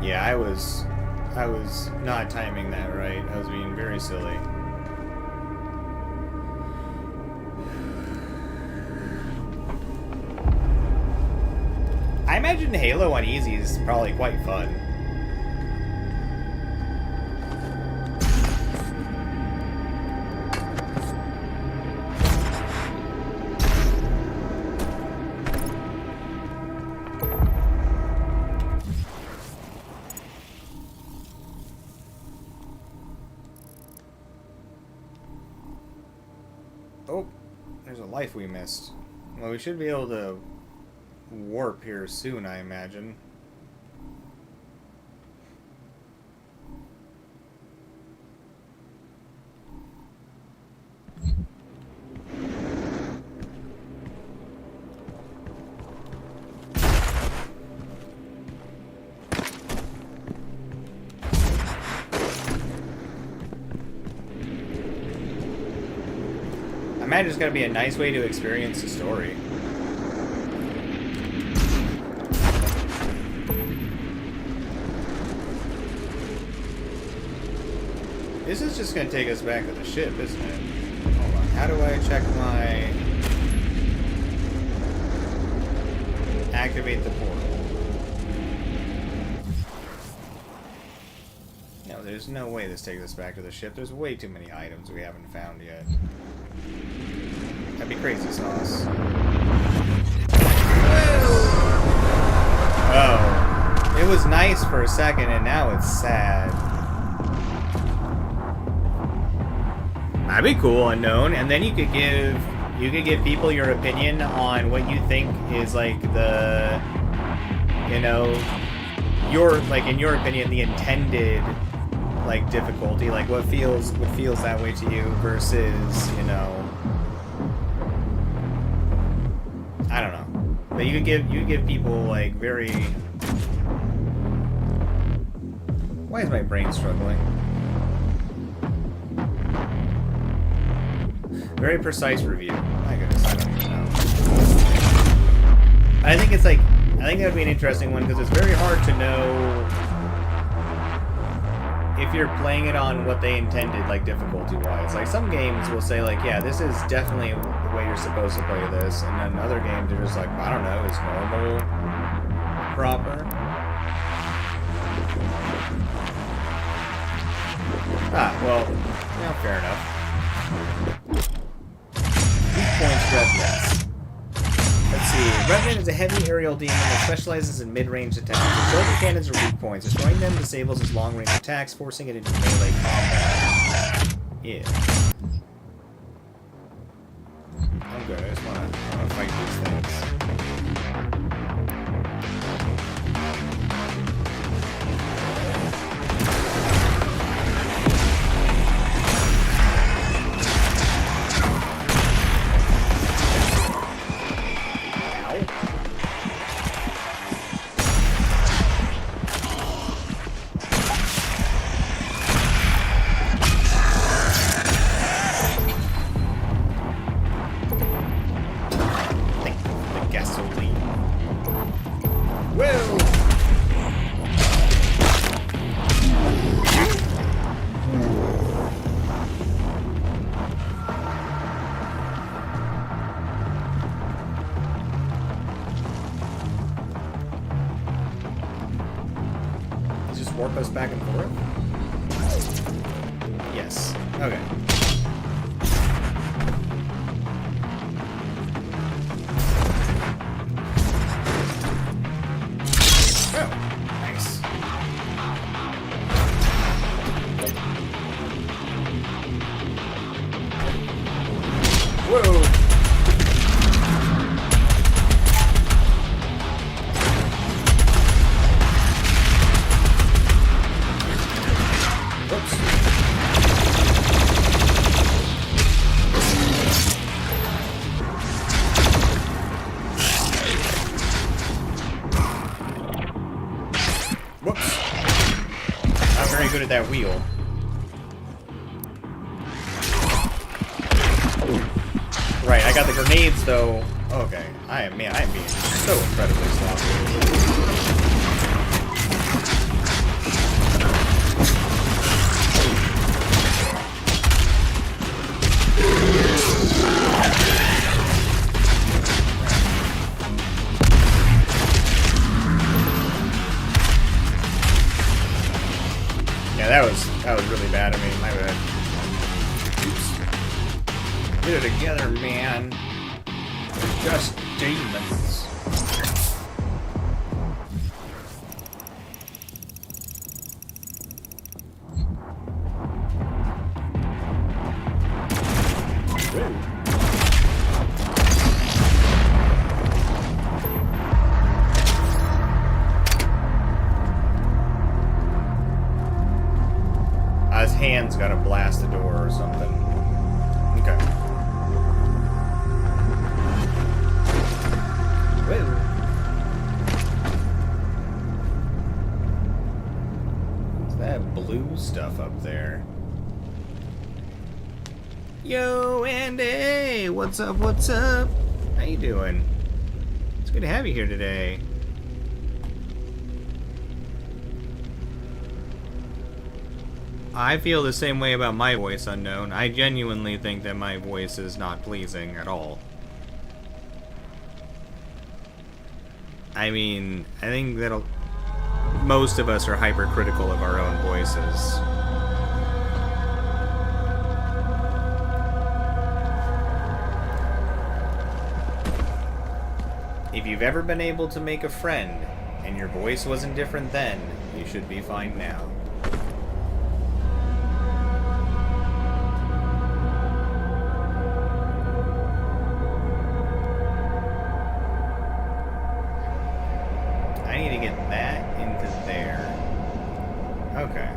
Yeah, I was not timing that right. I was being very silly. I imagine Halo on easy is probably quite fun. Oh, there's a life we missed. Well, we should be able to warp here soon, I imagine. I imagine it's going to be a nice way to experience the story. This is just going to take us back to the ship, isn't it? Hold on. How do I check my... Activate the portal. No, there's no way this takes us back to the ship. There's way too many items we haven't found yet. That'd be crazy sauce. Oh. It was nice for a second and now it's sad. That'd be cool, unknown. And then you could give people your opinion on what you think is like the, you know, in your opinion, the intended like difficulty, like what feels that way to you versus, you know, I don't know. But you could give people like very. Why is my brain struggling? Very precise review. My goodness, I don't even know. I think that would be an interesting one because it's very hard to know if you're playing it on what they intended, like difficulty-wise. Like some games will say, like, yeah, this is definitely the way you're supposed to play this, and then other games are just like, I don't know, is normal proper? Ah, well, yeah, fair enough. Points Revenants. Let's see. Revenant is a heavy aerial demon that specializes in mid-range attacks. Its shoulder cannons are weak points. Destroying them disables its long-range attacks, forcing it into melee combat. Yeah. I'm good. I just want to fight these things. Warp us back and forth? Yes. Okay. Oh, nice. Whoa! Good at that wheel. Right, I got the grenades though. Okay, I am being so incredibly sloppy. Get it together, man. They're just demons. His hand's gotta blast the door or something. Okay. Whoa. What's that blue stuff up there? Yo, Andy! What's up, what's up? How you doing? It's good to have you here today. I feel the same way about my voice, Unknown. I genuinely think that my voice is not pleasing at all. I mean, I think that most of us are hypercritical of our own voices. If you've ever been able to make a friend, and your voice wasn't different then, you should be fine now. I need to get that into there. Okay.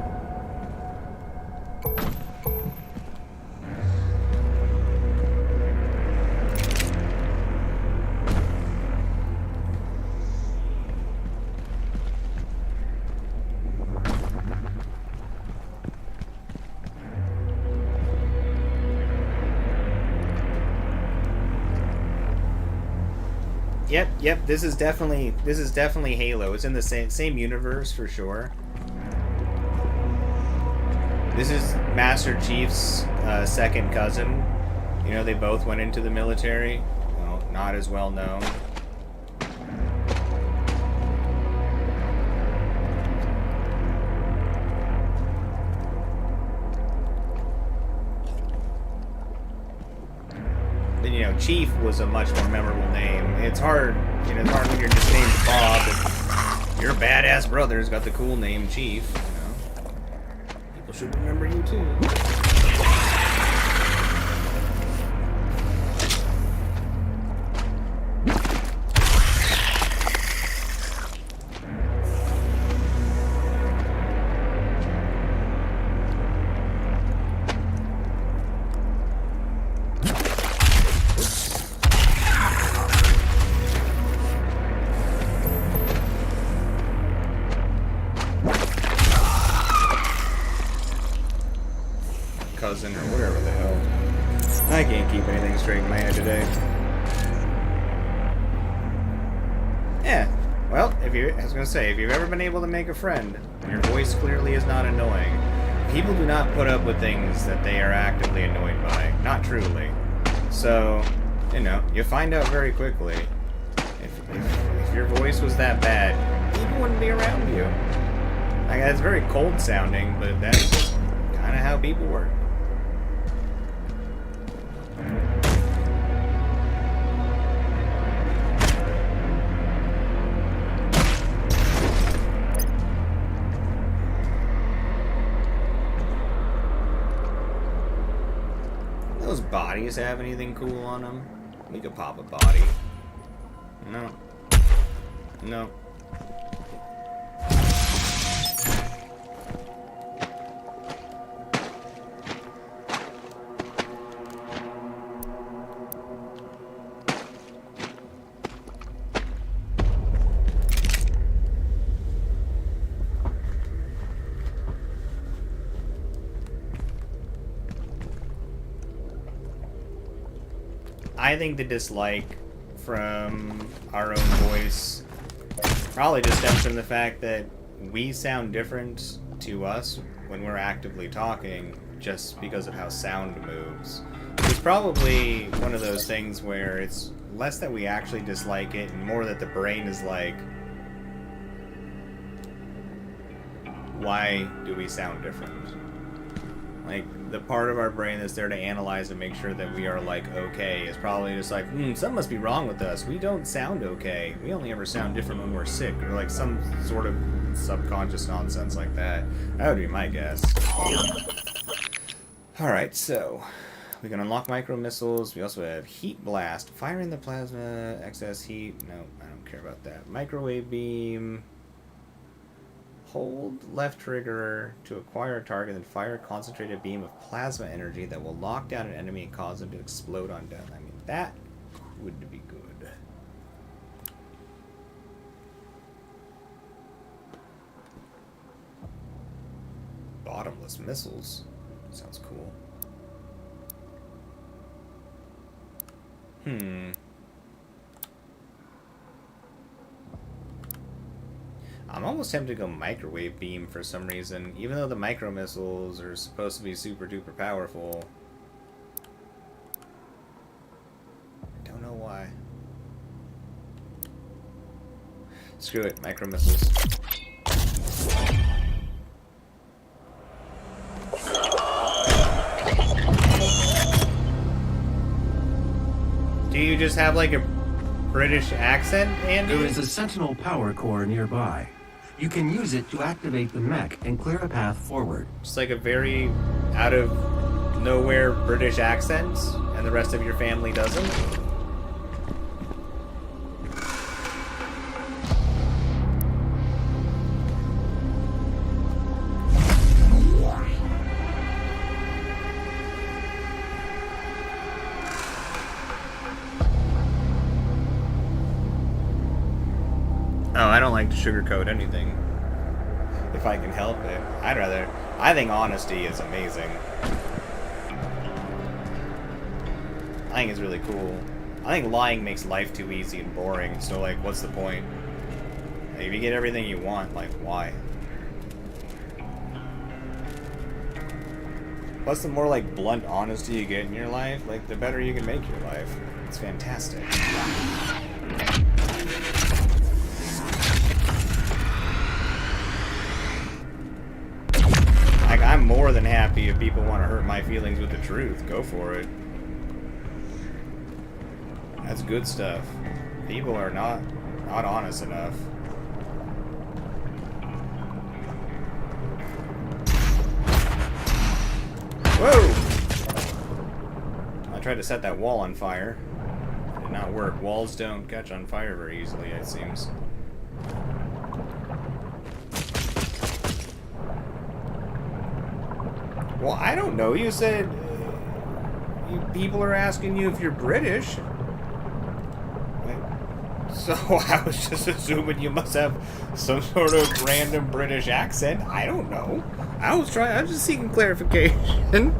Yep, this is definitely Halo. It's in the same universe for sure. This is Master Chief's second cousin. You know, they both went into the military. Well, not as well known. But, you know, Chief was a much more memorable name. It's hard, you know, it's hard when you're just named Bob, but your badass brother's got the cool name Chief, you know. People should remember you too. Cousin or whatever the hell. I can't keep anything straight in my head today. Yeah, well, I was gonna say, if you've ever been able to make a friend, and your voice clearly is not annoying, people do not put up with things that they are actively annoyed by. Not truly. So, you know, you find out very quickly. If your voice was that bad, people wouldn't be around you. Like, that's very cold sounding, but that's just kind of how people work. Those bodies have anything cool on them? We could pop a body. No. No. I think the dislike from our own voice probably just stems from the fact that we sound different to us when we're actively talking just because of how sound moves. It's probably one of those things where it's less that we actually dislike it and more that the brain is like, why do we sound different? Like, the part of our brain that's there to analyze and make sure that we are like okay is probably just like, something must be wrong with us. We don't sound okay. We only ever sound different when we're sick, or like some sort of subconscious nonsense like that. That would be my guess. Alright, so we can unlock micro missiles. We also have heat blast, firing the plasma, excess heat. No, I don't care about that. Microwave beam. Hold left trigger to acquire a target and fire a concentrated beam of plasma energy that will lock down an enemy and cause them to explode on death. I mean, that would be good. Bottomless missiles. Sounds cool. I'm almost tempted to go microwave beam for some reason, even though the micro missiles are supposed to be super duper powerful. I don't know why. Screw it, micro missiles. Do you just have like a British accent, Andy? There is a Sentinel power core nearby. You can use it to activate the mech and clear a path forward. Just like a very out of nowhere British accent, and the rest of your family doesn't? Oh, I don't like to sugarcoat anything. If I can help it. I think honesty is amazing. I think it's really cool. I think lying makes life too easy and boring, so like, what's the point? If you get everything you want, like, why? Plus, the more like blunt honesty you get in your life, like, the better you can make your life. It's fantastic. Like, I'm more than happy if people want to hurt my feelings with the truth. Go for it. That's good stuff. People are not honest enough. Whoa! I tried to set that wall on fire. It did not work. Walls don't catch on fire very easily, it seems. Well, I don't know. You said people are asking you if you're British. So I was just assuming you must have some sort of random British accent. I don't know. I was just seeking clarification.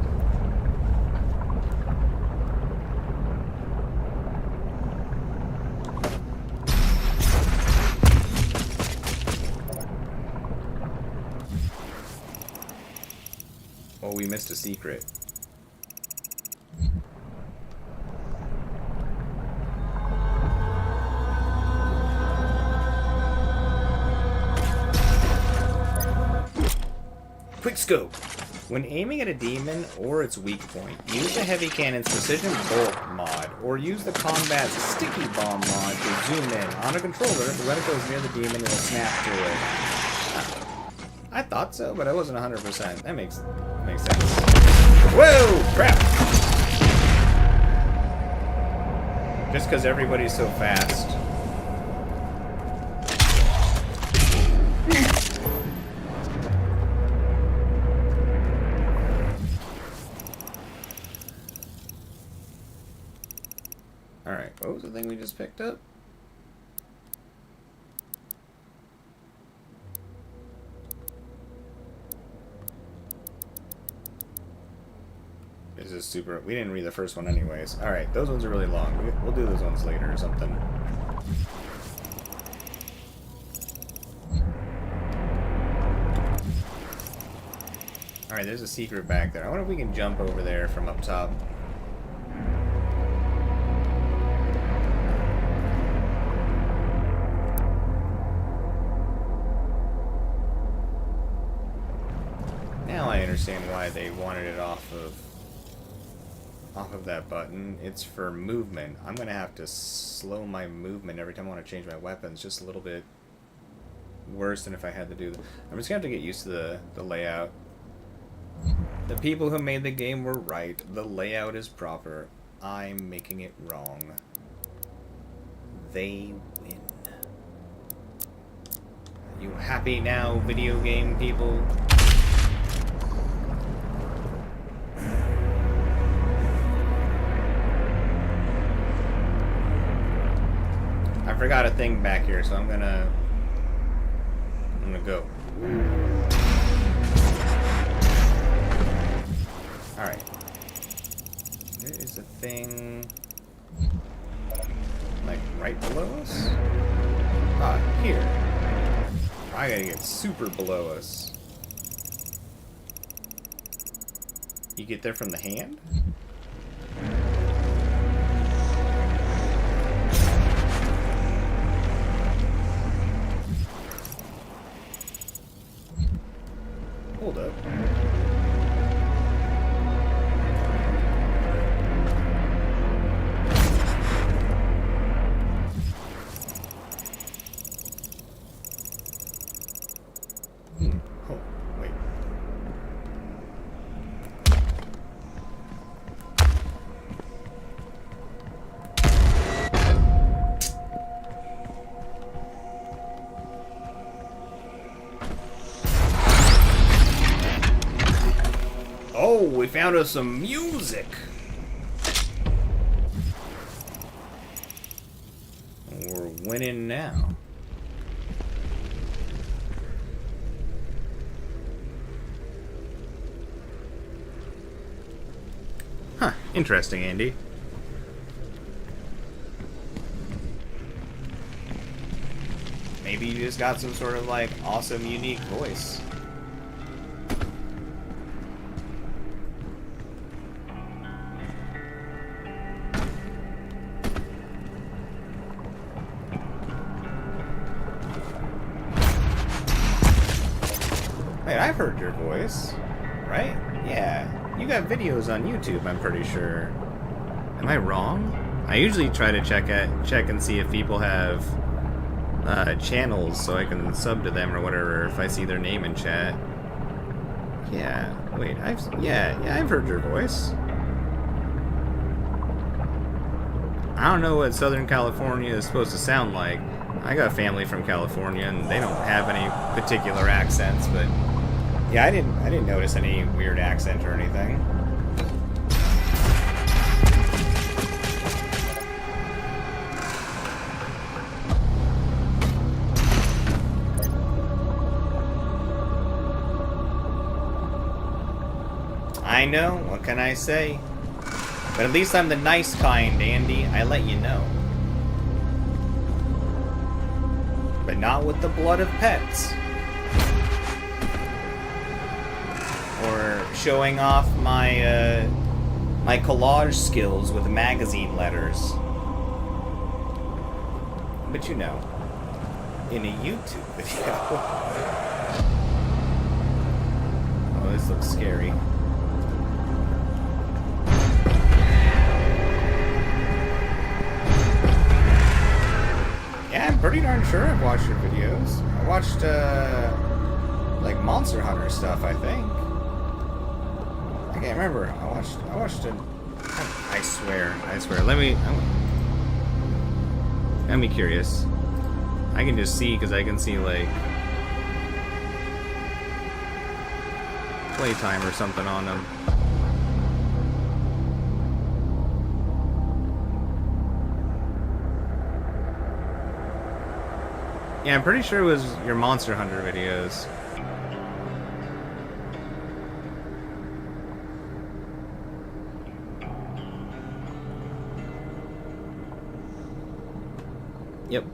Oh, we missed a secret. Quick scope. When aiming at a demon or its weak point, use the heavy cannon's precision bolt mod, or use the combat's sticky bomb mod to zoom in. On a controller, if the reticle is near the demon, it will snap to it. I thought so, but I wasn't 100%. That makes sense. Whoa! Crap! Just because everybody's so fast. Alright, what was the thing we just picked up? This is super... We didn't read the first one anyways. Alright, those ones are really long. We'll do those ones later or something. Alright, there's a secret back there. I wonder if we can jump over there from up top. Now I understand. understand why they wanted it off of that button. It's for movement. I'm gonna have to slow my movement every time I want to change my weapons just a little bit worse than if I had to do that. I'm just gonna have to get used to the layout. The people who made the game were right. The layout is proper. I'm making it wrong. They win. Are you happy now, video game people? I forgot a thing back here, so I'm gonna go. Alright. There is a thing like right below us? Ah, here. I gotta get super below us. You get there from the hand? Hold up. Oh, wait. Oh, we found us some music. We're winning now. Huh, interesting, Andy. Maybe you just got some sort of like awesome, unique voice. Wait, I've heard your voice, right? Yeah, you got videos on YouTube, I'm pretty sure. Am I wrong? I usually try to check and see if people have channels so I can sub to them or whatever if I see their name in chat. Yeah, wait, I've heard your voice. I don't know what Southern California is supposed to sound like. I got family from California and they don't have any particular accents, but yeah, I didn't notice any weird accent or anything. I know, what can I say? But at least I'm the nice kind, Andy. I let you know. But not with the blood of pets. Or showing off my my collage skills with magazine letters. But you know, in a YouTube video. Oh, this looks scary. Yeah, I'm pretty darn sure I've watched your videos. I watched like Monster Hunter stuff, I think. I can't remember. I watched it. I swear. Let me curious. I can just see because I can see like playtime or something on them. Yeah, I'm pretty sure it was your Monster Hunter videos. Yep.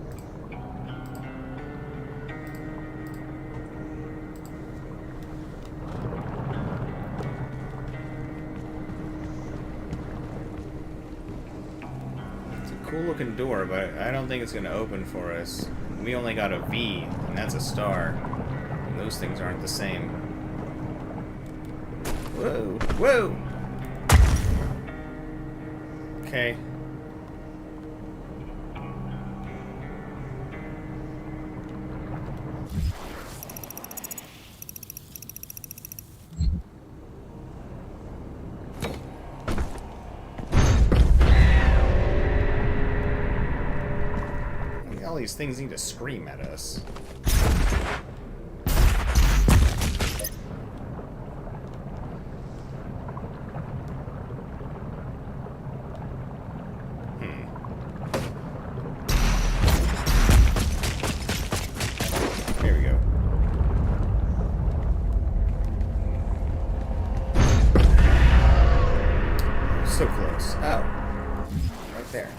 It's a cool looking door, but I don't think it's going to open for us. We only got a V, and that's a star. And those things aren't the same. Whoa, whoa. Okay. All these things need to scream at us. Here we go. So close. Oh. Right there.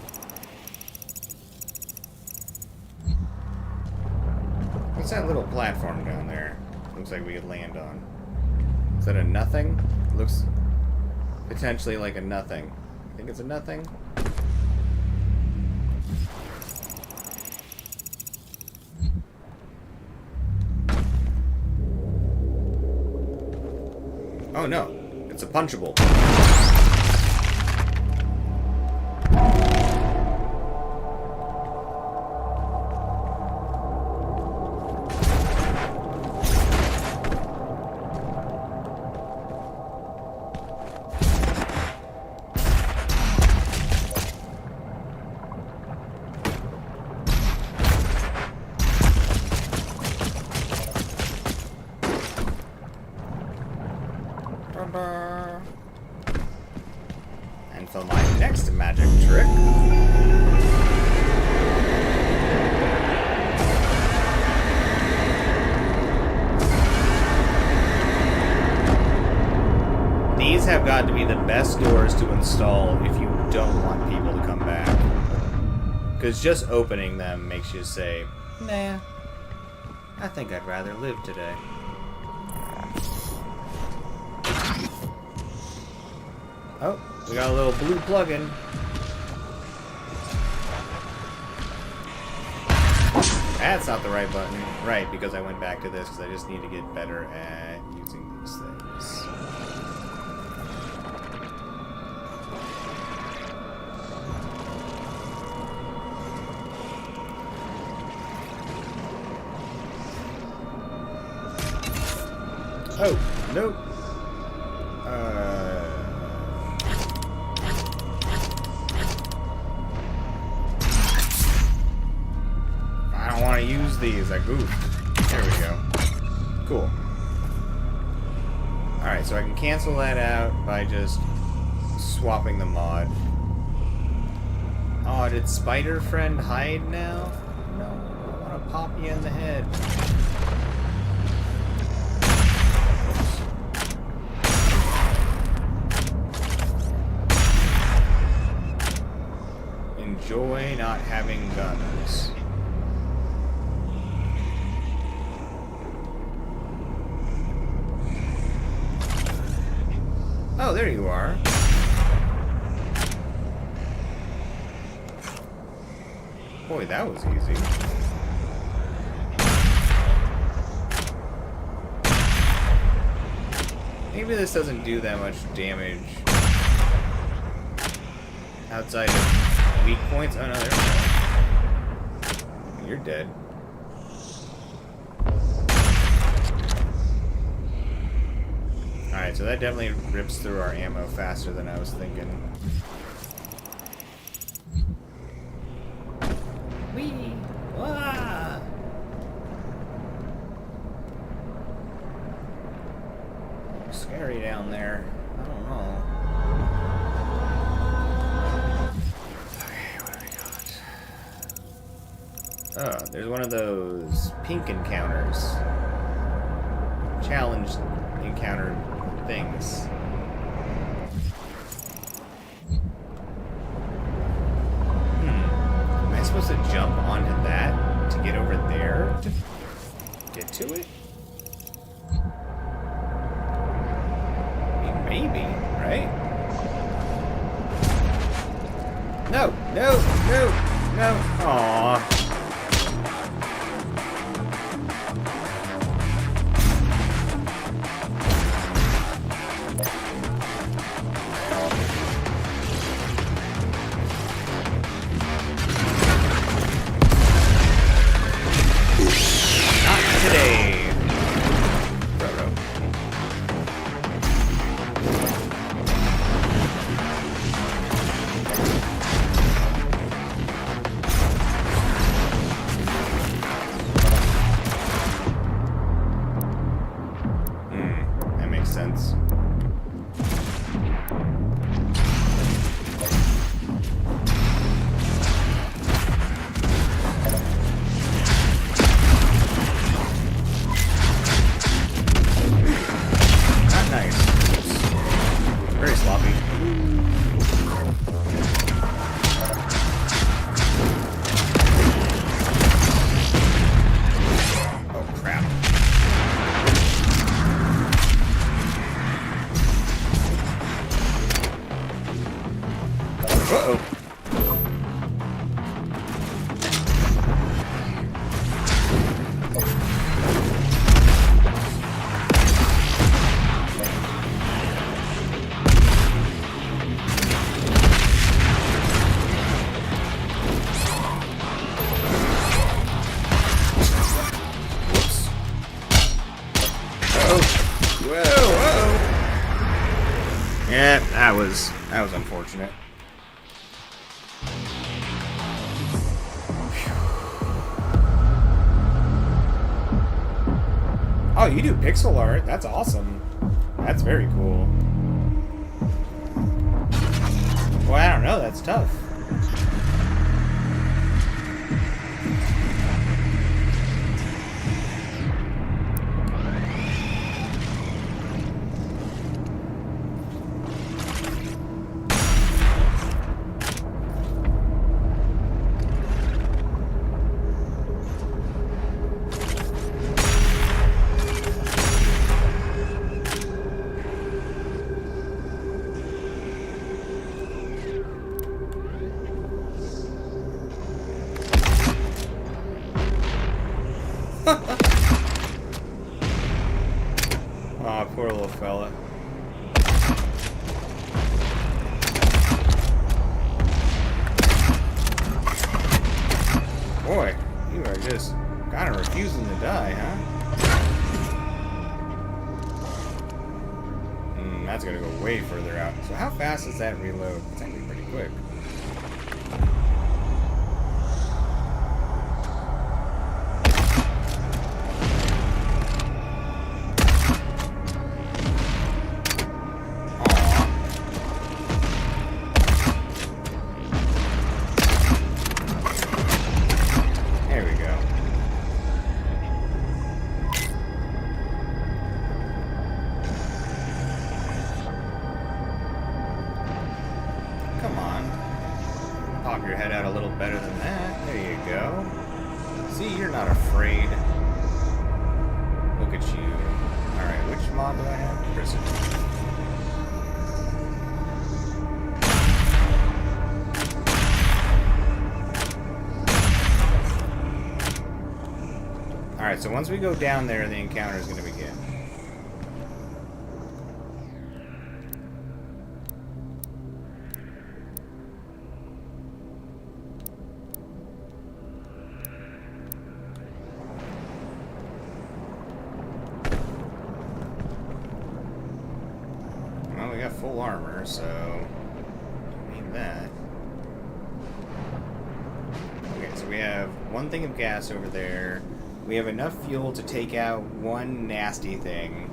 What's that little platform down there? Looks like we could land on. Is that a nothing? Looks potentially like a nothing. I think it's a nothing. Oh no, it's a punchable. And for my next magic trick, these have got to be the best doors to install if you don't want people to come back. Because just opening them makes you say, nah, I think I'd rather live today. Oh, we got a little blue plug-in. That's not the right button. Right, because I went back to this because I just need to get better at using these things. Oh, nope. I don't want to use these. I goofed. There we go. Cool. Alright, so I can cancel that out by just swapping the mod. Oh, did Spider Friend hide now? No, I want to pop you in the head. Enjoy not having guns. Oh, there you are. Boy, that was easy. Maybe this doesn't do that much damage outside of weak points. Oh no, there we go. You're dead. Alright, so that definitely rips through our ammo faster than I was thinking. Whee! Wah! Scary down there. I don't know. Okay, what do we got? Oh, there's one of those pink encounters. Challenge encounter things. Am I supposed to jump onto that to get over there to get to it? I mean, maybe, right? No, no, no, no. Aww. was unfortunate. Oh, you do pixel art. That's awesome. That's very cool. Well, I don't know. That's tough. Aw, poor little fella. Boy, you are just kind of refusing to die, huh? That's gonna go way further out. So how fast does that reload? It's actually pretty quick. Pop your head out a little better than that. There you go. See, you're not afraid. Look at you. Alright, which mod do I have? Prison. Alright, so once we go down there, the encounter is going to begin. Well, we got full armor, so don't need that. Okay, so we have one thing of gas over there. We have enough fuel to take out one nasty thing.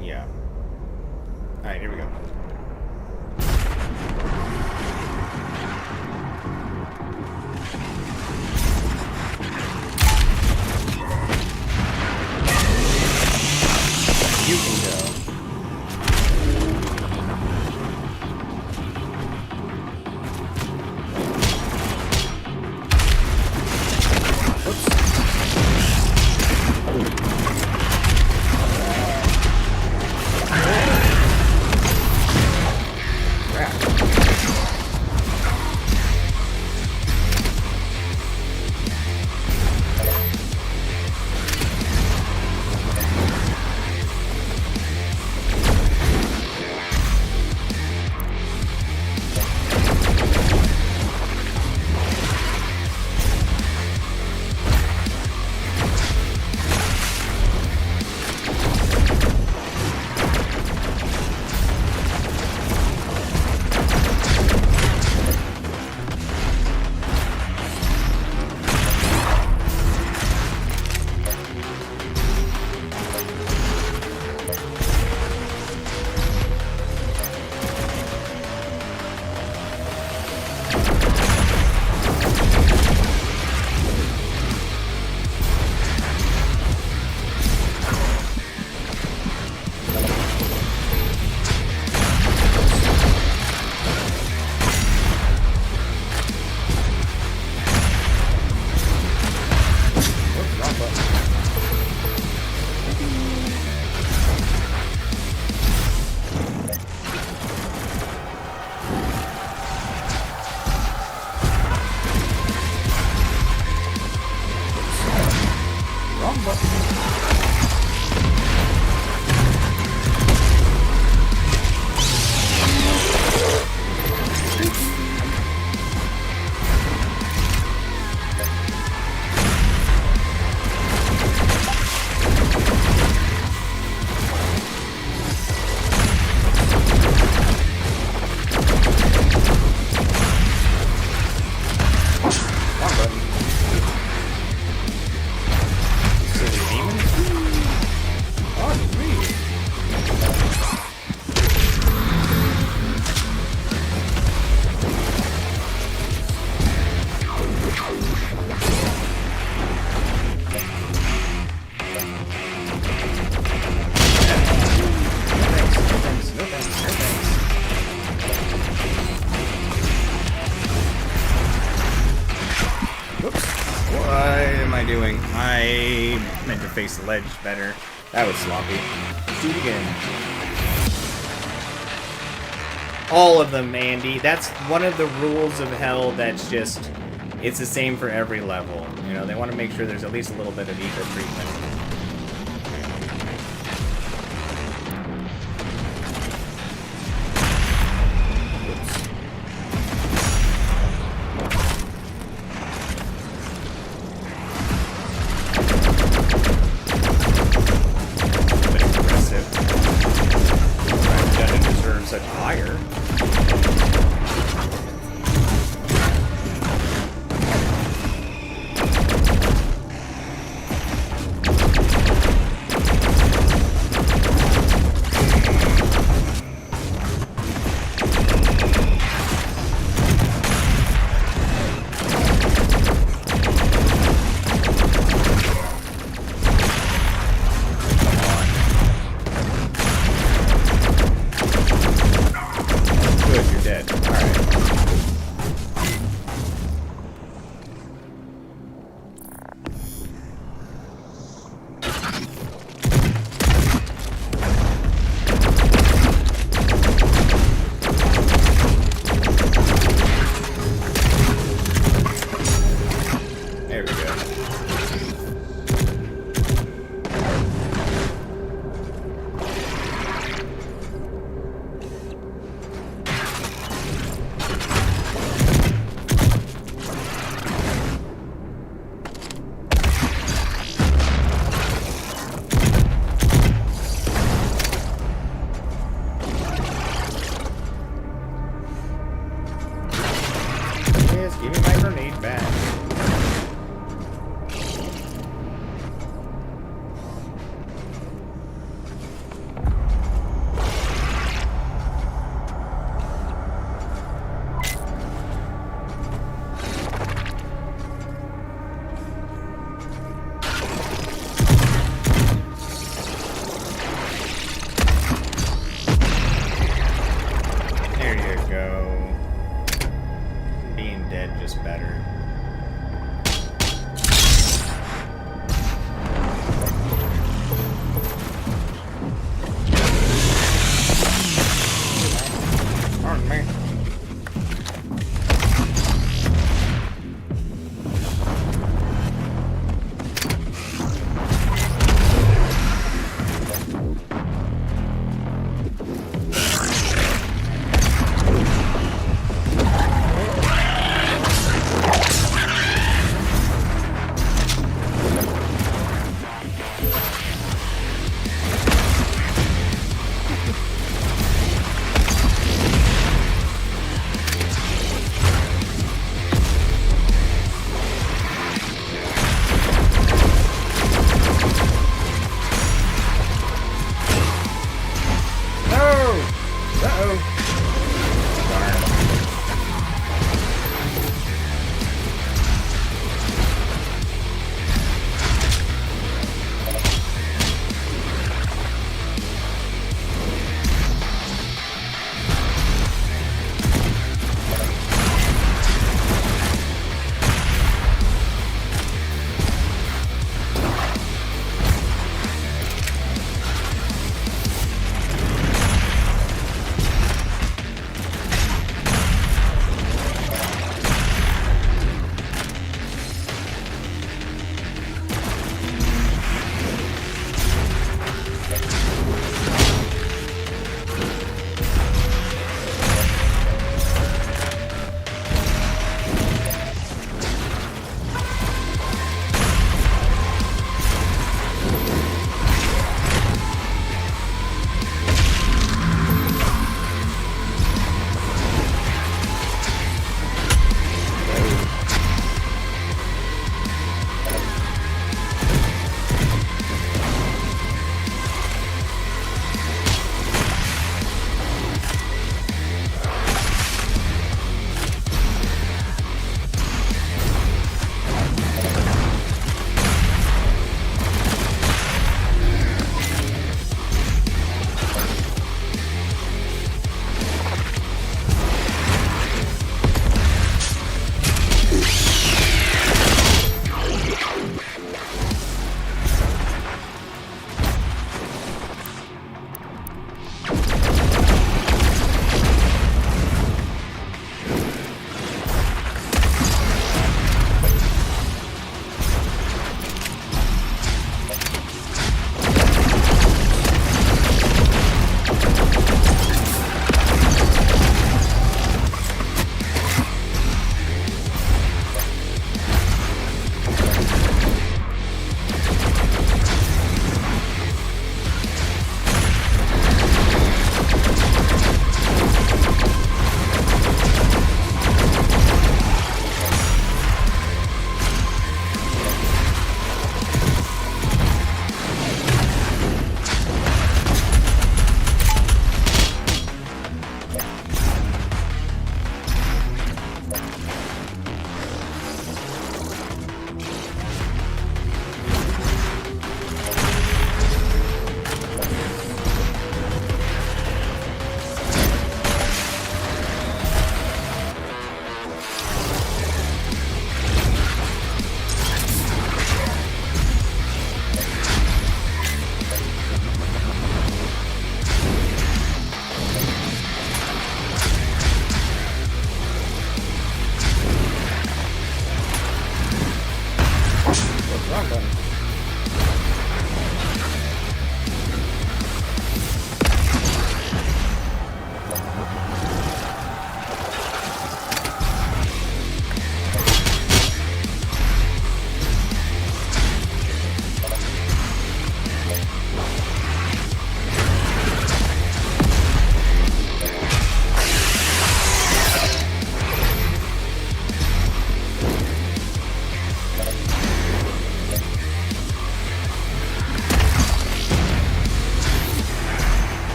Yeah. Alright, here we go. You can go. face ledge better. That was sloppy. Let's do it again. All of them, Andy. That's one of the rules of hell that's just... It's the same for every level. You know, they want to make sure there's at least a little bit of eco treatment. Such fire.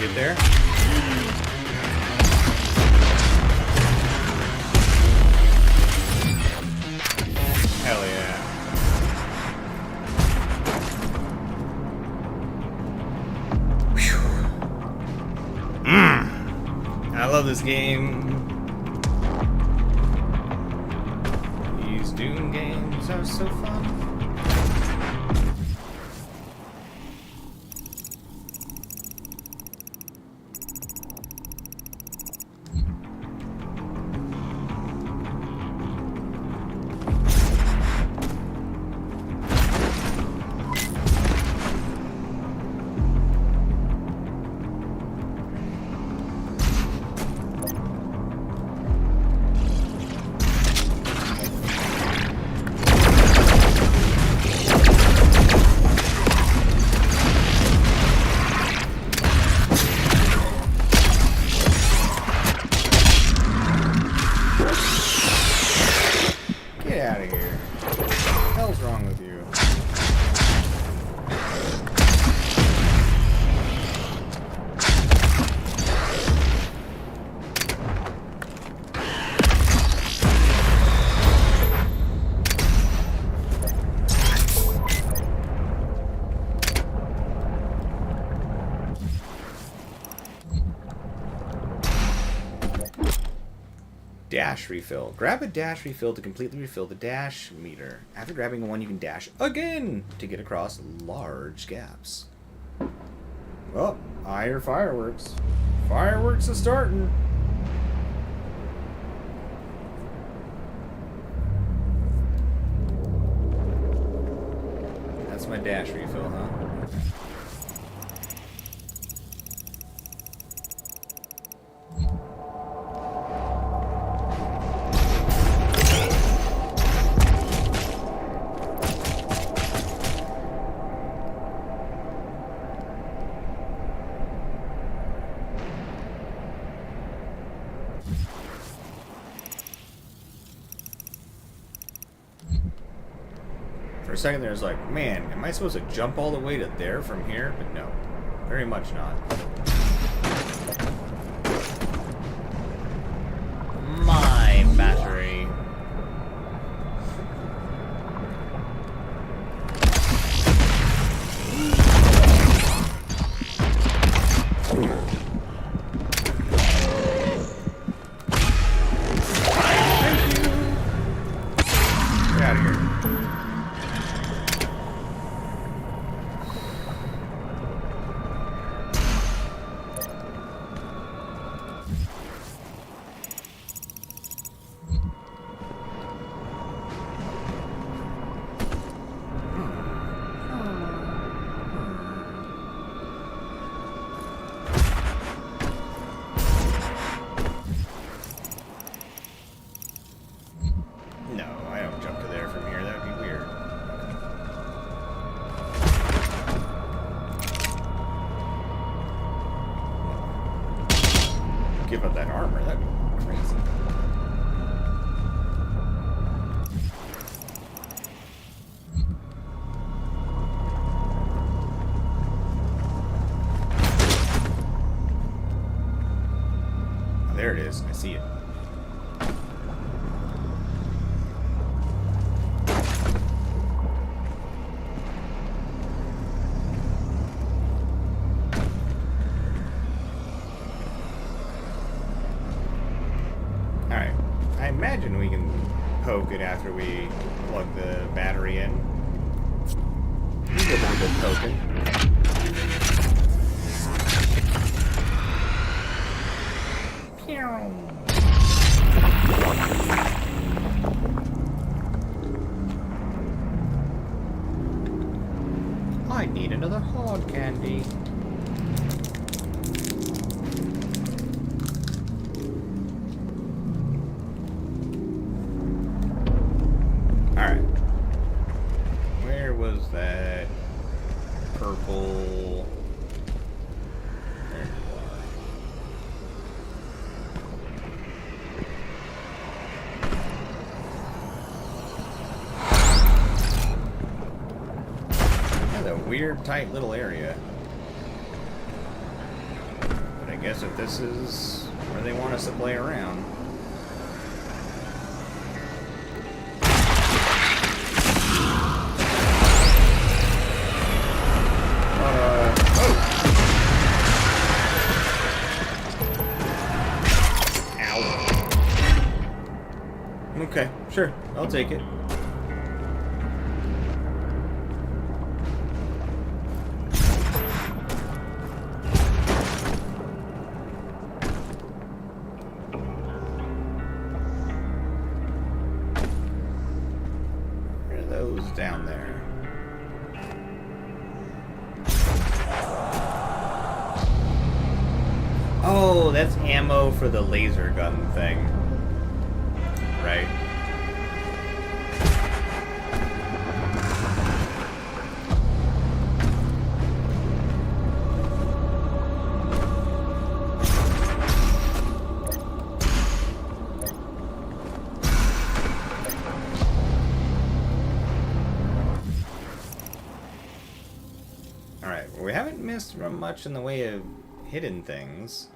get there? Hell yeah. I love this game. These Doom games are so fun. Get out of here. What the hell's wrong with you? Dash refill. Grab a dash refill to completely refill the dash meter. After grabbing one, you can dash again to get across large gaps. Oh, I hear fireworks. Fireworks are starting. That's my dash refill, huh? For a second there, I was like, man, am I supposed to jump all the way to there from here? But no, very much not. My battery. Get out of here. No, I don't jump to there from here. That would be weird. Give up that armor. That'd be crazy. Oh, there it is. I see it. Alright, I imagine we can poke it after we plug the battery in. We get a little bit poking. I need another hard candy. Alright. Where was that purple? There you are. That's a weird, tight little area. guess if this is where they want us to play around. Okay, sure. I'll take it. Where are those down there? Oh, that's ammo for the laser gun thing. Right. Alright, well, we haven't missed much in the way of hidden things.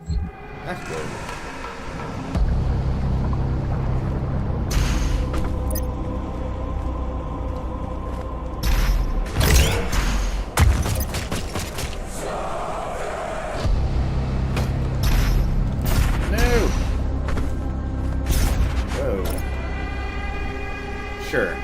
That's good. No! Whoa. Sure.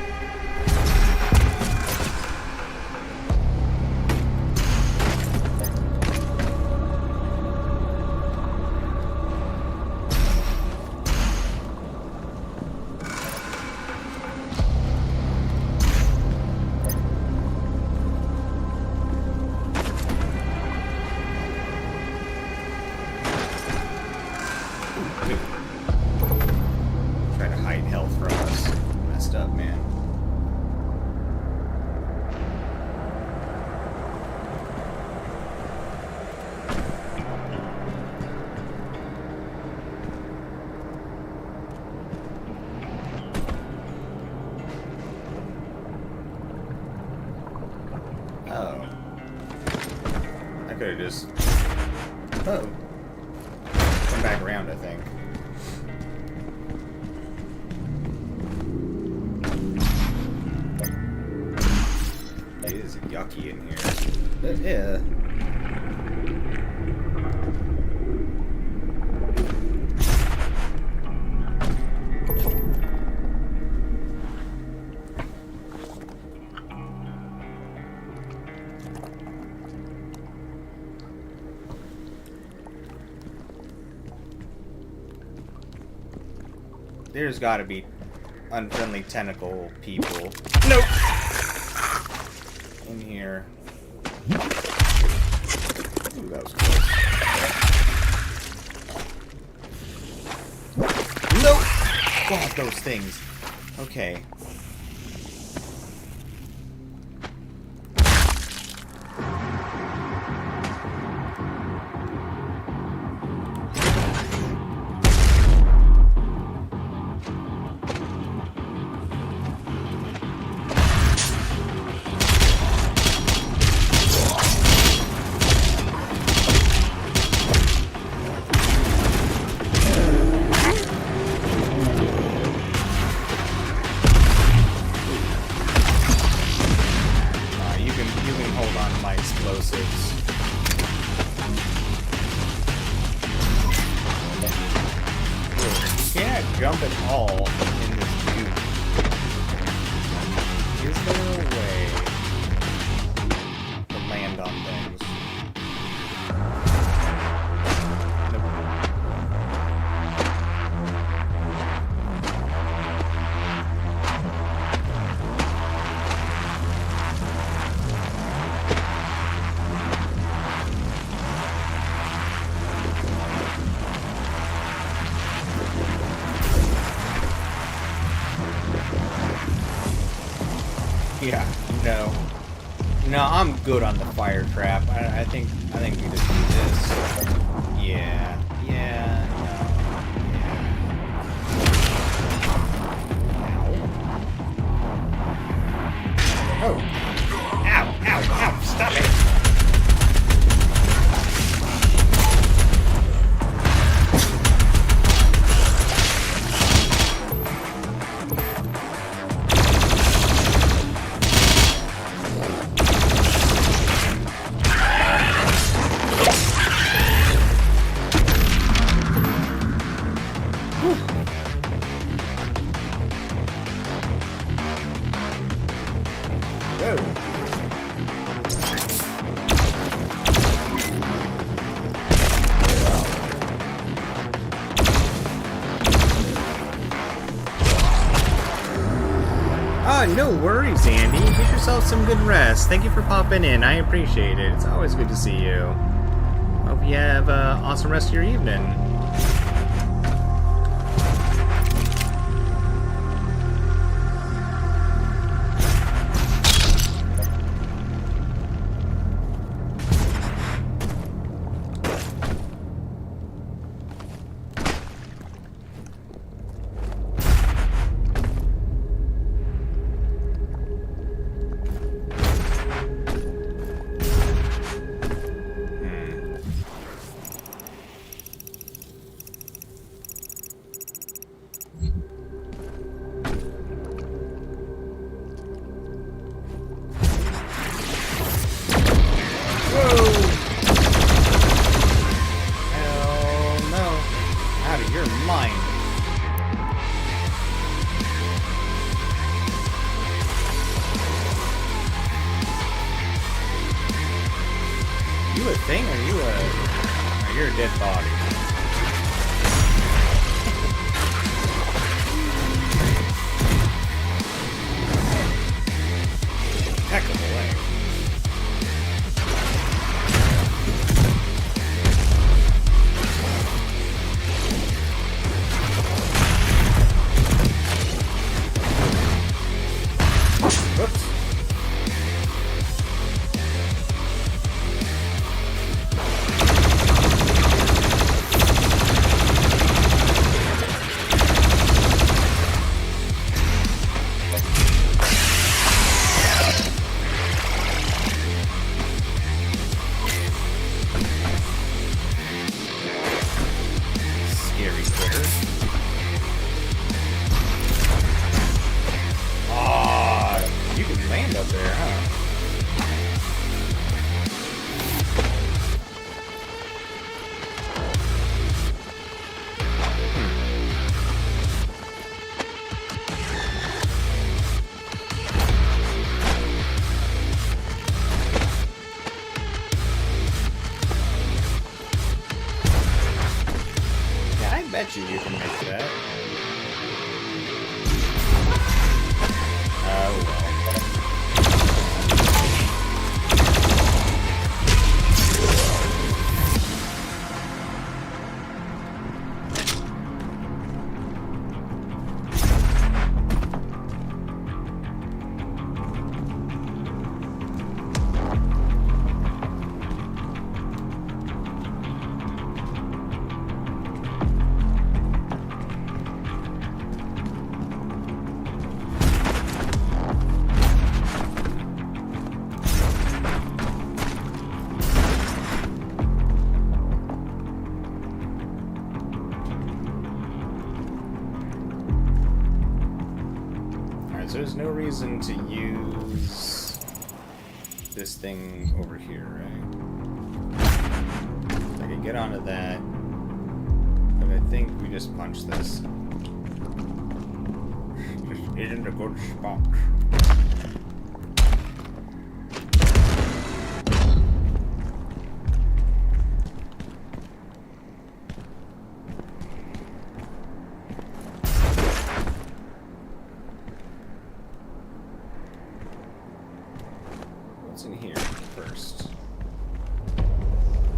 Trying to hide health from us. Messed up, man. Oh. I could have just... Oh. Come back around, I think. It is yucky in here. Yeah. There's gotta be unfriendly tentacle people. Nope! In here. Ooh, that was close. Nope! God, those things. Okay. You can hold on to my explosives. You can't jump at all in this tube. Is there a way to land on things? Yeah, no. No, I'm good on the fire trap. I think we just do this. Yeah, no. Yeah. Oh. Ow, stop it! Oh, no worries, Andy. Get yourself some good rest. Thank you for popping in. I appreciate it. It's always good to see you. Hope you have an awesome rest of your evening. You a thing, or you're a dead body? Heck of a way. Whoops. You can make that. Oh well. So there's no reason to use this thing over here, right? I can get onto that, but I think we just punch this. Just isn't a good spot. In here first.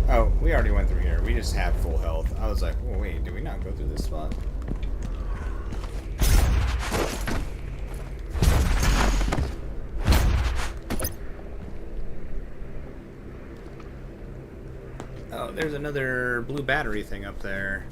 Oh, we already went through here. We just have full health. I was like, oh wait, did we not go through this spot? Oh, there's another blue battery thing up there.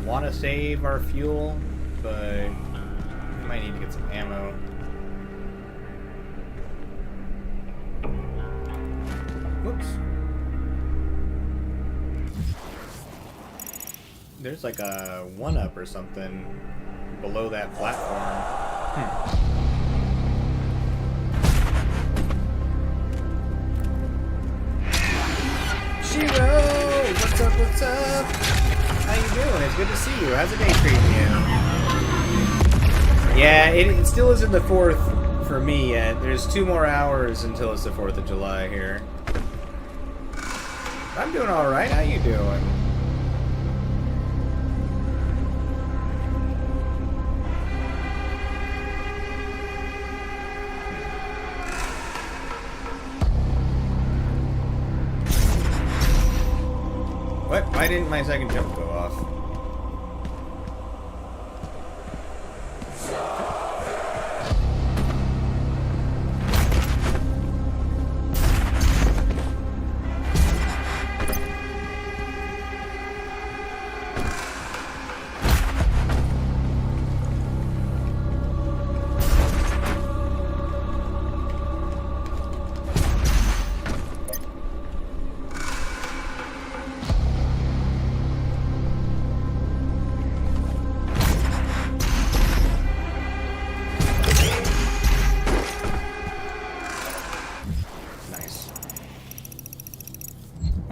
Want to save our fuel, but we might need to get some ammo. Whoops. There's like a 1-up or something below that platform. Shiro! What's up, what's up? How you doing? It's good to see you. How's the day treating you? Yeah, it still isn't the 4th for me yet. There's 2 more hours until it's the 4th of July here. I'm doing alright. How you doing? What? Why didn't my second jump go off?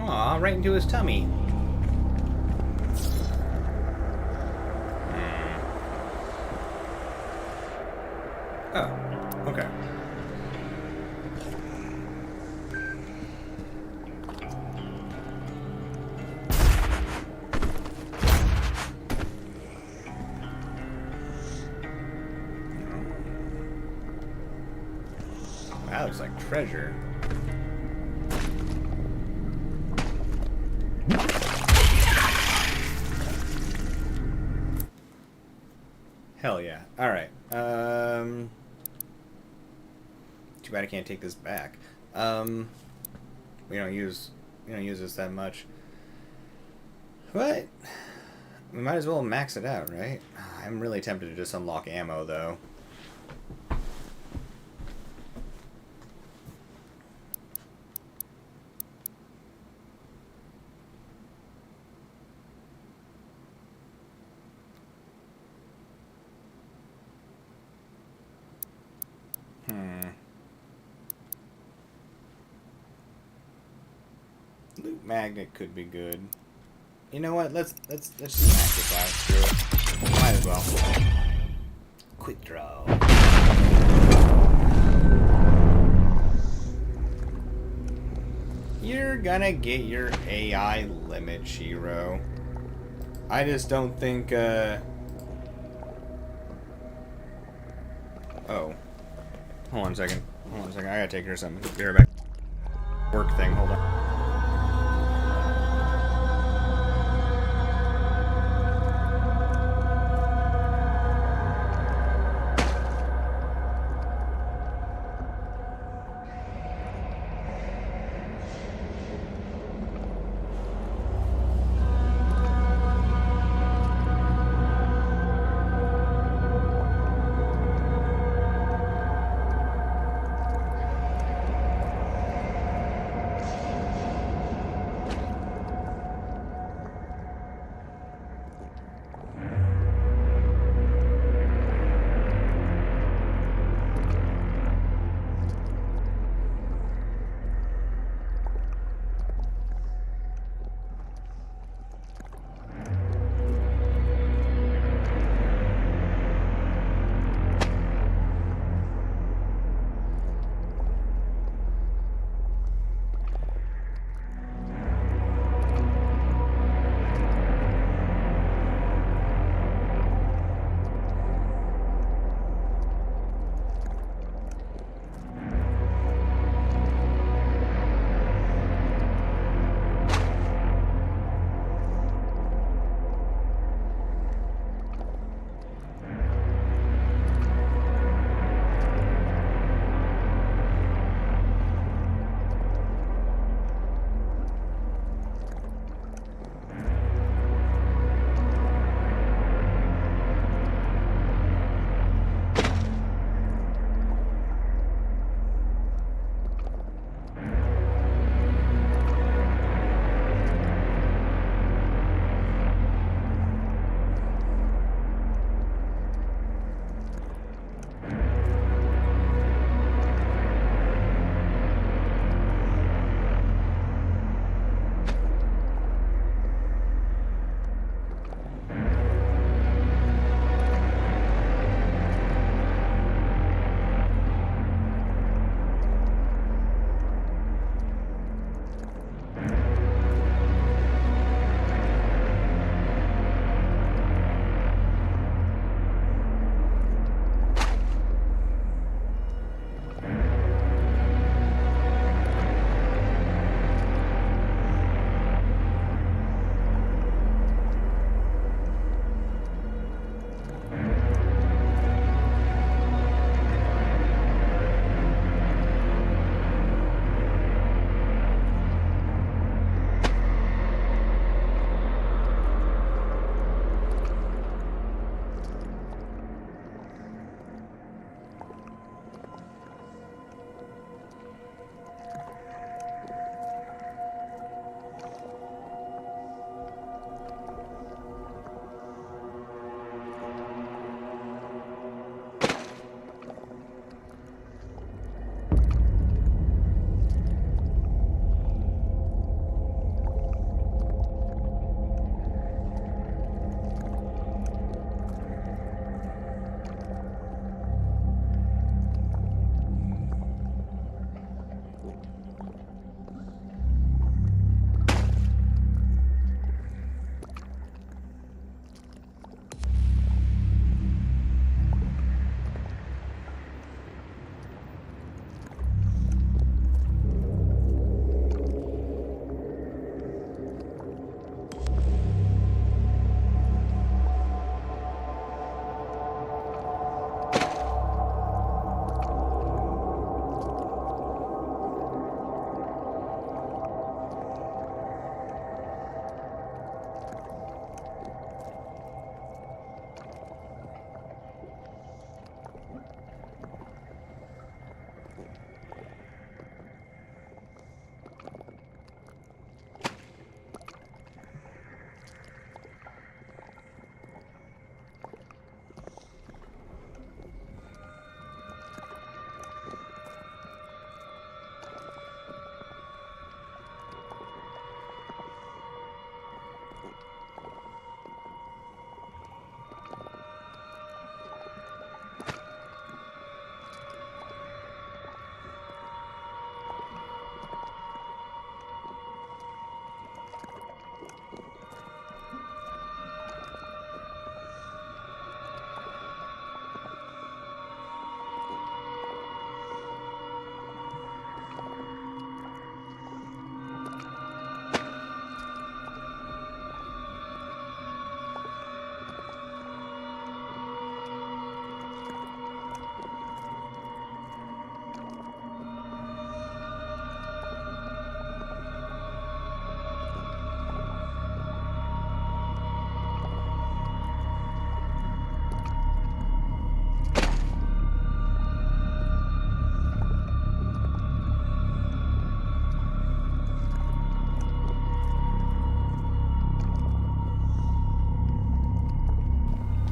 Aw, right into his tummy. Oh, okay. Wow, looks like treasure. Hell yeah. Alright. Too bad I can't take this back. We don't use this that much. But we might as well max it out, right? I'm really tempted to just unlock ammo though. Loot magnet could be good. You know what? Let's just max this out. Screw it. Might as well. Quick draw. You're gonna get your AI limit, Shiro. I just don't think. Oh. Hold on a second. I gotta take her something. Be right back. Work thing. Hold on.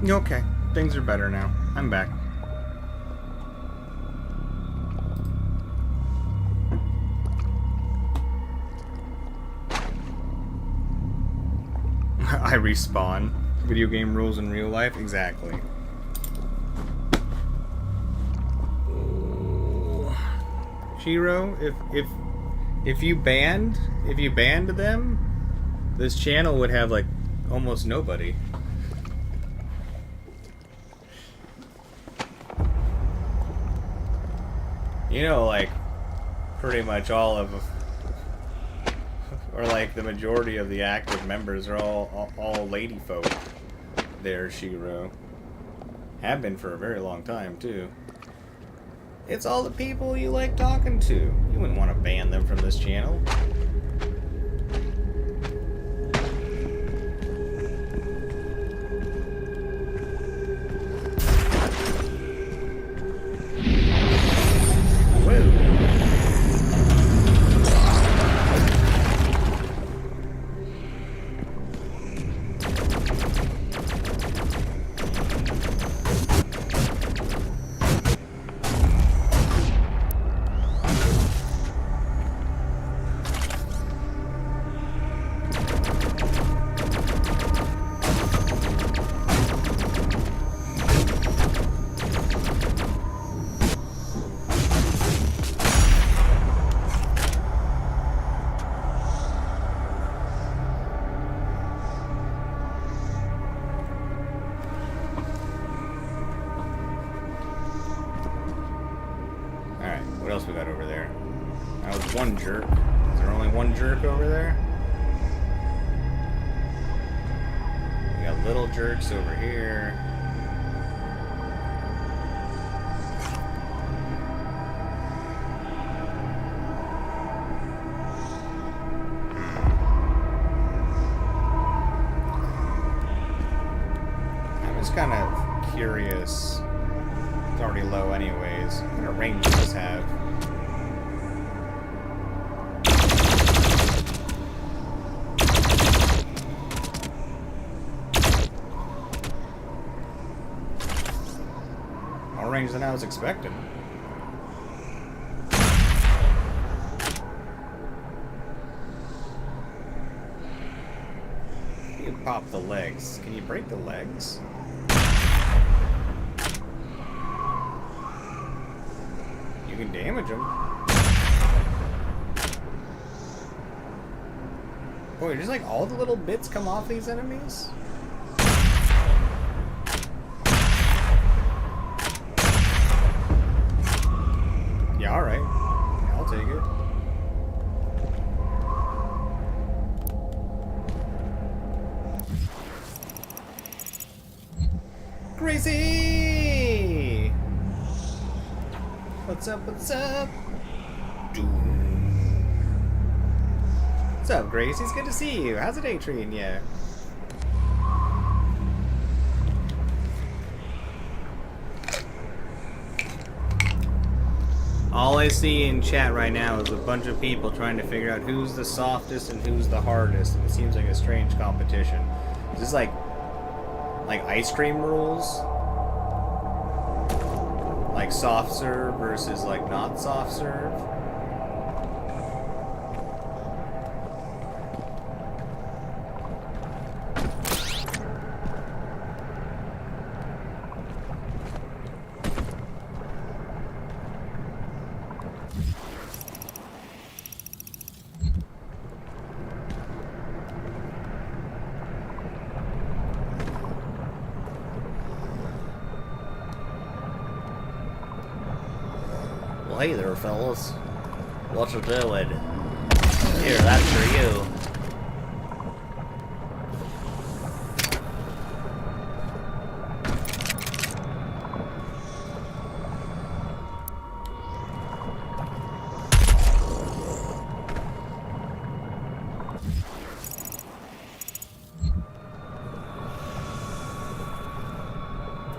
Okay, things are better now. I'm back. I respawn. Video game rules in real life? Exactly. Shiro, if you banned them, this channel would have like almost nobody. You know, like pretty much all of, or like the majority of the active members are all lady folk. There, Shiro. Have been for a very long time too. It's all the people you like talking to. You wouldn't want to ban them from this channel. What else we got over there? That was one jerk. Is there only one jerk over there? We got little jerks over here. I'm just kind of curious. It's already low anyways. What kind of range does this have? More range than I was expecting. You can pop the legs. Can you break the legs? You can damage them. Boy, just like all the little bits come off these enemies? Yeah, alright. I'll take it. Crazy! What's up, what's up? What's up, Grace? It's good to see you. How's the day treating you? All I see in chat right now is a bunch of people trying to figure out who's the softest and who's the hardest. And it seems like a strange competition. Is this like ice cream rules? Like soft serve versus like not soft serve? Well, hey there, fellas. What you doing? Here, that's for you.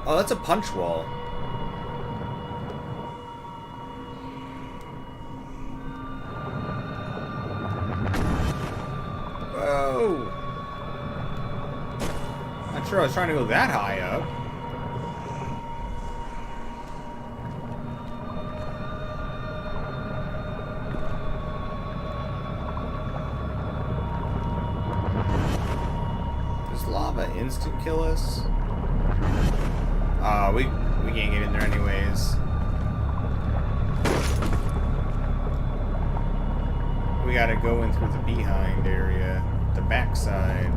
Oh, that's a punch wall. Sure, I was trying to go that high up. Does lava instant kill us? We can't get in there anyways. We gotta go in through the behind area, the backside.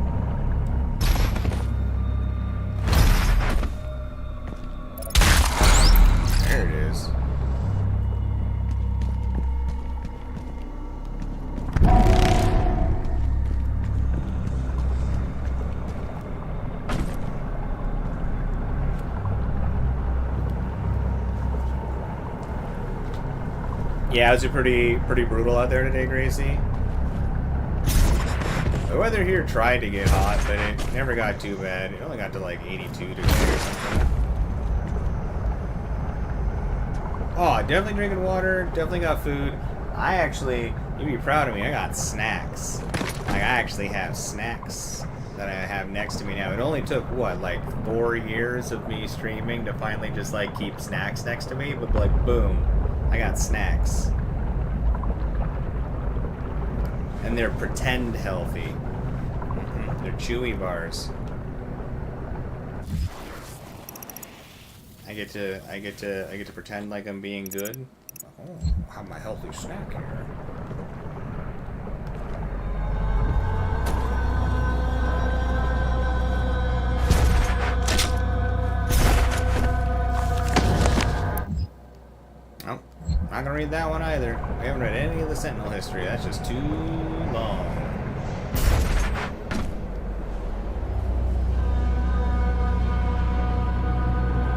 There it is. Yeah, it was pretty brutal out there today, Gracie. The weather here tried to get hot, but it never got too bad. It only got to like 82 degrees or something. Oh, definitely drinking water, definitely got food. I actually, you'd be proud of me, I got snacks. Like, I actually have snacks that I have next to me now. It only took, what, like 4 years of me streaming to finally just like keep snacks next to me, but like, boom. I got snacks. And they're pretend healthy. They're chewy bars. I get to pretend like I'm being good. Oh, I have my healthy snack here. Not gonna read that one either. We haven't read any of the Sentinel history. That's just too long.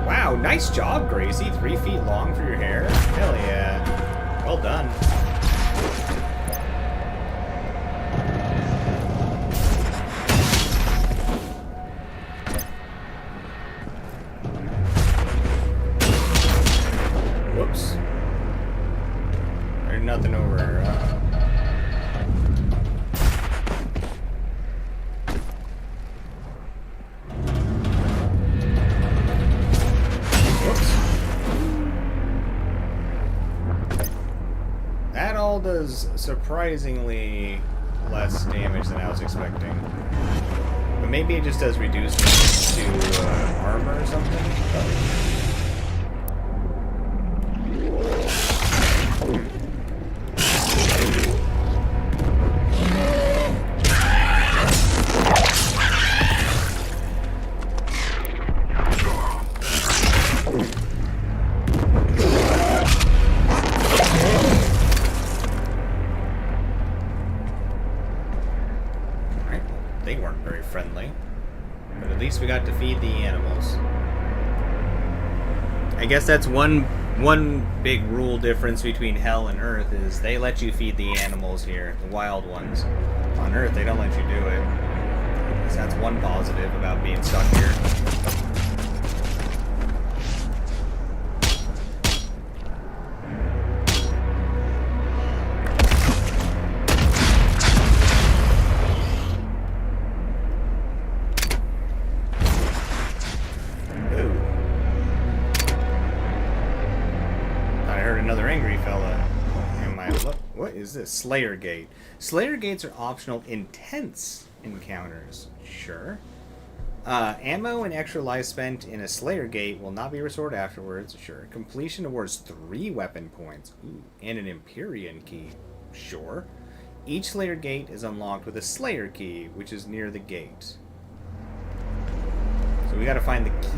Wow, nice job, Gracie. 3 feet long for your hair. Hell yeah. Well done. Whoops. There's nothing over here. Whoops. That all does surprisingly less damage than I was expecting. But maybe it just does reduce to armor or something. They weren't very friendly. But at least we got to feed the animals. I guess that's one big rule difference between Hell and Earth is they let you feed the animals here, the wild ones. On Earth, they don't let you do it. So that's one positive about being stuck here. Another angry fella. What is this? Slayer Gate. Slayer Gates are optional intense encounters. Sure. Ammo and extra life spent in a Slayer Gate will not be restored afterwards. Sure. Completion awards 3 weapon points. Ooh, and an Empyrean key. Sure. Each Slayer Gate is unlocked with a Slayer key, which is near the gate. So we gotta find the key.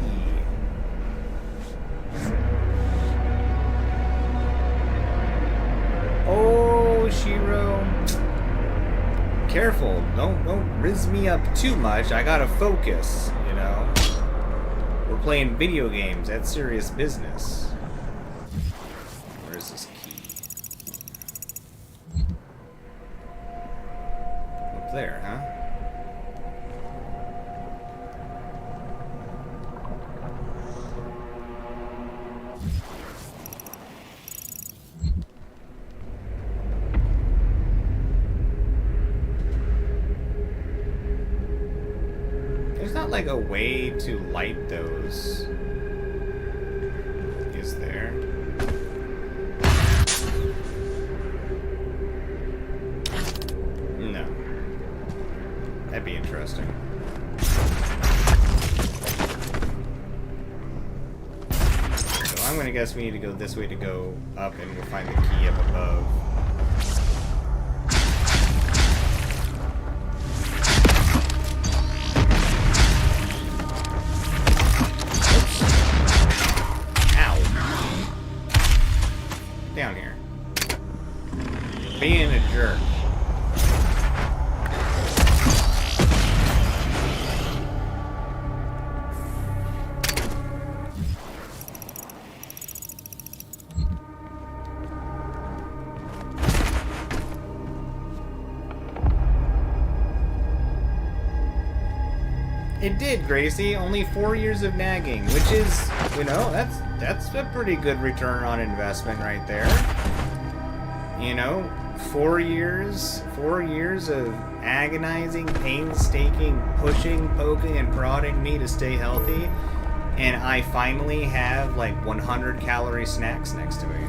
Oh, Shiro. Careful. Don't riz me up too much. I gotta focus, you know. We're playing video games. That's serious business. Where's this key? Up there, huh? not like a way to light those. Is there? No. That'd be interesting. So I'm gonna guess we need to go this way to go up, and we'll find the key up above. Down here. Being a jerk. It did, Gracie. Only 4 years of nagging, which is, you know, that's a pretty good return on investment right there. You know, 4 years of agonizing, painstaking, pushing, poking, and prodding me to stay healthy, and I finally have like 100-calorie snacks next to me.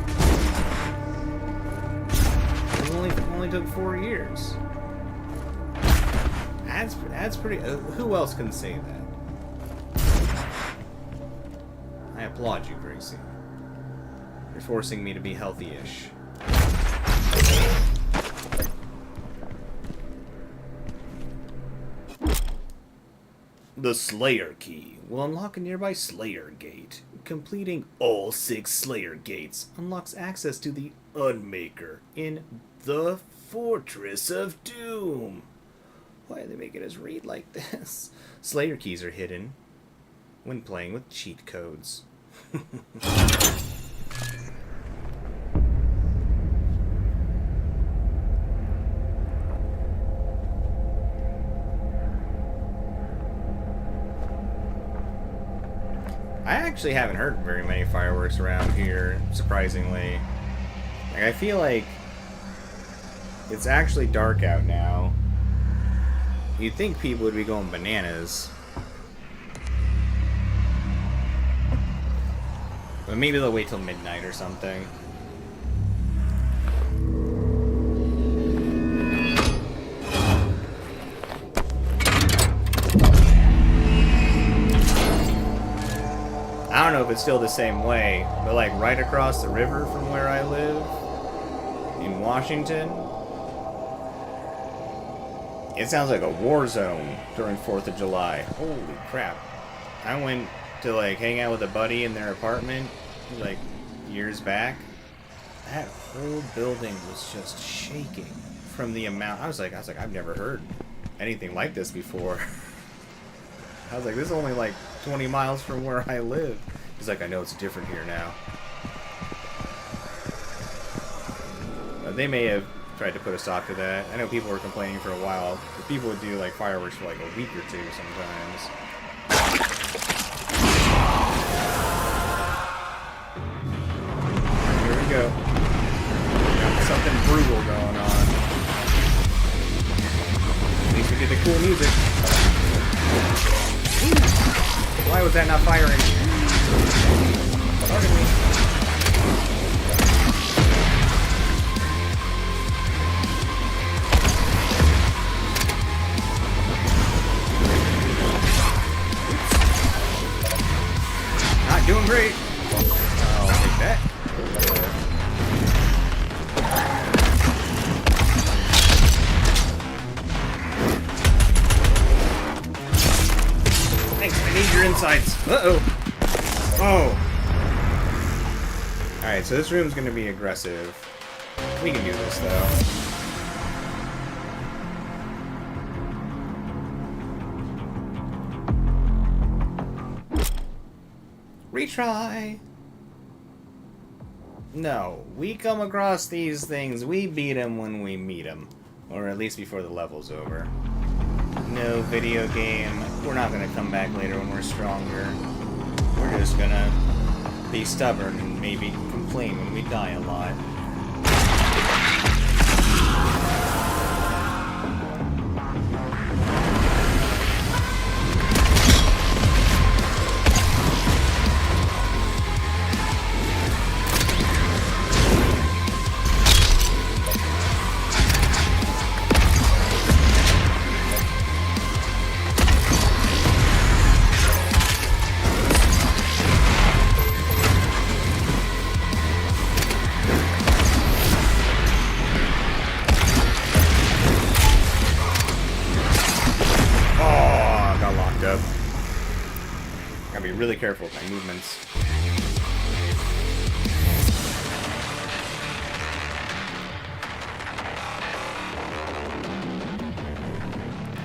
It only took 4 years. That's pretty. Who else can say that? I applaud you, Gracie. You're forcing me to be healthy-ish. The Slayer Key will unlock a nearby Slayer Gate. Completing all 6 Slayer Gates unlocks access to the Unmaker in the Fortress of Doom. Why are they making us read like this? Slayer keys are hidden when playing with cheat codes. I actually haven't heard very many fireworks around here, surprisingly. Like, I feel like it's actually dark out now. You'd think people would be going bananas. But maybe they'll wait till midnight or something. I don't know if it's still the same way, but like right across the river from where I live, in Washington, it sounds like a war zone during 4th of July. Holy crap. I went to like hang out with a buddy in their apartment like years back. That whole building was just shaking from the amount. I was like, I've never heard anything like this before. I was like, this is only like 20 miles from where I live. He's like, I know it's different here now. They may have tried to put a stop to that. I know people were complaining for a while. But people would do like fireworks for like a week or two sometimes. Here we go. Got something brutal going on. At least we did the cool music. Why was that not firing? Pardon me. Not doing great. I'll take that. Thanks, I need your insides. Uh-oh. Oh. Alright, so this room's gonna be aggressive. We can do this, though. Retry! No, we come across these things, we beat them when we meet them. Or at least before the level's over. No video game, we're not gonna come back later when we're stronger. We're just gonna be stubborn and maybe complain when we die a lot. Gotta be really careful with my movements.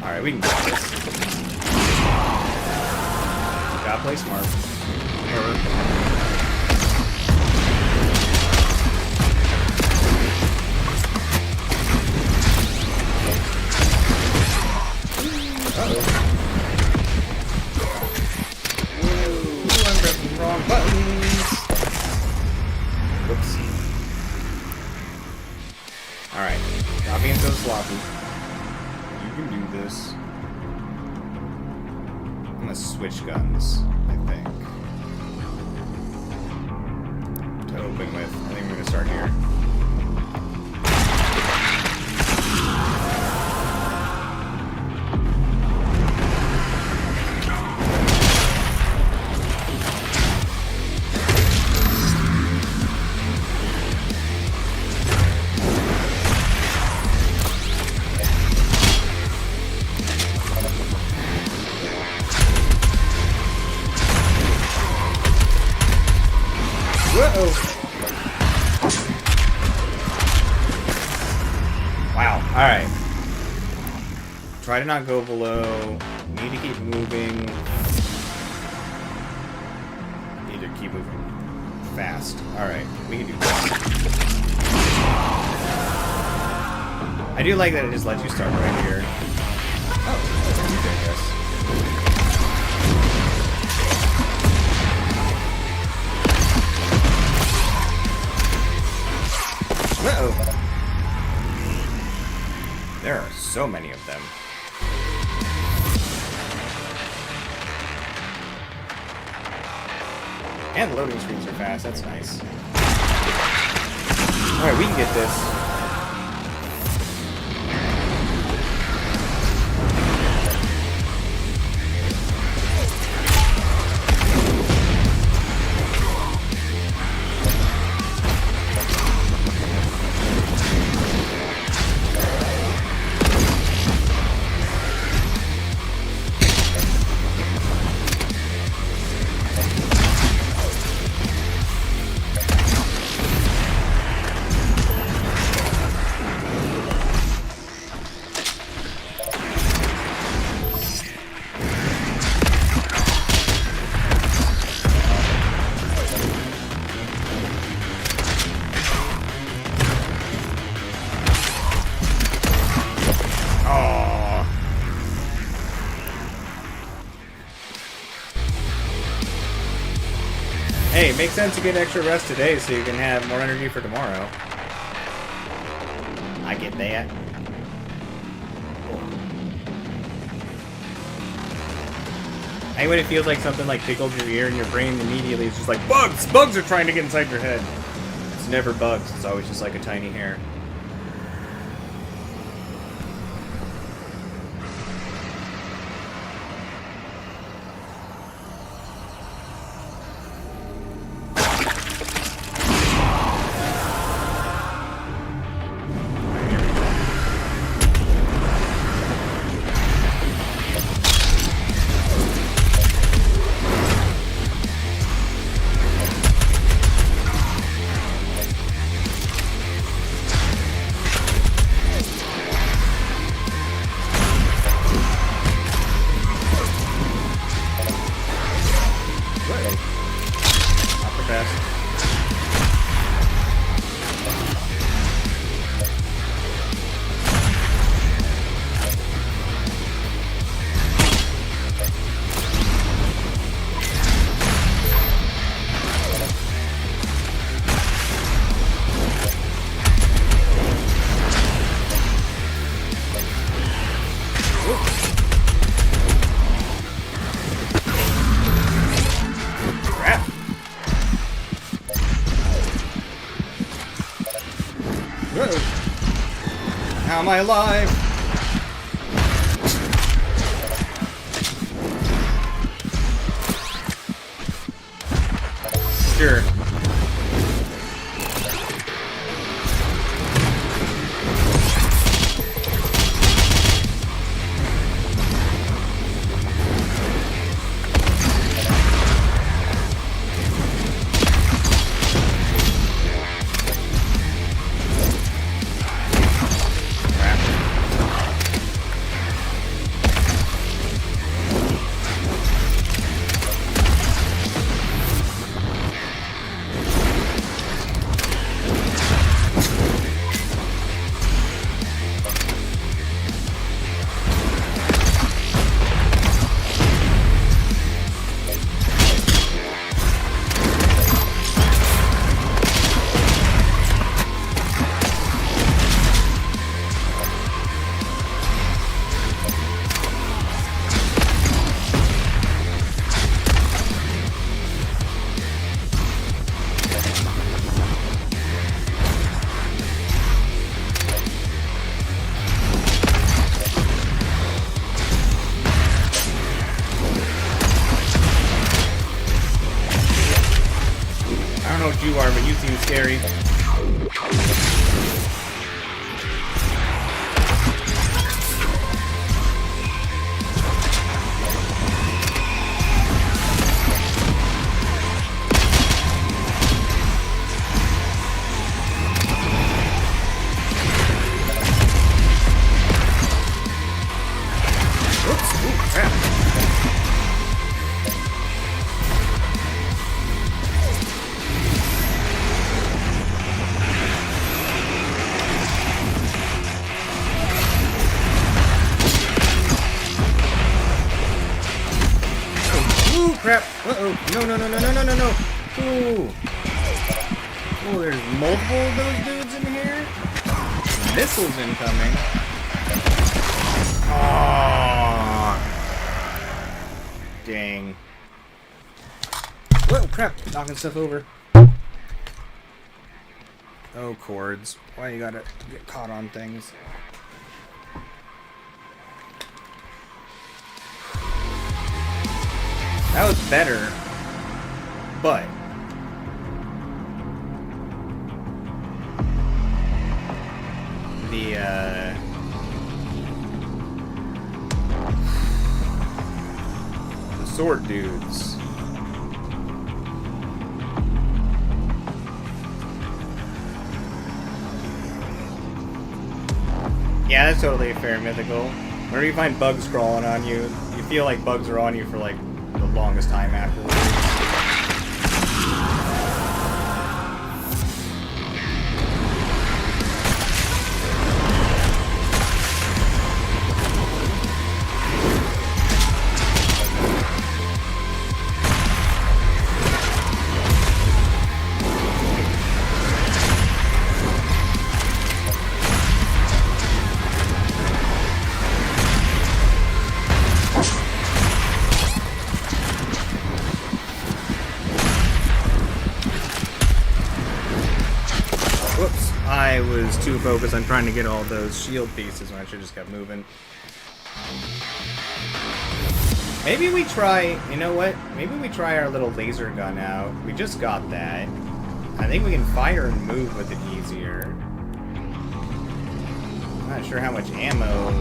Alright, we can get this. Gotta play smart. I'm pressing the wrong buttons. Whoops. Alright. Not being so sloppy. You can do this. I'm gonna switch guns, I think. To open with. I think we're gonna start here. Wow, alright. Try to not go below. Need to keep moving. Need to keep moving fast. Alright, we can do this. I do like that it just lets you start right here. Oh, that's okay, I guess. Uh-oh. There are so many of them. And the loading screens are fast, that's nice. Alright, we can get this. Hey, it makes sense to get extra rest today so you can have more energy for tomorrow. I get that. I hate when it feels like something like tickled your ear and your brain immediately is just like, bugs! Bugs are trying to get inside your head. It's never bugs, it's always just like a tiny hair. How am I alive? Sure. know what you are, but you seem scary. Oops, ooh, crap. Ooh, crap. Uh-oh. No, no, no, no, no, no, no, no. Ooh. Oh, there's multiple of those dudes in here. Missiles incoming. Oh. Dang. Whoa, crap. Knocking stuff over. Oh, cords. Why you gotta get caught on things? That was better, but the sword dudes. Yeah, that's totally a fair mythical. Whenever you find bugs crawling on you, you feel like bugs are on you for like the longest time afterwards. I was too focused on trying to get all those shield pieces when I should just kept moving. Maybe we try, you know what? Maybe we try our little laser gun out. We just got that. I think we can fire and move with it easier. I'm not sure how much ammo.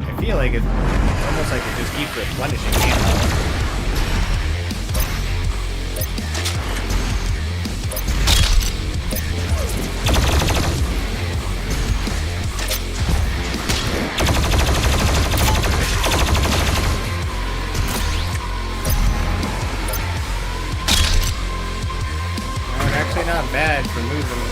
I feel like it's almost like it just keeps replenishing ammo. Not bad for moving.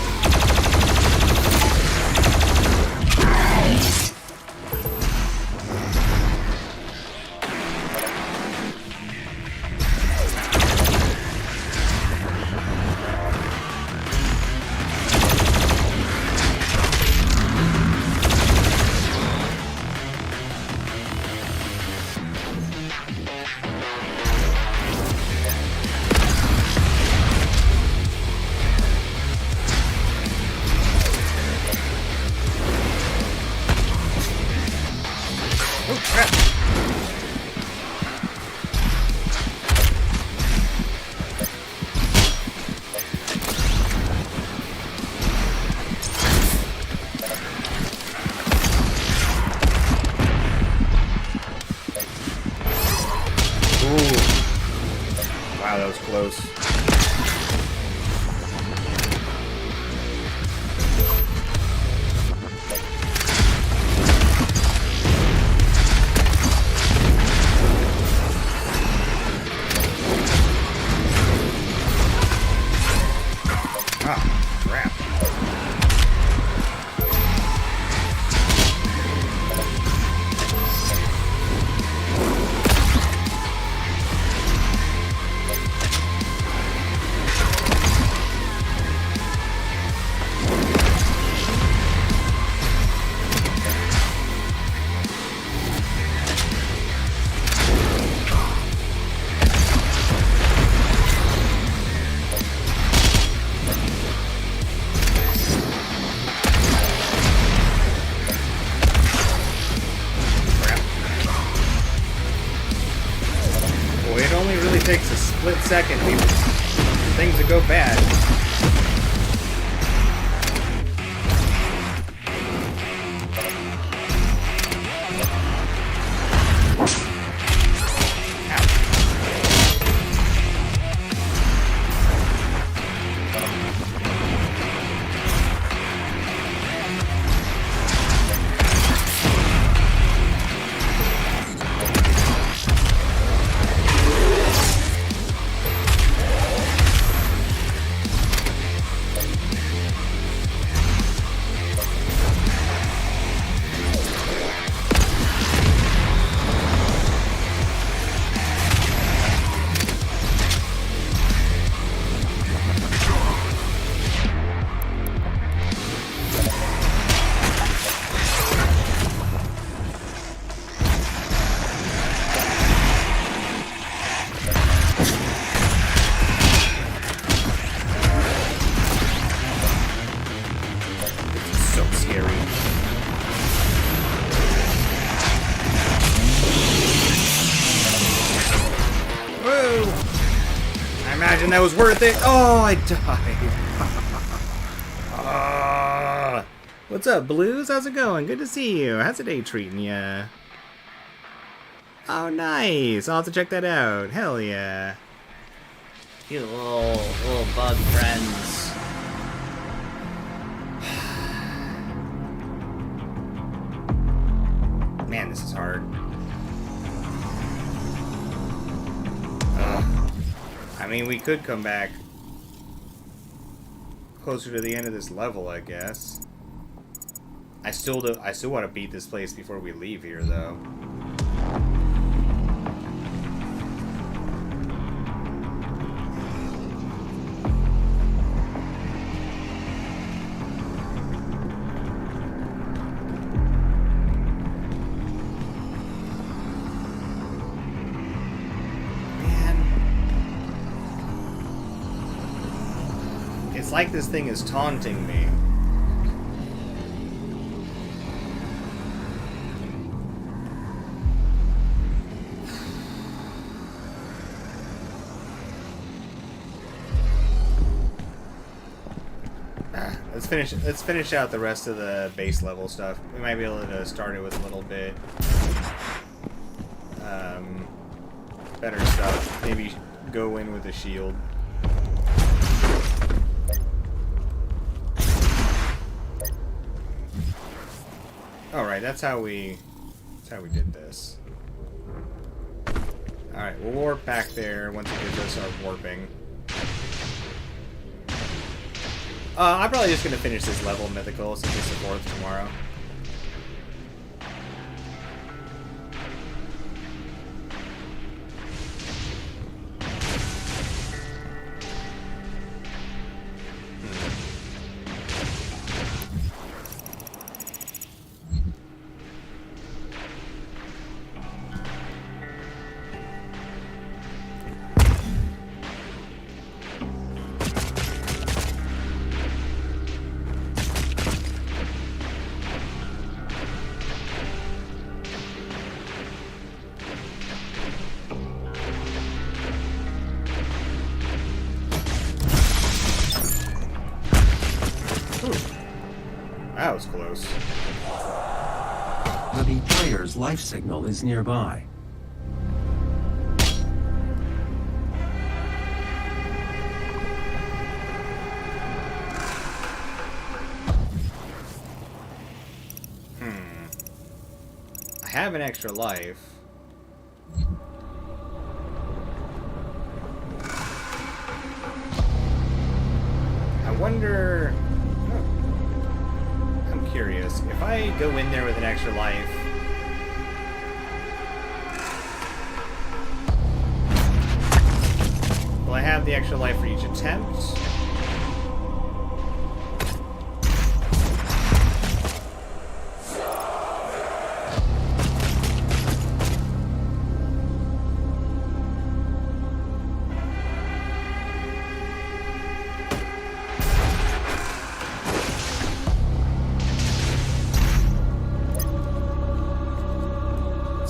Oh, crap. Ooh. Wow, that was close. Ah, crap. split second, things would go bad. Imagine that was worth it. Oh, I died. What's up, Blues? How's it going? Good to see you. How's the day treating ya? Oh, nice. I'll have to check that out. Hell yeah. You little bug friends. Man, this is hard. I mean, we could come back closer to the end of this level, I guess. I still want to beat this place before we leave here, though. It's like this thing is taunting me. Let's finish out the rest of the base level stuff. We might be able to start it with a little bit better stuff. Maybe go in with a shield. Alright, that's how we did this. Alright, we'll warp back there once it gives us our warping. I'm probably just gonna finish this level mythical since it's the 4th tomorrow. That was close. The betrayer's life signal is nearby. I have an extra life. I wonder... I'm curious. If I go in there with an extra life... will I have the extra life for each attempt?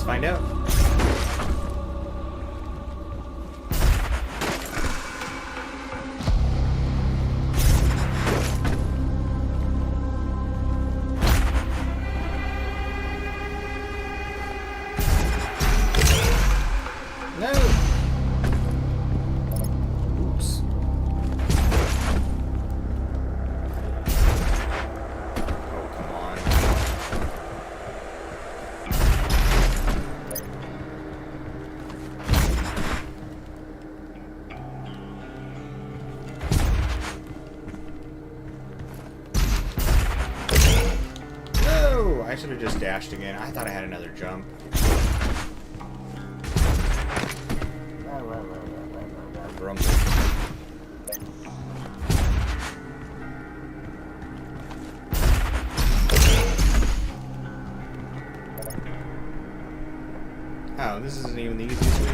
Find out. should have just dashed again. I thought I had another jump. Grumble. Oh, this isn't even the easiest way to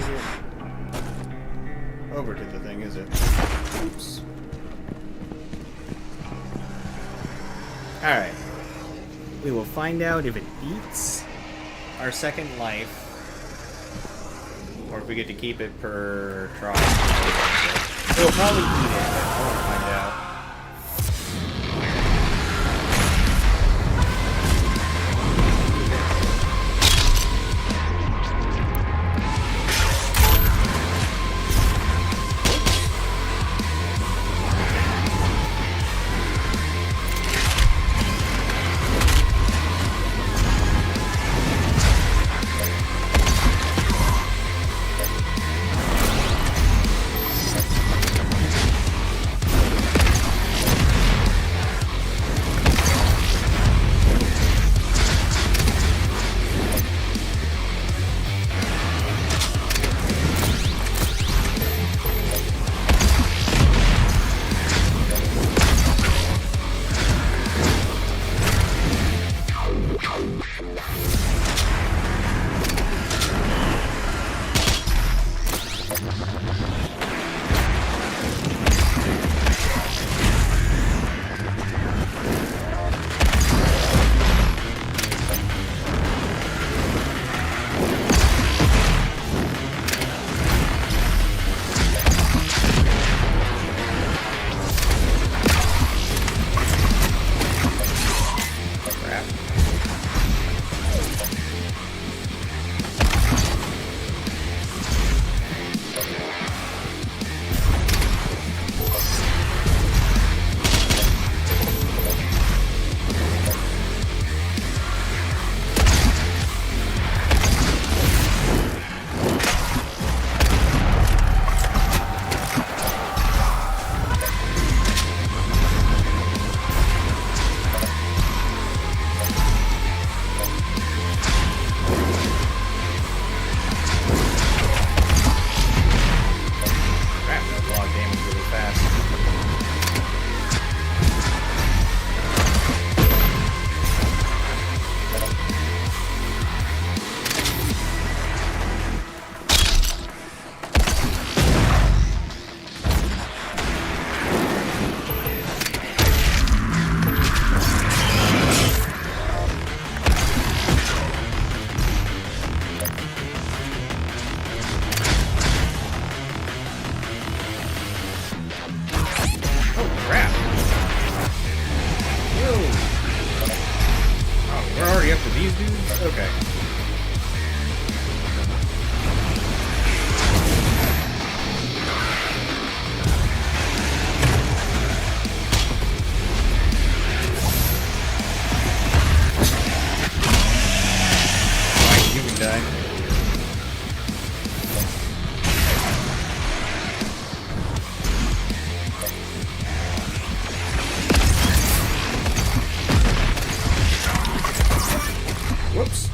get over to the thing, is it? Oops. Alright. We will find out if it eats our second life, or if we get to keep it per try. It'll probably eat it, but we'll find out. These dudes? Okay. Alright, you can die. Whoops.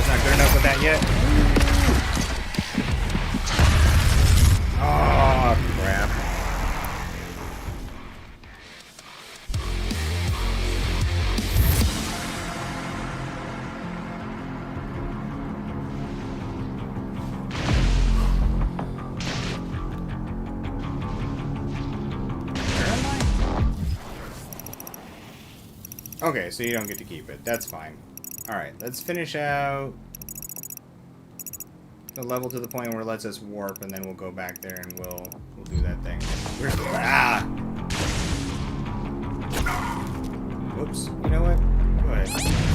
Not good enough with that yet. Oh, crap. Okay, so you don't get to keep it. That's fine. Alright, let's finish out the level to the point where it lets us warp, and then we'll go back there and we'll do that thing. Where's the... Ah! Whoops. You know what? Go ahead.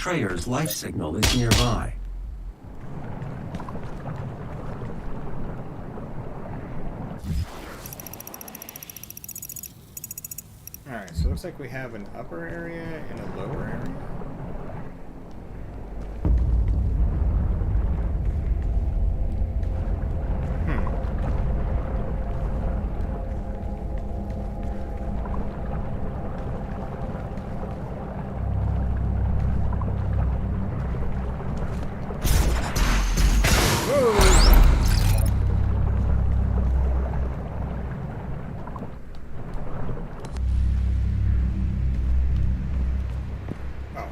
Betrayer's life signal is nearby. Alright, so it looks like we have an upper area and a lower area.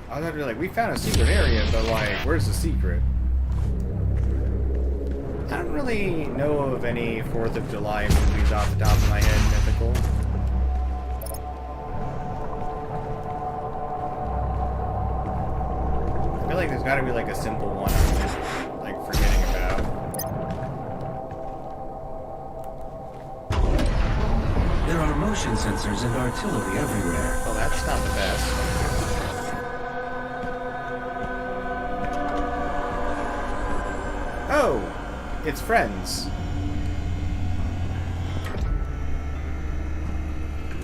I thought we were like, we found a secret area, but like, where's the secret? I don't really know of any 4th of July movies off the top of my head, mythical. I feel like there's gotta be like a simple one I'm just like forgetting about. There are motion sensors and artillery everywhere. Well, that's not the best. Oh, it's friends.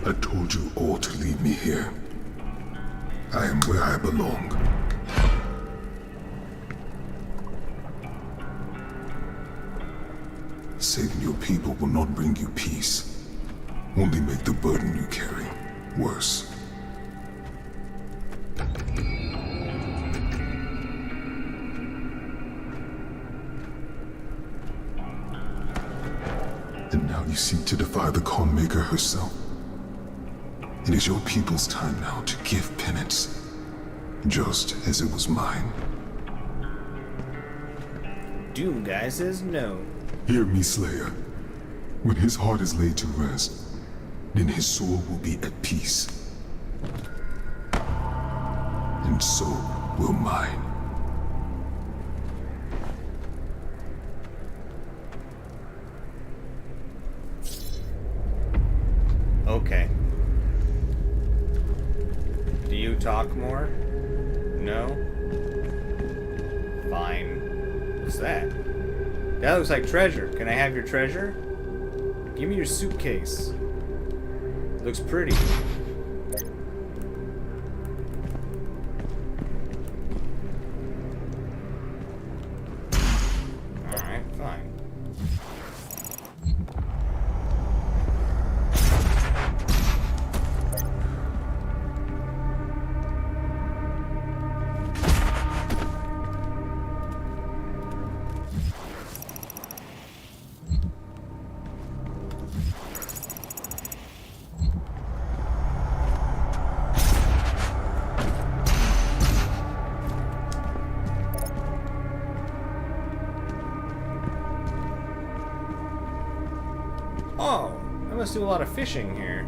I told you all to leave me here. I am where I belong. Saving your people will not bring you peace. Only make the burden you carry worse. And now you seek to defy the Khan Maker herself. It is your people's time now to give penance, just as it was mine. Doom Guy says no. Hear me, Slayer. When his heart is laid to rest, then his soul will be at peace. And so will mine. Okay. Do you talk more? No? Fine. What's that? That looks like treasure. Can I have your treasure? Give me your suitcase. Looks pretty. Alright, fine. Oh, I must do a lot of fishing here.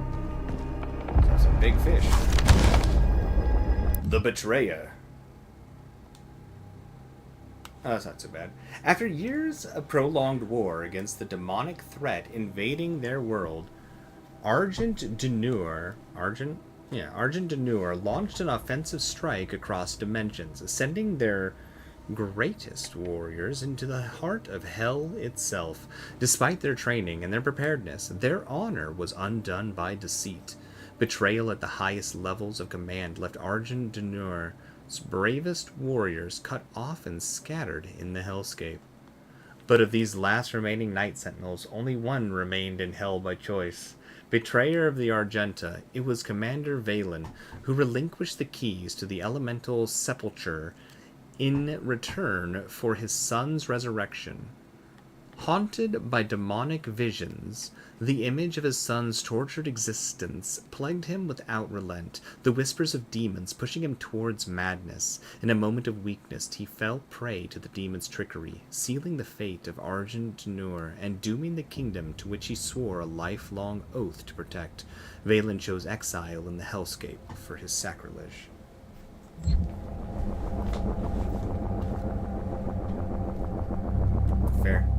That's some big fish. The Betrayer. Oh, that's not so bad. After years of prolonged war against the demonic threat invading their world, Argent Denur launched an offensive strike across dimensions, sending their greatest warriors into the heart of hell itself. Despite their training and their preparedness, their honor was undone by deceit. Betrayal at the highest levels of command left Argent Denur's bravest warriors cut off and scattered in the hellscape. But of these last remaining Night Sentinels, only one remained in hell by choice. Betrayer of the Argenta, it was Commander Valen, who relinquished the keys to the elemental sepulchre in return for his son's resurrection. Haunted by demonic visions, the image of his son's tortured existence plagued him without relent, the whispers of demons pushing him towards madness. In a moment of weakness, he fell prey to the demon's trickery, sealing the fate of Argent Nur and dooming the kingdom to which he swore a lifelong oath to protect. Valen chose exile in the hellscape for his sacrilege. Fair.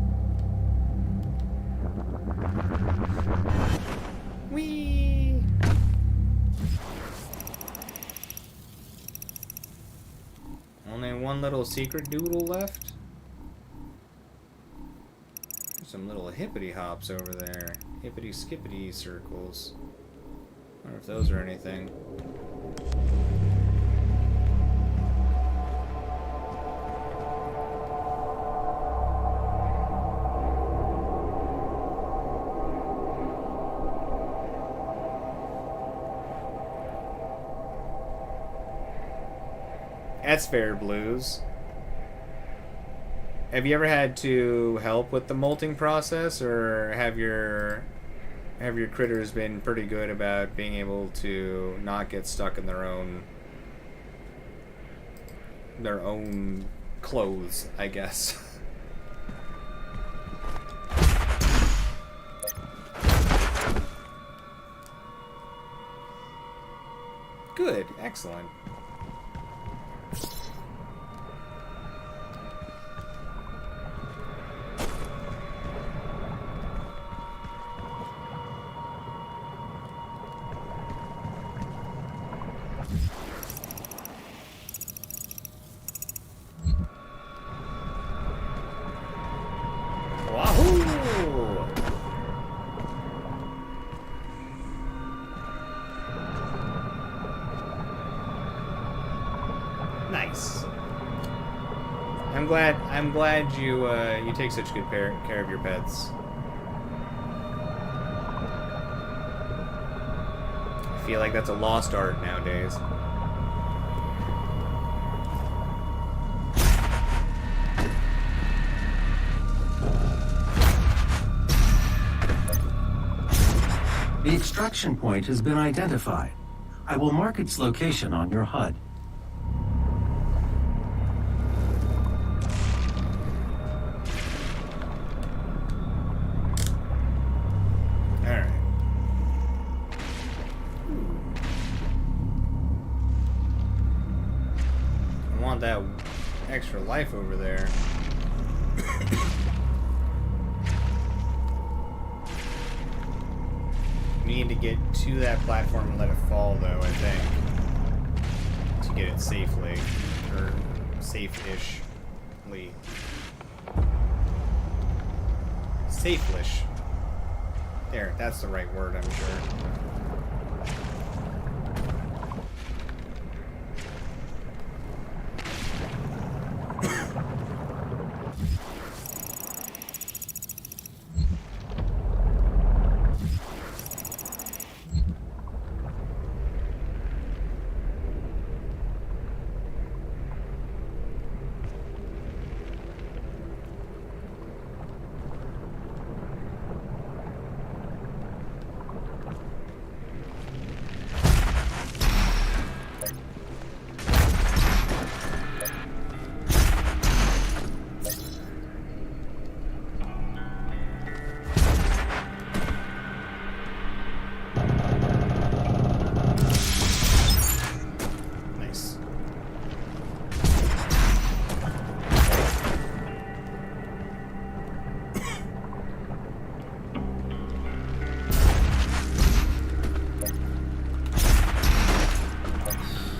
Whee! Only one little secret doodle left. There's some little hippity hops over there. Hippity skippity circles. Wonder if those are anything. That's fair, Blues. Have you ever had to help with the molting process, or have your critters been pretty good about being able to not get stuck in their own clothes, I guess? Good, excellent. Nice. I'm glad you take such good care of your pets. I feel like that's a lost art nowadays. The extraction point has been identified. I will mark its location on your HUD. Alright. I want that extra life over there. We need to get to that platform and let it fall, though, I think. To get it safely. Or safe-ish-ly. Safe-ish. There, that's the right word, I'm sure.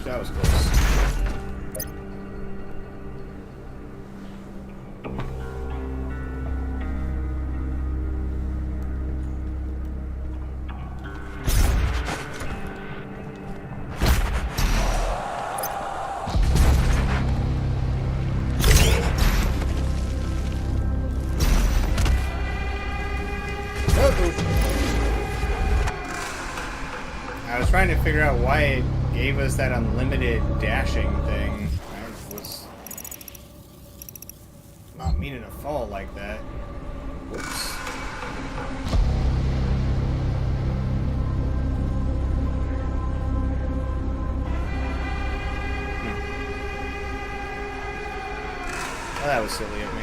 That was close. I was trying to figure out why it gave us that unlimited dashing thing. I was meaning to fall like that. Whoops. Oh, that was silly of me.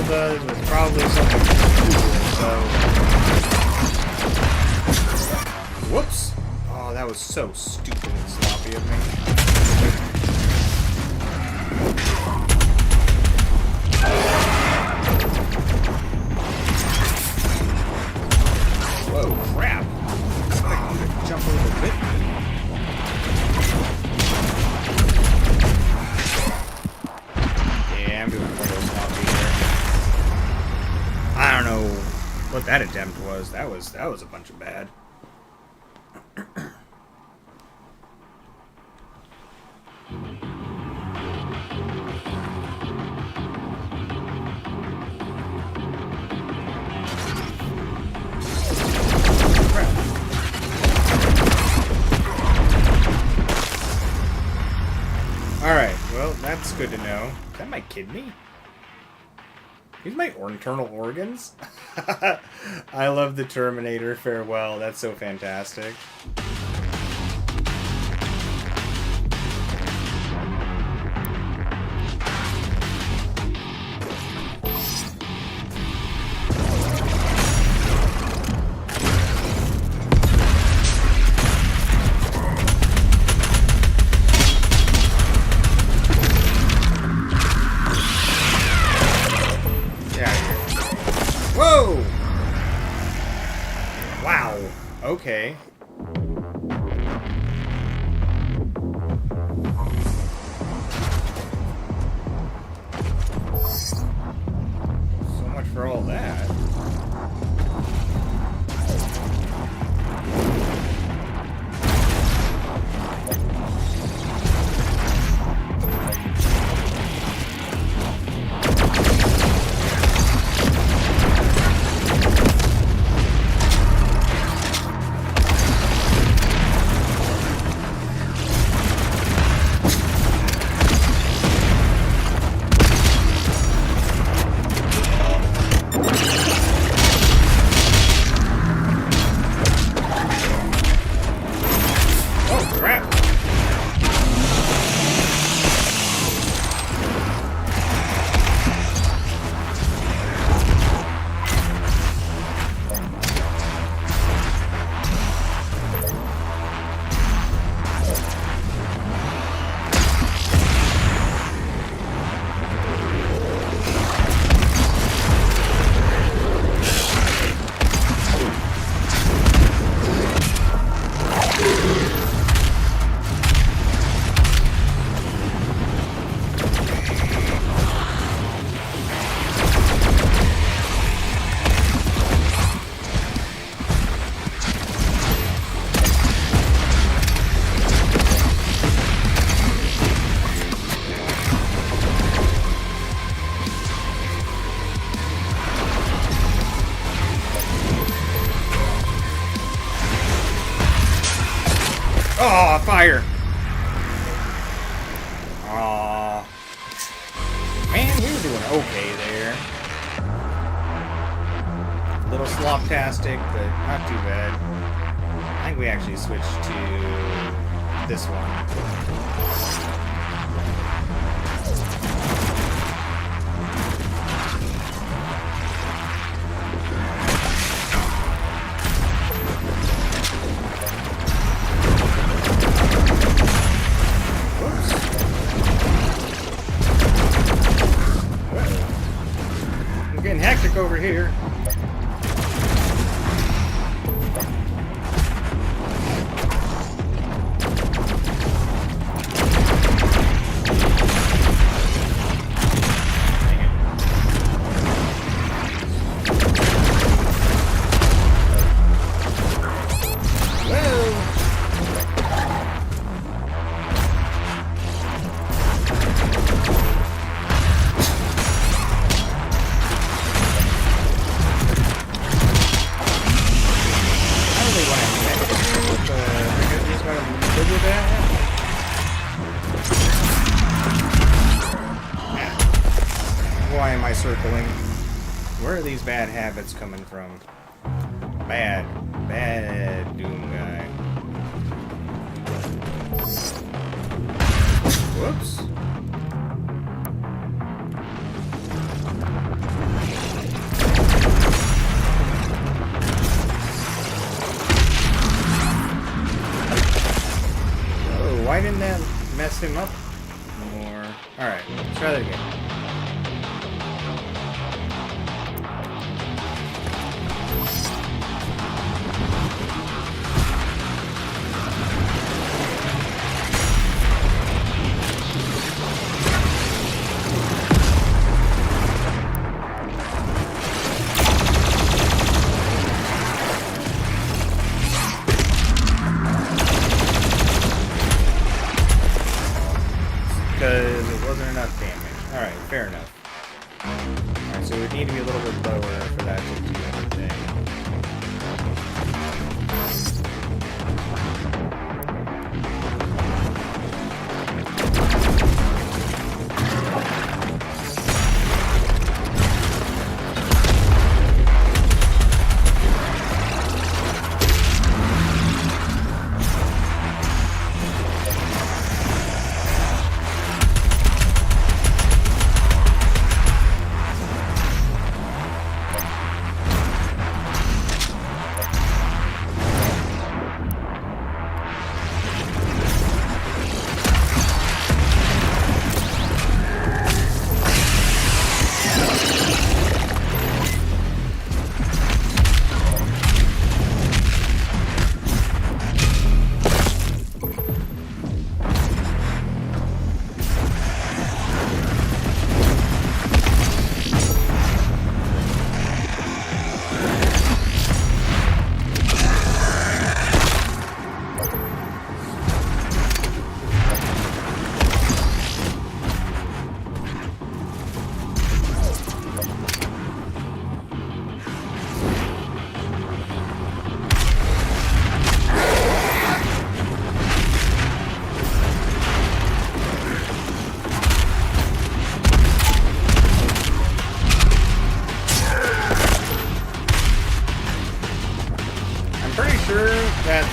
Does was probably something cool, so... Whoops! Oh, that was so stupid and sloppy of me. Whoa, crap! I could jump a little bit. Yeah, I'm doing one of those sloppy there. I don't know what that attempt was. That was a bunch of bad. Alright, well, that's good to know. Is that my kidney? These my internal organs? I love the Terminator farewell. That's so fantastic. Whoa! Wow. Okay. So much for all that. Oh, fire! Aw. Man, we were doing okay there. A little slop-tastic, but not too bad. I think we actually switched to this one. circling. Where are these bad habits coming from? Bad Doom guy. Whoops. Oh, why didn't that mess him up more? Alright, let's try that again. Because it wasn't enough damage. Alright, fair enough. Alright, so we need to be a little bit lower for that to do anything.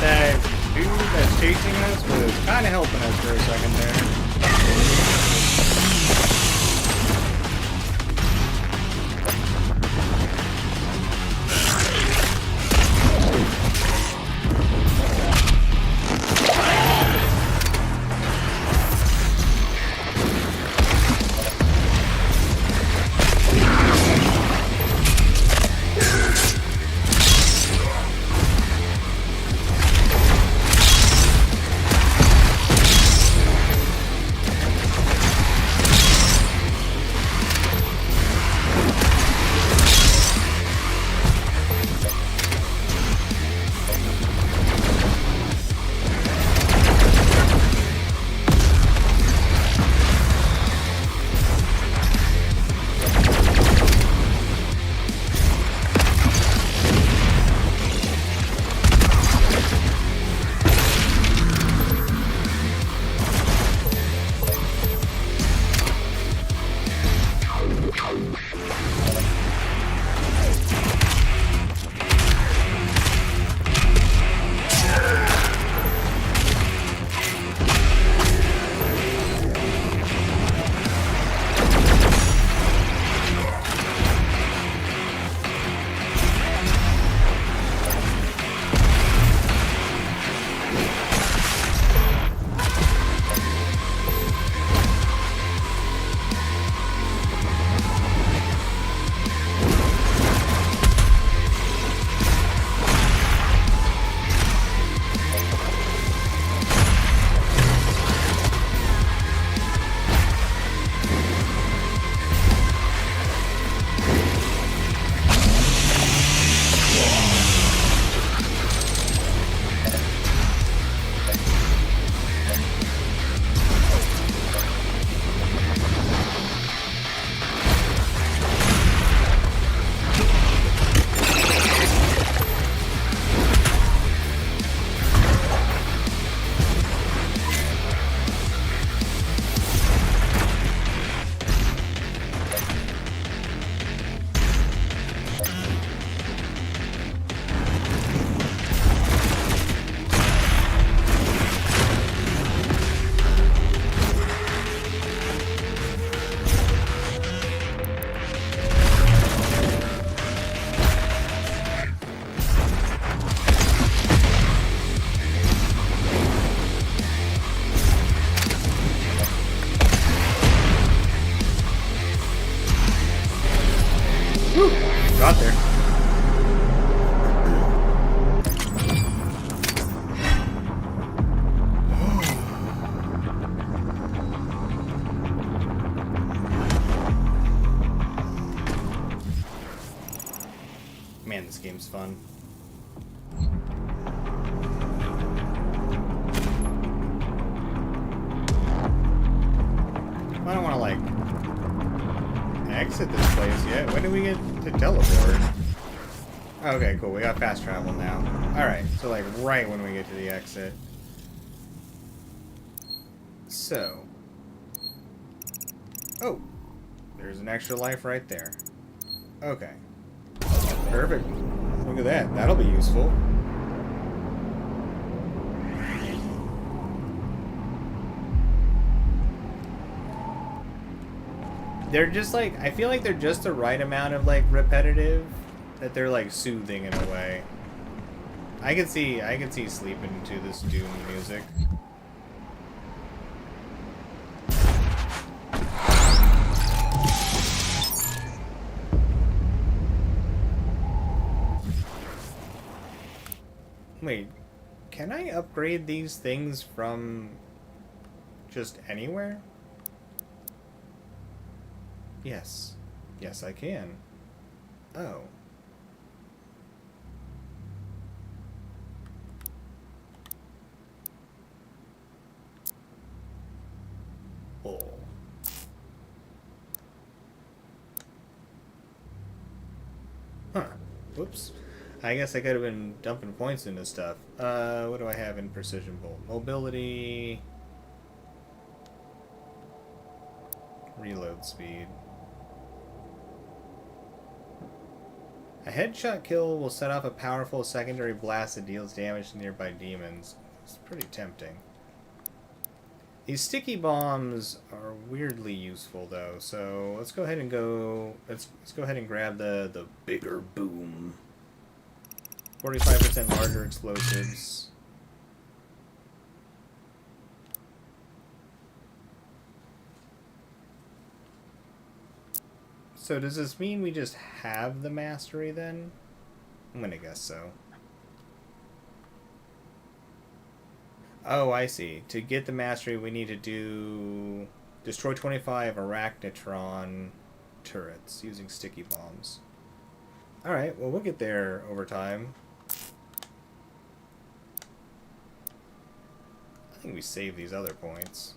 That dude that's chasing us was kind of helping us for a second there. exit this place yet. When do we get to teleport? Okay, cool. We got fast travel now. Alright, so like right when we get to the exit. So. Oh. There's an extra life right there. Okay. Perfect. Look at that. That'll be useful. They're just like, I feel like they're just the right amount of like repetitive that they're like soothing in a way. I could see sleeping to this Doom music. Wait, can I upgrade these things from just anywhere? Yes. Yes, I can. Oh. Oh. Huh. Whoops. I guess I could have been dumping points into stuff. What do I have in Precision Bolt? Mobility... Reload speed. A headshot kill will set off a powerful secondary blast that deals damage to nearby demons. It's pretty tempting. These sticky bombs are weirdly useful though, so let's go ahead and let's go ahead and grab the bigger boom. 45% larger explosives. So does this mean we just have the mastery then? I'm gonna guess so. Oh, I see. To get the mastery, we need to destroy 25 arachnotron turrets using sticky bombs. Alright, well we'll get there over time. I think we save these other points.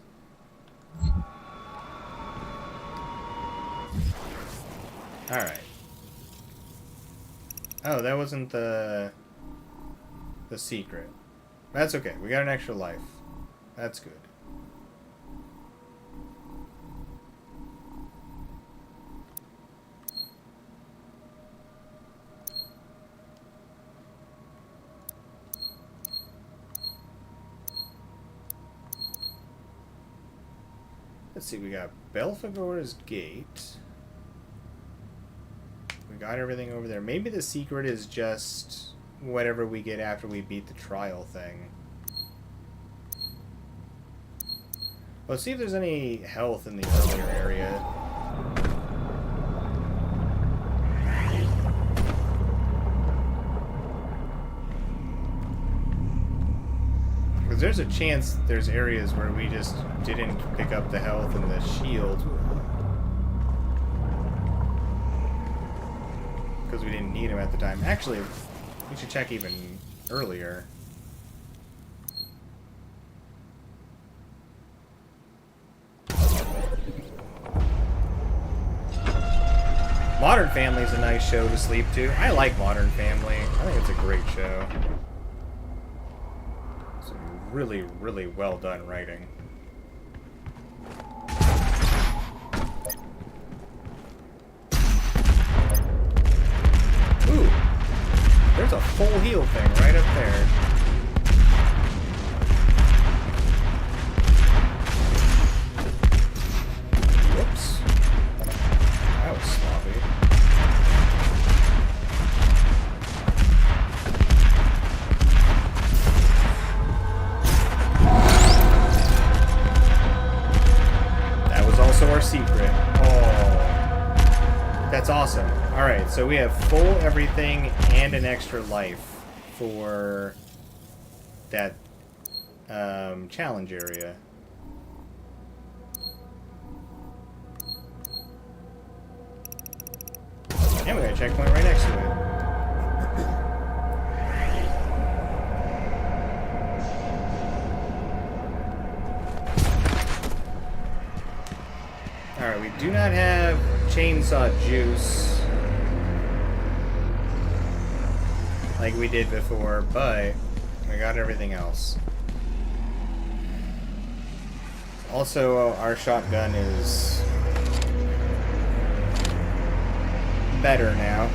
Alright. Oh, that wasn't the secret. That's okay. We got an extra life. That's good. Let's see, we got Belphegor's Gate. We got everything over there. Maybe the secret is just whatever we get after we beat the trial thing. Let's see if there's any health in the earlier area. Because there's a chance there's areas where we just didn't pick up the health and the shield. Because we didn't need them at the time. Actually, we should check even earlier. Modern Family is a nice show to sleep to. I like Modern Family. I think it's a great show. Some really, really well done writing. Ooh! There's a full heal thing right up there. Whoops. That was sloppy. That was also our secret. Oh. That's awesome. Alright, so we have full everything and an extra life for that challenge area. And we got a checkpoint right next to it. Alright, we do not have chainsaw juice like we did before, but we got everything else. Also, our shotgun is better now.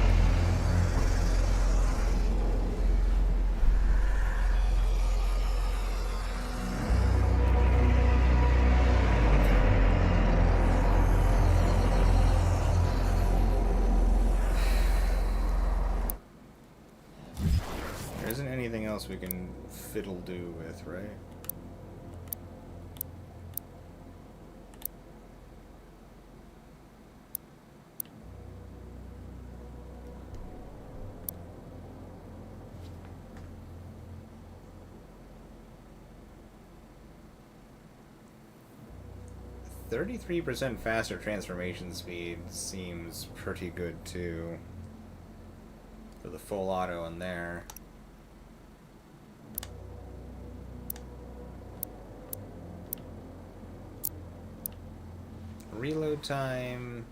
There isn't anything else we can fiddle do with, right? %, faster transformation speed seems pretty good too. For the full auto in there. Reload time.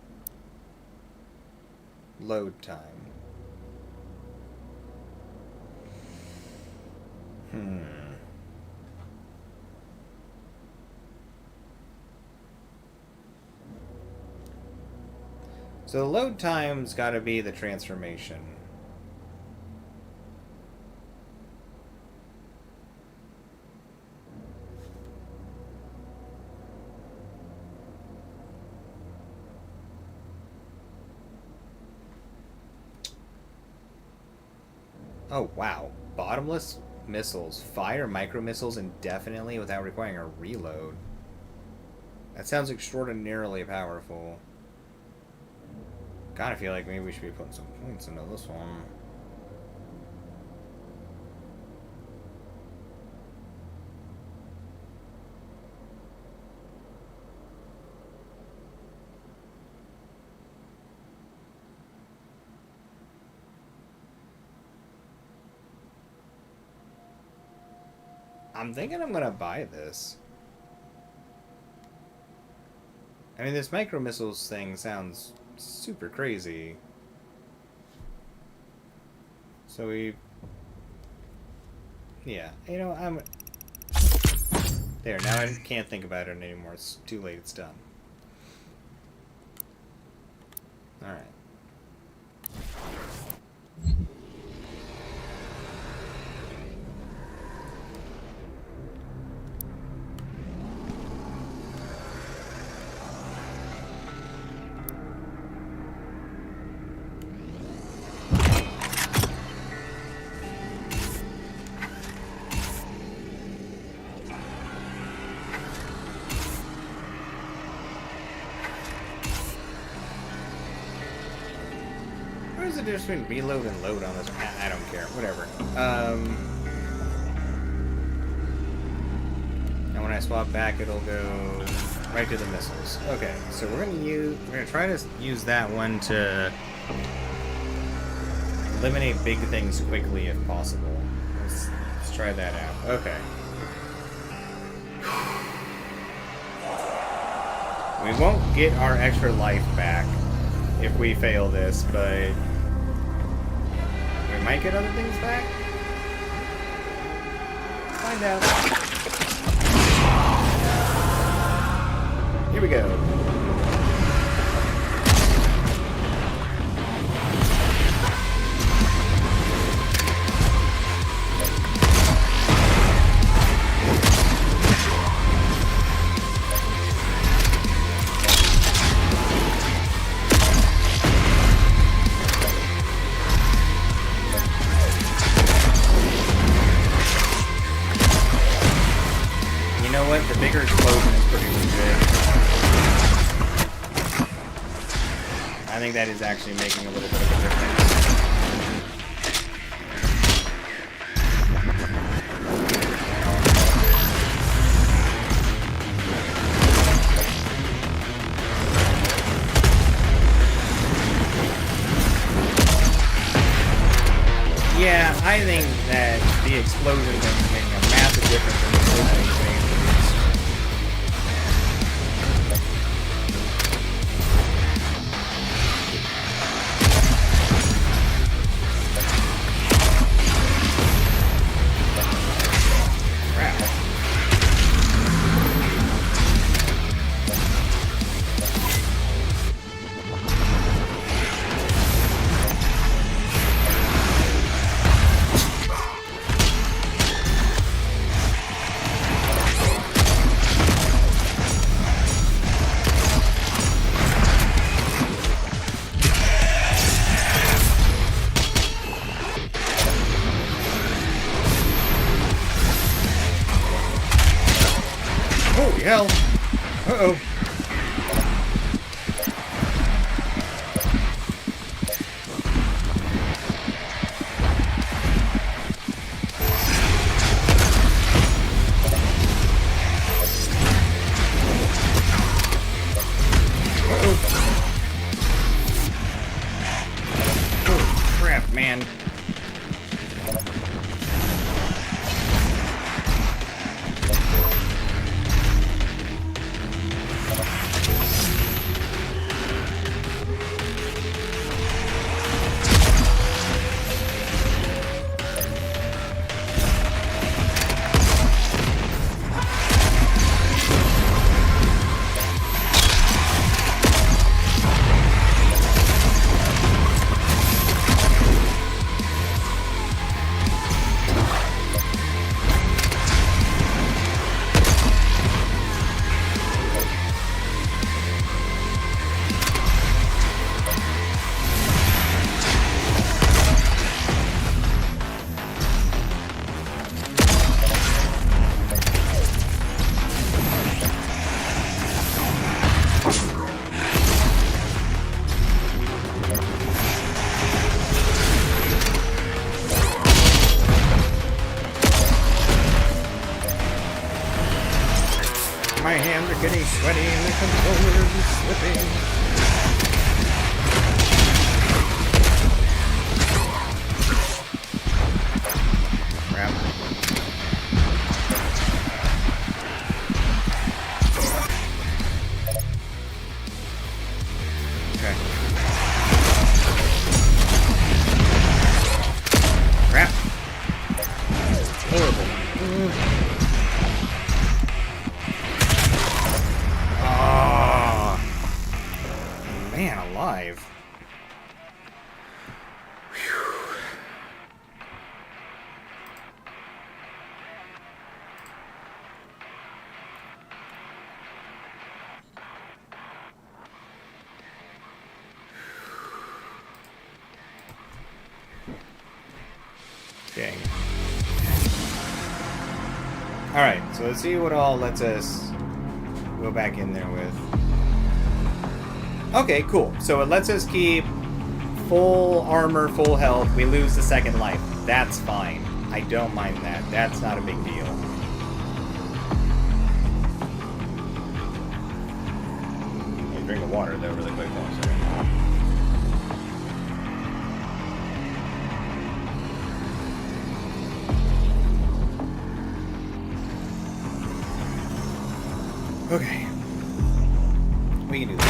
Load time. So the load time's gotta be the transformation. Oh, wow. Bottomless missiles. Fire micro missiles indefinitely without requiring a reload. That sounds extraordinarily powerful. Kinda feel like maybe we should be putting some points into this one. I'm thinking I'm gonna buy this. I mean, this micro missiles thing sounds super crazy. So yeah, you know, there, now I can't think about it anymore. It's too late, it's done. Alright. Where's the difference between reload and load on this? I don't care. Whatever. And when I swap back, it'll go right to the missiles. Okay, so we're gonna try to use that one to eliminate big things quickly if possible. Let's try that out. Okay. We won't get our extra life back if we fail this, but we might get other things back. Find out. Here we go. The bigger explosion is pretty legit. I think that is actually making a little bit of a difference. Yeah, I think that the explosion is making a massive difference in the opening phase. Holy hell! Uh-oh. Man. My hands are getting sweaty and the controller is slipping. Crap. Okay. Crap. Horrible. Man alive. Whew. Okay. Alright, so let's see what all lets us go back in there with. Okay, cool. So it lets us keep full armor, full health. We lose the second life. That's fine. I don't mind that. That's not a big deal. Let me drink of water though really quick. One second. Okay. We can do this.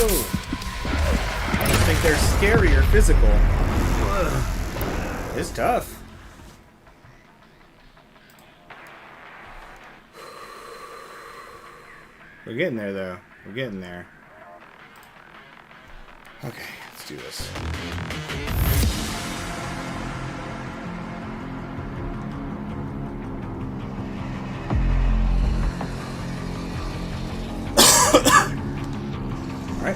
I just think they're scary or physical. Ugh. It's tough. We're getting there, though. We're getting there. Okay, let's do this. All right.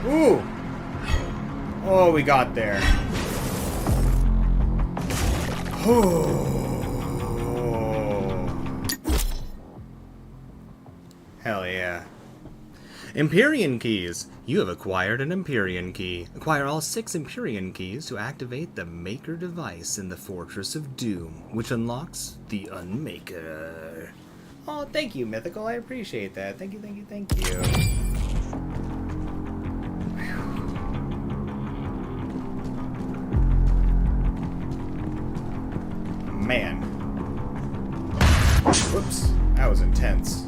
Ooh! Oh, we got there. Hell yeah. Empyrean keys. You have acquired an Empyrean key. Acquire all 6 Empyrean keys to activate the Maker device in the Fortress of Doom, which unlocks the Unmaker. Oh, thank you, Mythical. I appreciate that. Thank you, thank you, thank you. Man. Whoops. That was intense.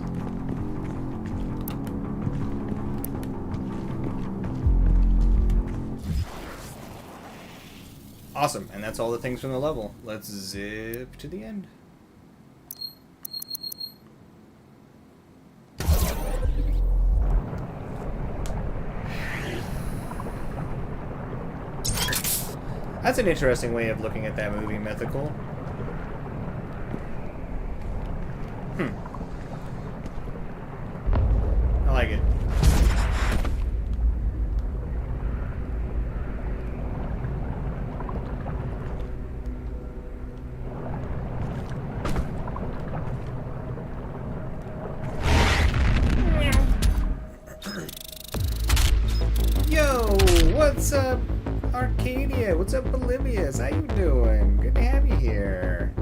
Awesome, and that's all the things from the level. Let's zip to the end. That's an interesting way of looking at that movie, Mythical. I like it. Yo, what's up, Arcadia? What's up, Bolivius? How you doing? Good to have you here.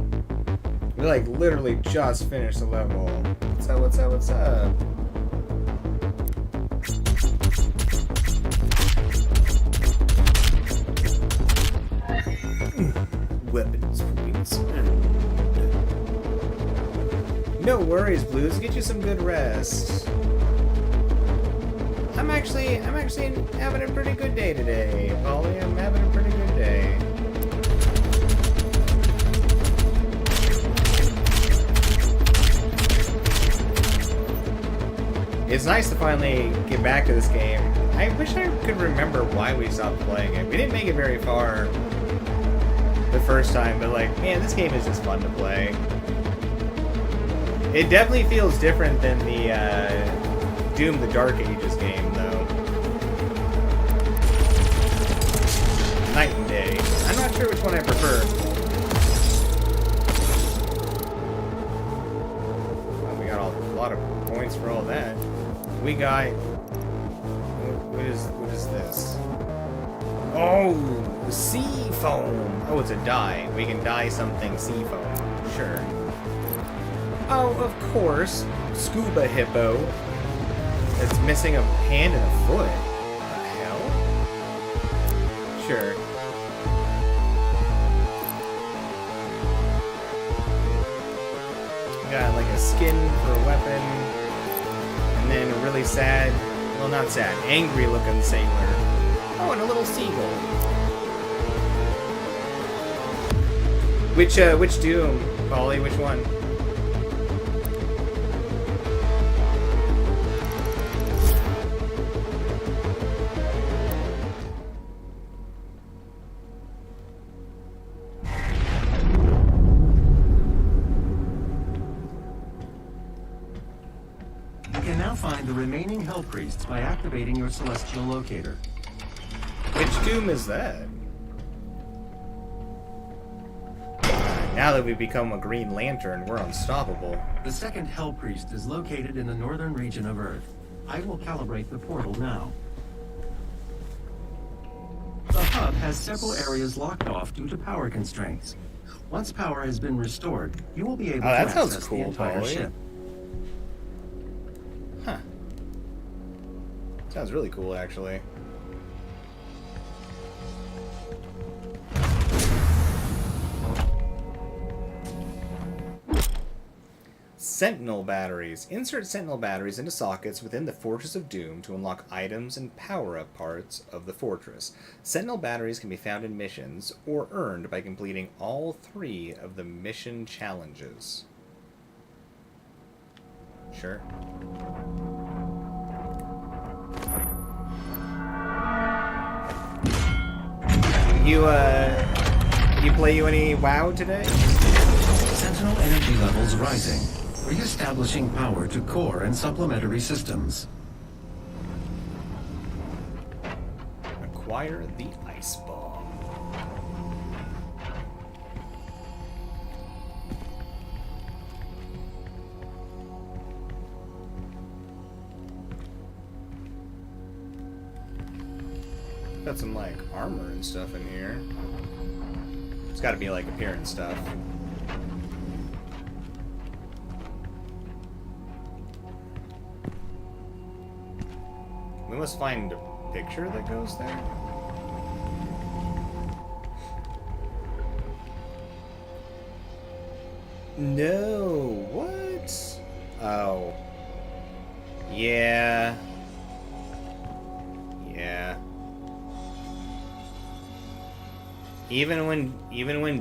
We like literally just finished the level. What's up, what's up, what's up? Weapons points. No worries, Blues. Get you some good rest. I'm actually having a pretty good day today, Polly. I'm having a pretty good day. It's nice to finally get back to this game. I wish I could remember why we stopped playing it. We didn't make it very far the first time, but like, man, this game is just fun to play. It definitely feels different than the Doom: The Dark Ages game, though. Night and day. I'm not sure which one I prefer. Well, we got a lot of points for all that. We got... What is this? Oh, sea foam. Oh, it's a dye. We can dye something sea foam. Sure. Oh, of course. Scuba hippo. It's missing a hand and a foot. What the hell? Sure. Got like a skin for a weapon. And then a really sad, well, not sad, angry looking sailor. Oh, and a little seagull. Which Doom, Polly? Which one? You can now find the remaining Hell Priests by activating your Celestial Locator. Which Doom is that? Now that we've become a Green Lantern, we're unstoppable. The second Hell Priest is located in the northern region of Earth. I will calibrate the portal now. The hub has several areas locked off due to power constraints. Once power has been restored, you will be able to that sounds access cool, the entire Polly. ship. Huh. Sounds really cool, actually. Sentinel batteries. Insert Sentinel batteries into sockets within the Fortress of Doom to unlock items and power-up parts of the fortress. Sentinel batteries can be found in missions or earned by completing all 3 of the mission challenges. Sure. You play any WoW today? Sentinel energy levels rising. Re-establishing power to core and supplementary systems. Acquire the Ice Bomb. Got some, like, armor and stuff in here. It's gotta be, like, appearance stuff. We must find a picture that goes there. No, what? Oh. Yeah. Yeah. Even when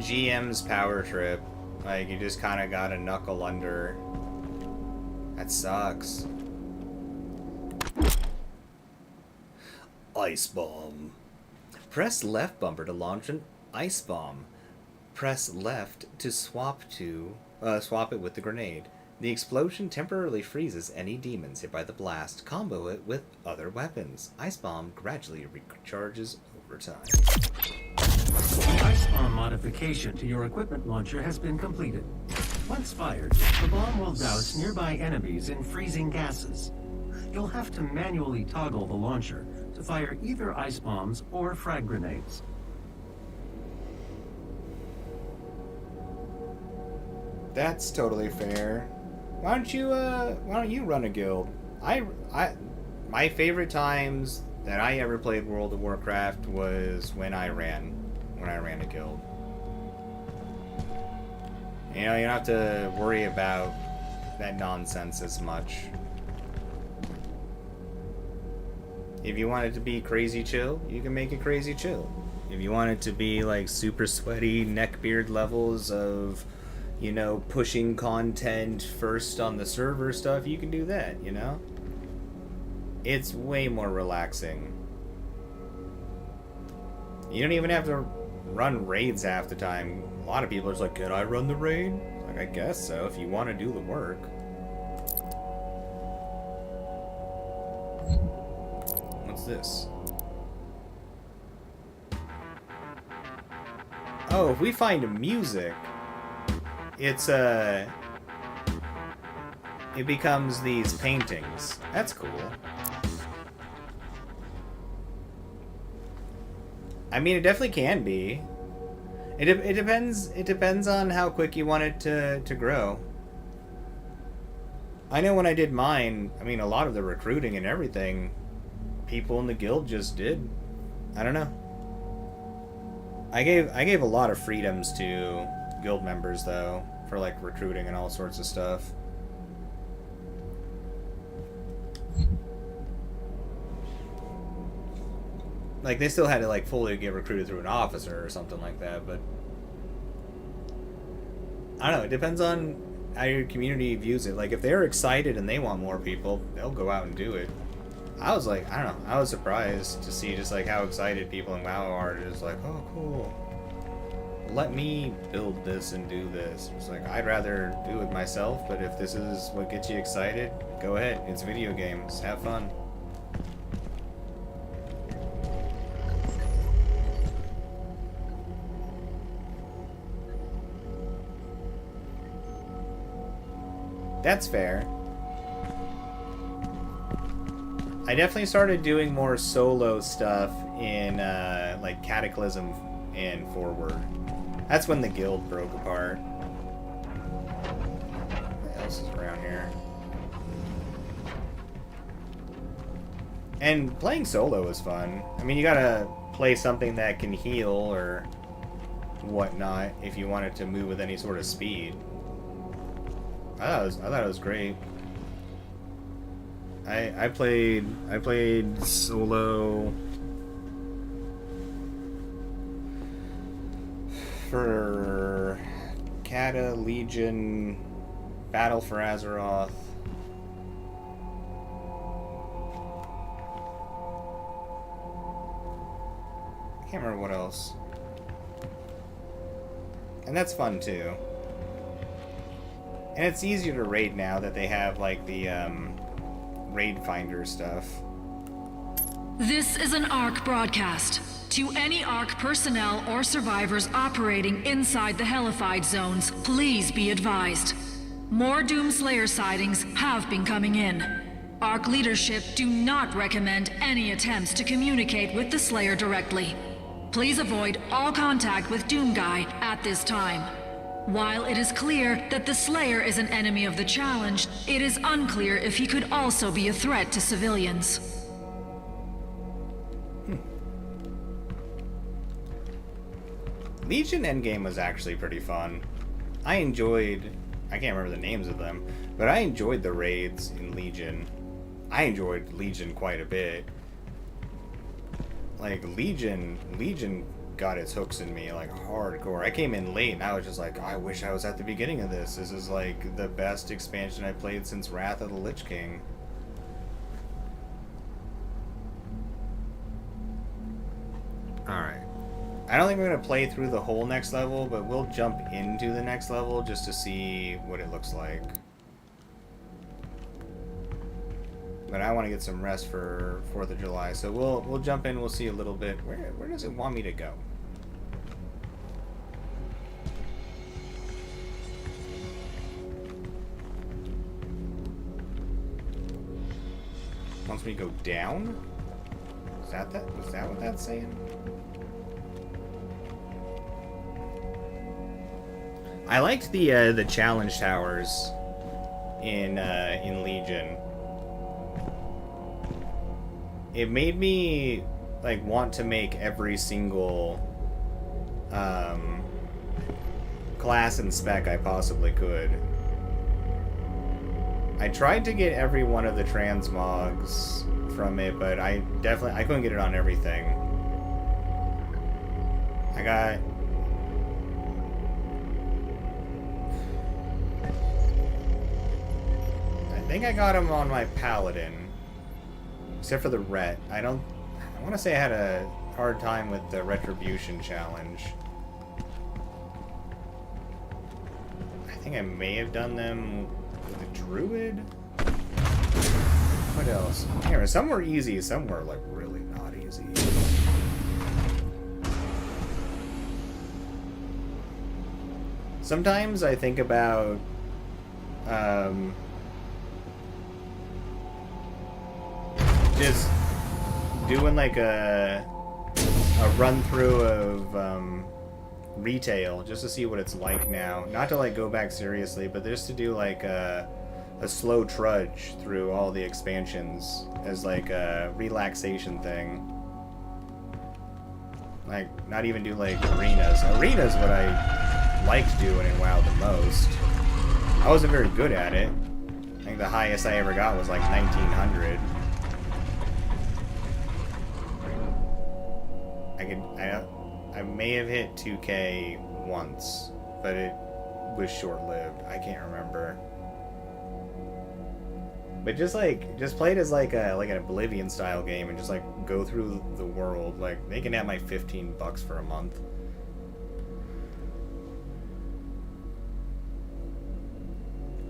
GM's power trip, like, you just kind of gotta knuckle under. That sucks. Ice Bomb. Press left bumper to launch an Ice Bomb. Press left to swap it with the grenade. The explosion temporarily freezes any demons hit by the blast. Combo it with other weapons. Ice Bomb gradually recharges over time. The Ice Bomb modification to your equipment launcher has been completed. Once fired, the bomb will douse nearby enemies in freezing gases. You'll have to manually toggle the launcher to fire either ice bombs or frag grenades. That's totally fair. Why don't you run a guild? My favorite times that I ever played World of Warcraft was when I ran a guild. You know, you don't have to worry about that nonsense as much. If you want it to be crazy chill, you can make it crazy chill. If you want it to be like super sweaty neckbeard levels of, you know, pushing content first on the server stuff, you can do that, you know? It's way more relaxing. You don't even have to run raids half the time. A lot of people are just like, can I run the raid? Like, I guess so, if you want to do the work. What's this? Oh, if we find music, it becomes these paintings. That's cool. I mean, it definitely can be. It depends on how quick you want it to grow. I know when I did mine, I mean, a lot of the recruiting and everything, people in the guild just did. I don't know. I gave a lot of freedoms to guild members though, for like recruiting and all sorts of stuff. Like, they still had to like fully get recruited through an officer or something like that, but I don't know, it depends on how your community views it. Like, if they're excited and they want more people, they'll go out and do it. I was like, I don't know, I was surprised to see just like how excited people in WoW are. Just like, oh cool, let me build this and do this. It's like, I'd rather do it myself, but if this is what gets you excited, go ahead. It's video games, have fun. That's fair. I definitely started doing more solo stuff in like Cataclysm and forward. That's when the guild broke apart. What else is around here? And playing solo is fun. I mean, you gotta play something that can heal or whatnot if you want it to move with any sort of speed. I thought it was great. I played solo for Kata, Legion, Battle for Azeroth. I can't remember what else. And that's fun too. And it's easier to raid now that they have like the raid finder stuff. This is an ARC broadcast. To any ARC personnel or survivors operating inside the Hellified zones, please be advised. More Doomslayer sightings have been coming in. ARC leadership do not recommend any attempts to communicate with the Slayer directly. Please avoid all contact with Doomguy at this time. While it is clear that the Slayer is an enemy of the challenge, it is unclear if he could also be a threat to civilians. Legion Endgame was actually pretty fun. I can't remember the names of them, but I enjoyed the raids in Legion. I enjoyed Legion quite a bit. Like, Legion got its hooks in me, like, hardcore. I came in late, and I was just like, I wish I was at the beginning of this. This is, like, the best expansion I played since Wrath of the Lich King. Alright. I don't think we're going to play through the whole next level, but we'll jump into the next level just to see what it looks like. But I want to get some rest for 4th of July, so we'll jump in, we'll see a little bit. Where does it want me to go? Wants me to go down? Was that what that's saying? I liked the challenge towers in Legion. It made me like want to make every single class and spec I possibly could. I tried to get every one of the transmogs from it, but I couldn't get it on everything. I think I got him on my paladin. Except for the ret. I want to say I had a hard time with the retribution challenge. I think I may have done them with a druid. What else? Anyway, some were easy, some were like really not easy. Sometimes I think about just doing like a run through of retail just to see what it's like now. Not to like go back seriously, but just to do like a slow trudge through all the expansions as like a relaxation thing. Like not even do like arenas. Arenas what I liked doing in WoW the most. I wasn't very good at it. I think the highest I ever got was like 1900. I may have hit 2K once, but it was short-lived. I can't remember. But just play it as like an Oblivion style game and just like go through the world, like making that my $15 for a month.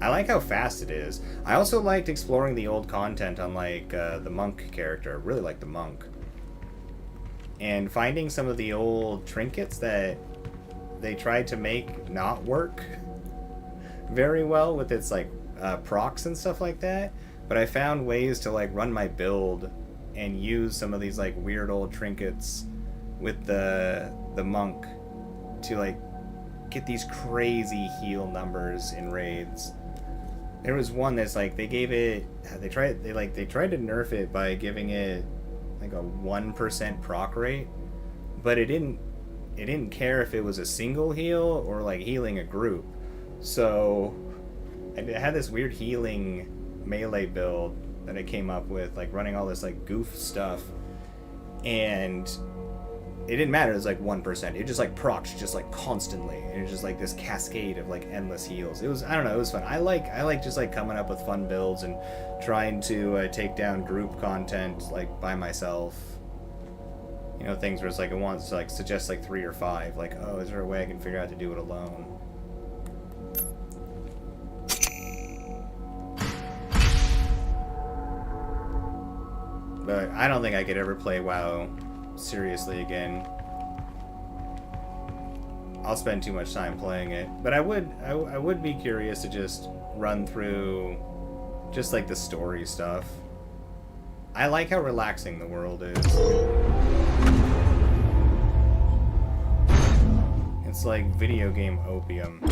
I like how fast it is. I also liked exploring the old content on like the monk character. I really like the monk. And finding some of the old trinkets that they tried to make not work very well with its like procs and stuff like that, but I found ways to like run my build and use some of these like weird old trinkets with the monk to like get these crazy heal numbers in raids. There was one that's like they tried to nerf it by giving it like a 1% proc rate, but it didn't care if it was a single heal or like healing a group. So I had this weird healing melee build that I came up with, like running all this like goof stuff, and it didn't matter. It was like 1%. It just like procs just like constantly, and it was just like this cascade of like endless heals. It was, I don't know, it was fun. I like just like coming up with fun builds and trying to take down group content like by myself. You know, things where it's like it wants to like suggest like 3 or 5. Like, oh, is there a way I can figure out to do it alone? But I don't think I could ever play WoW seriously again. I'll spend too much time playing it. But I would be curious to just run through just like the story stuff. I like how relaxing the world is. It's like video game opium.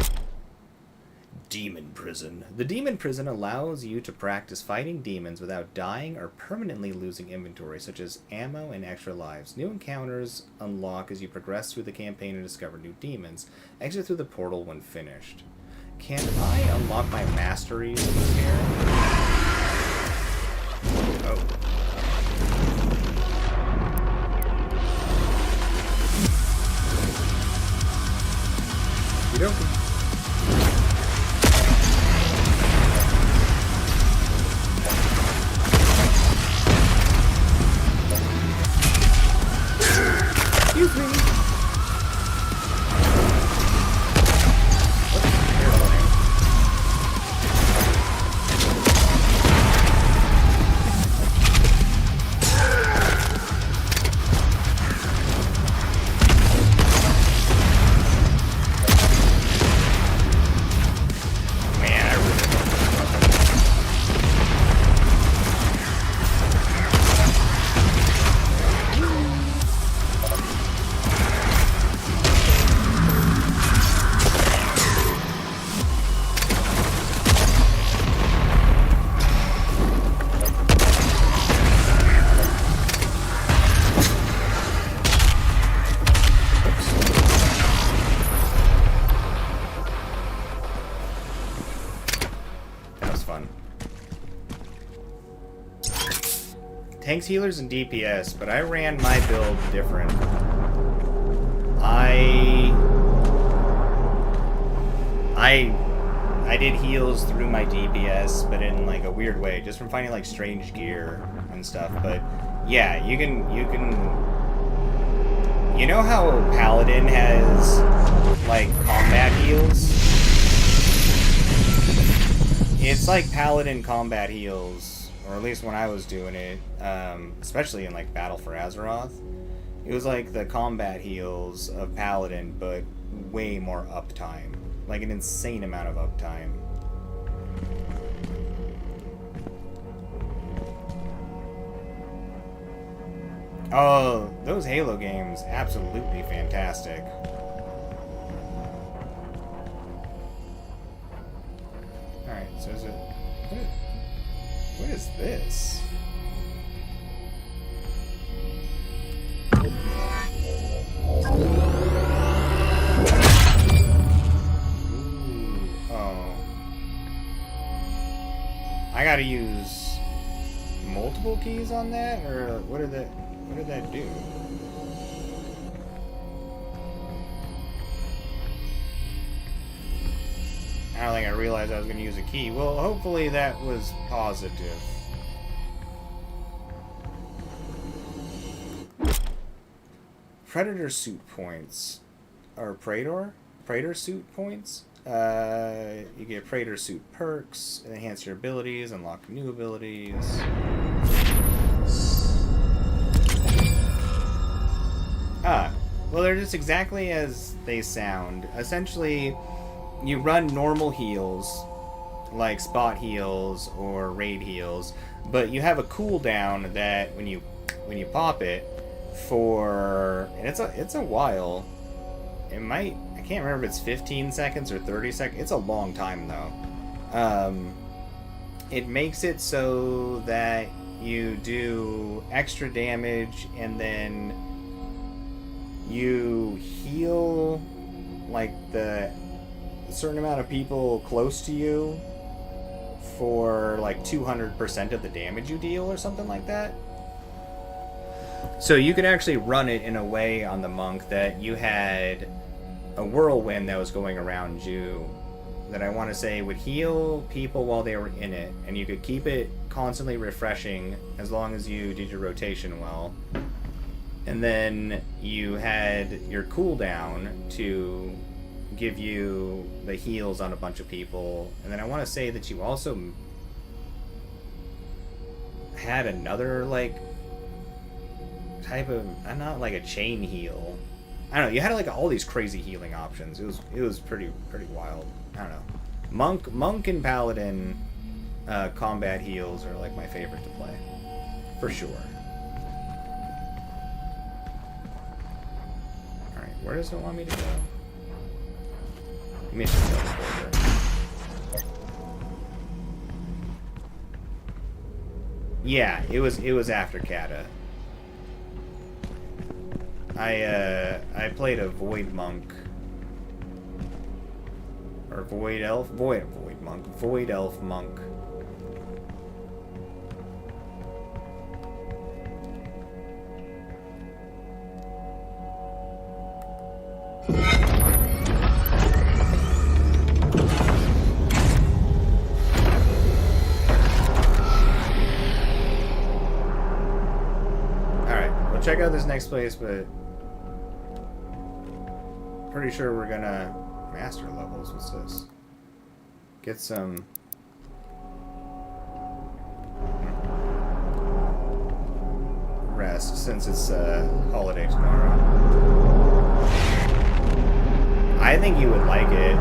Demon Prison. The Demon Prison allows you to practice fighting demons without dying or permanently losing inventory, such as ammo and extra lives. New encounters unlock as you progress through the campaign and discover new demons. Exit through the portal when finished. Can I unlock my masteries here? Oh. You don't. Excuse me. Tanks, healers, and DPS, but I ran my build different. I did heals through my DPS, but in like a weird way, just from finding like strange gear and stuff. But yeah, you know how Paladin has like combat heals? It's like Paladin combat heals, or at least when I was doing it, especially in like Battle for Azeroth. It was like the combat heals of Paladin, but way more uptime. Like an insane amount of uptime. Oh, those Halo games, absolutely fantastic. Alright, so is it... What is this? I gotta use multiple keys on that, or what did that do? I don't think I realized I was gonna use a key. Well, hopefully that was positive. Predator suit points. Or Praetor suit points. You get Praetor suit perks, enhance your abilities, unlock new abilities. Well, they're just exactly as they sound. Essentially, you run normal heals, like spot heals or raid heals, but you have a cooldown that when you pop it for, and it's a while. It might, I can't remember if it's 15 seconds or 30 seconds. It's a long time though. It makes it so that you do extra damage and then you heal like the certain amount of people close to you for like 200% of the damage you deal or something like that. So you could actually run it in a way on the monk that you had a whirlwind that was going around you that I want to say would heal people while they were in it, and you could keep it constantly refreshing as long as you did your rotation well. And then you had your cooldown to give you the heals on a bunch of people. And then I want to say that you also had another like type of, not like a chain heal. I don't know, you had like all these crazy healing options. It was pretty wild. I don't know. Monk and Paladin combat heals are like my favorite to play. For sure. Alright, where does it want me to go? Mission order. Yeah, it was after Kata. I played a Void Monk. Or Void Elf? Void Monk. Void Elf Monk. Alright, we'll check out this next place, but pretty sure we're gonna master levels. What's this? Get some rest since it's holiday tomorrow. I think you would like it,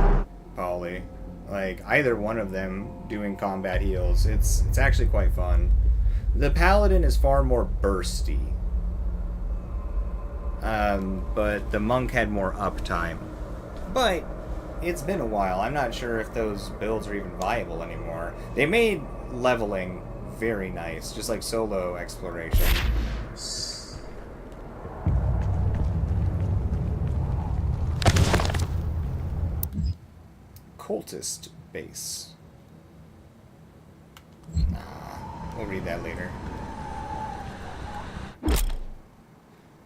Polly. Like either one of them doing combat heals. It's actually quite fun. The Paladin is far more bursty. But the monk had more uptime. But it's been a while. I'm not sure if those builds are even viable anymore. They made leveling very nice, just like solo exploration. Cultist base. We'll read that later.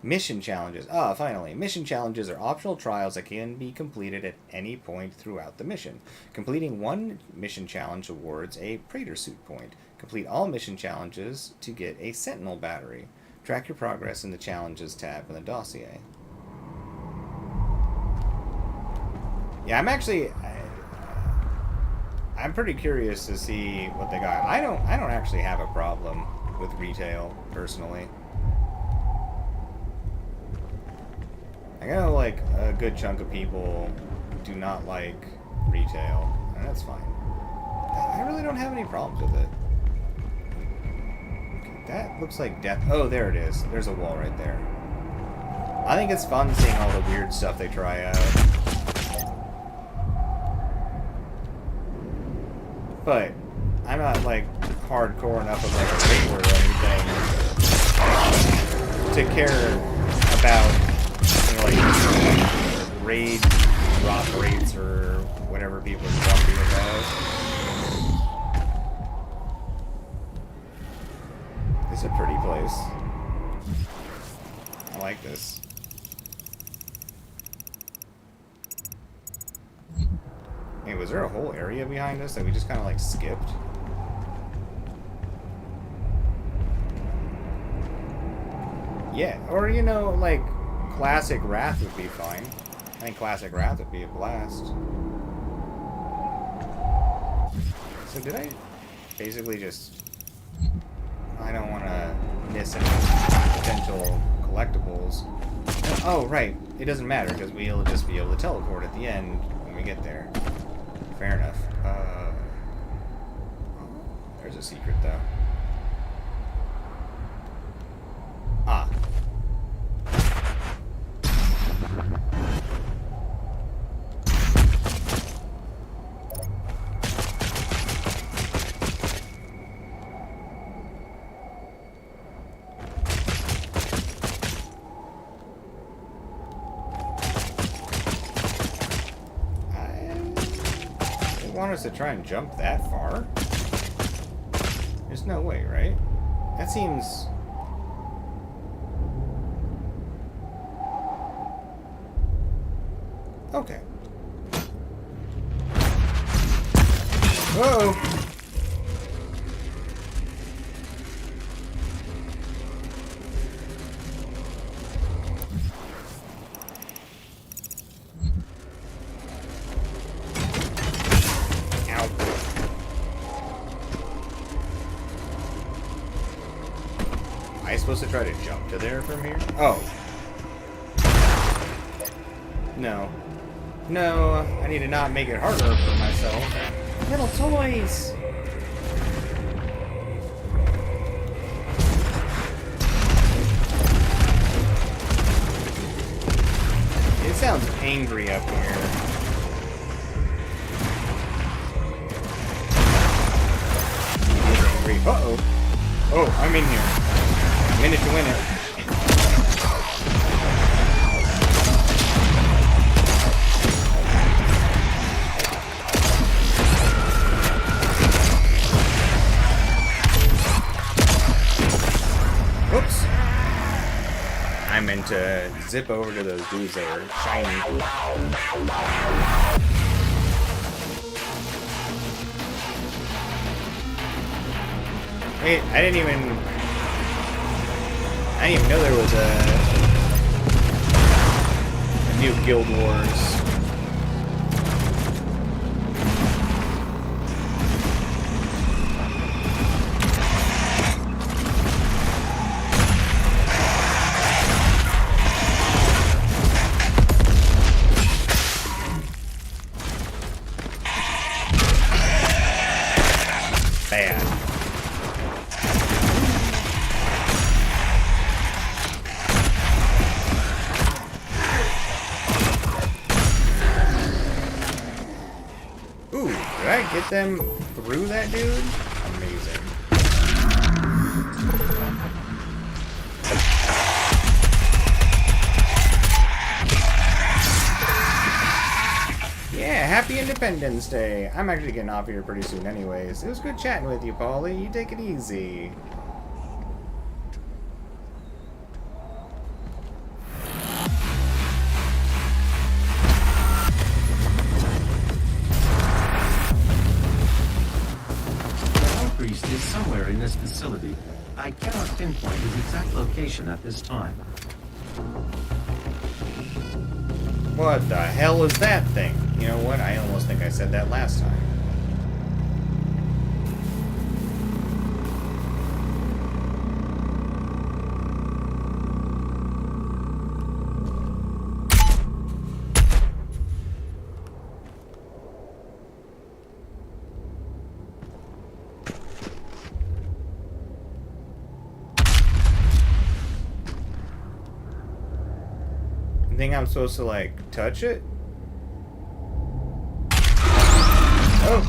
Mission challenges. Finally. Mission challenges are optional trials that can be completed at any point throughout the mission. Completing one mission challenge awards a Praetor suit point. Complete all mission challenges to get a Sentinel battery. Track your progress in the challenges tab in the dossier. Yeah, I'm pretty curious to see what they got. I don't actually have a problem with retail personally. I know, like, a good chunk of people do not like retail, and that's fine. I really don't have any problems with it. Okay, that looks like death. Oh, there it is. There's a wall right there. I think it's fun seeing all the weird stuff they try out. But I'm not, like, hardcore enough of, like, a raider or anything to care about, like raid drop rates or whatever people are grumpy about. It's a pretty place. I like this. Hey, was there a whole area behind us that we just kind of like skipped? Yeah, or you know, like Classic Wrath would be fine. I think Classic Wrath would be a blast. So did I basically just... I don't want to miss any potential collectibles. Oh, right. It doesn't matter because we'll just be able to teleport at the end when we get there. Fair enough. There's a secret, though. Ah. Want us to try and jump that far? There's no way, right? That seems... Okay. Uh-oh! Am I supposed to try to jump to there from here? Oh. No. No, I need to not make it harder for myself. Little toys! It sounds angry up here. Angry. Uh-oh. Oh, I'm in here. I'm in it to win it. Whoops. I meant to zip over to those dudes that are shiny. Wait, I didn't even know there was a new Guild Wars. Bad. Ooh, did I get them through that dude? Amazing. Yeah, happy Independence Day. I'm actually getting off here pretty soon anyways. It was good chatting with you, Paulie. You take it easy. Priest is somewhere in this facility. I cannot pinpoint his exact location at this time. What the hell is that thing? You know what? I almost think I said that last time. You think I'm supposed to, like, touch it? Oh!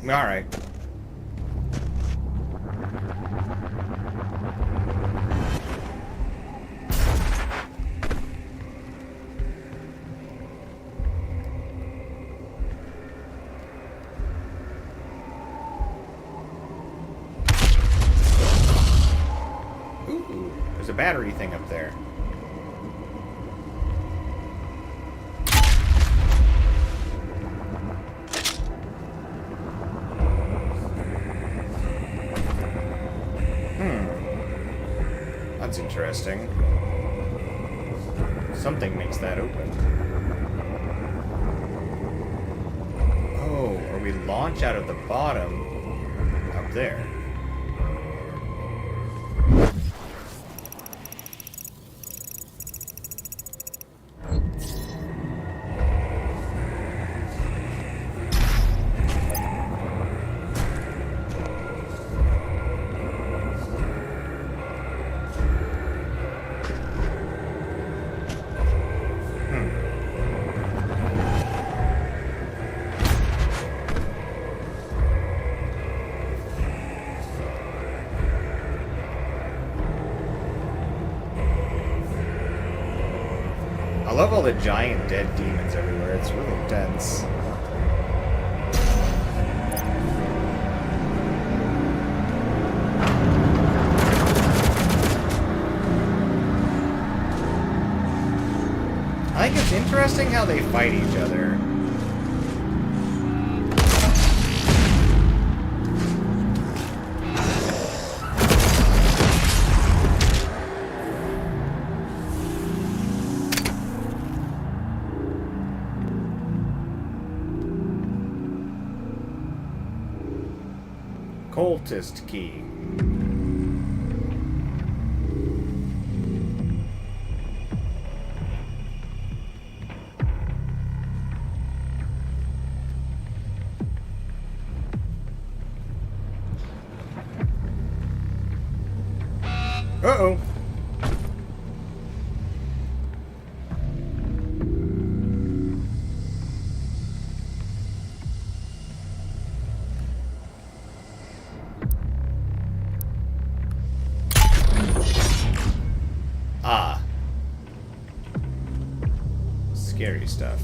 Alright. Ooh, there's a battery thing up there. That's interesting. Something makes that open. Oh, or we launch out of the bottom up there. I love all the giant dead demons everywhere. It's really intense. I think it's interesting how they fight each other. Cultist key. Uh-oh. Ah. Scary stuff.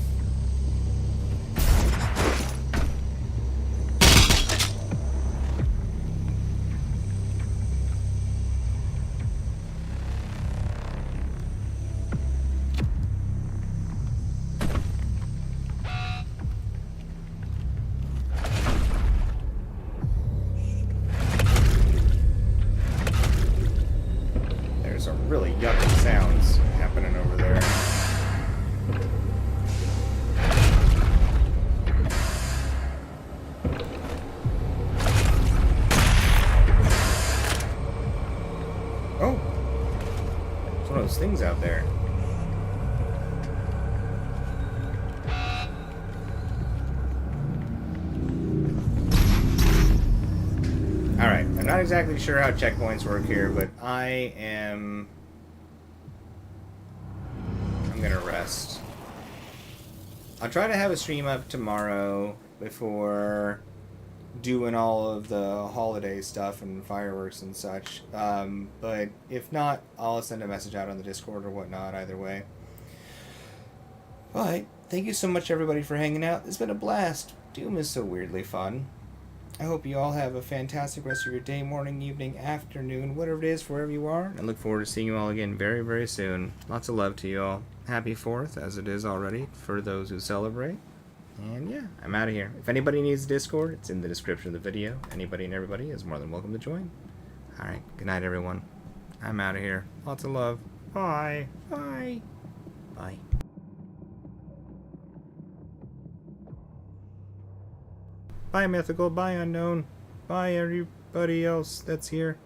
There's some really yucky sounds happening over there. Oh! It's one of those things out there. Alright, I'm not exactly sure how checkpoints work here, but I'm gonna rest. I'll try to have a stream up tomorrow before doing all of the holiday stuff and fireworks and such. But if not, I'll send a message out on the Discord or whatnot, either way. But thank you so much, everybody, for hanging out. It's been a blast. Doom is so weirdly fun. I hope you all have a fantastic rest of your day, morning, evening, afternoon, whatever it is, wherever you are. I look forward to seeing you all again very, very soon. Lots of love to you all. Happy 4th, as it is already, for those who celebrate. And yeah, I'm out of here. If anybody needs Discord, it's in the description of the video. Anybody and everybody is more than welcome to join. Alright, good night, everyone. I'm out of here. Lots of love. Bye. Bye. Bye. Bye, Mythical. Bye, Unknown. Bye, everybody else that's here.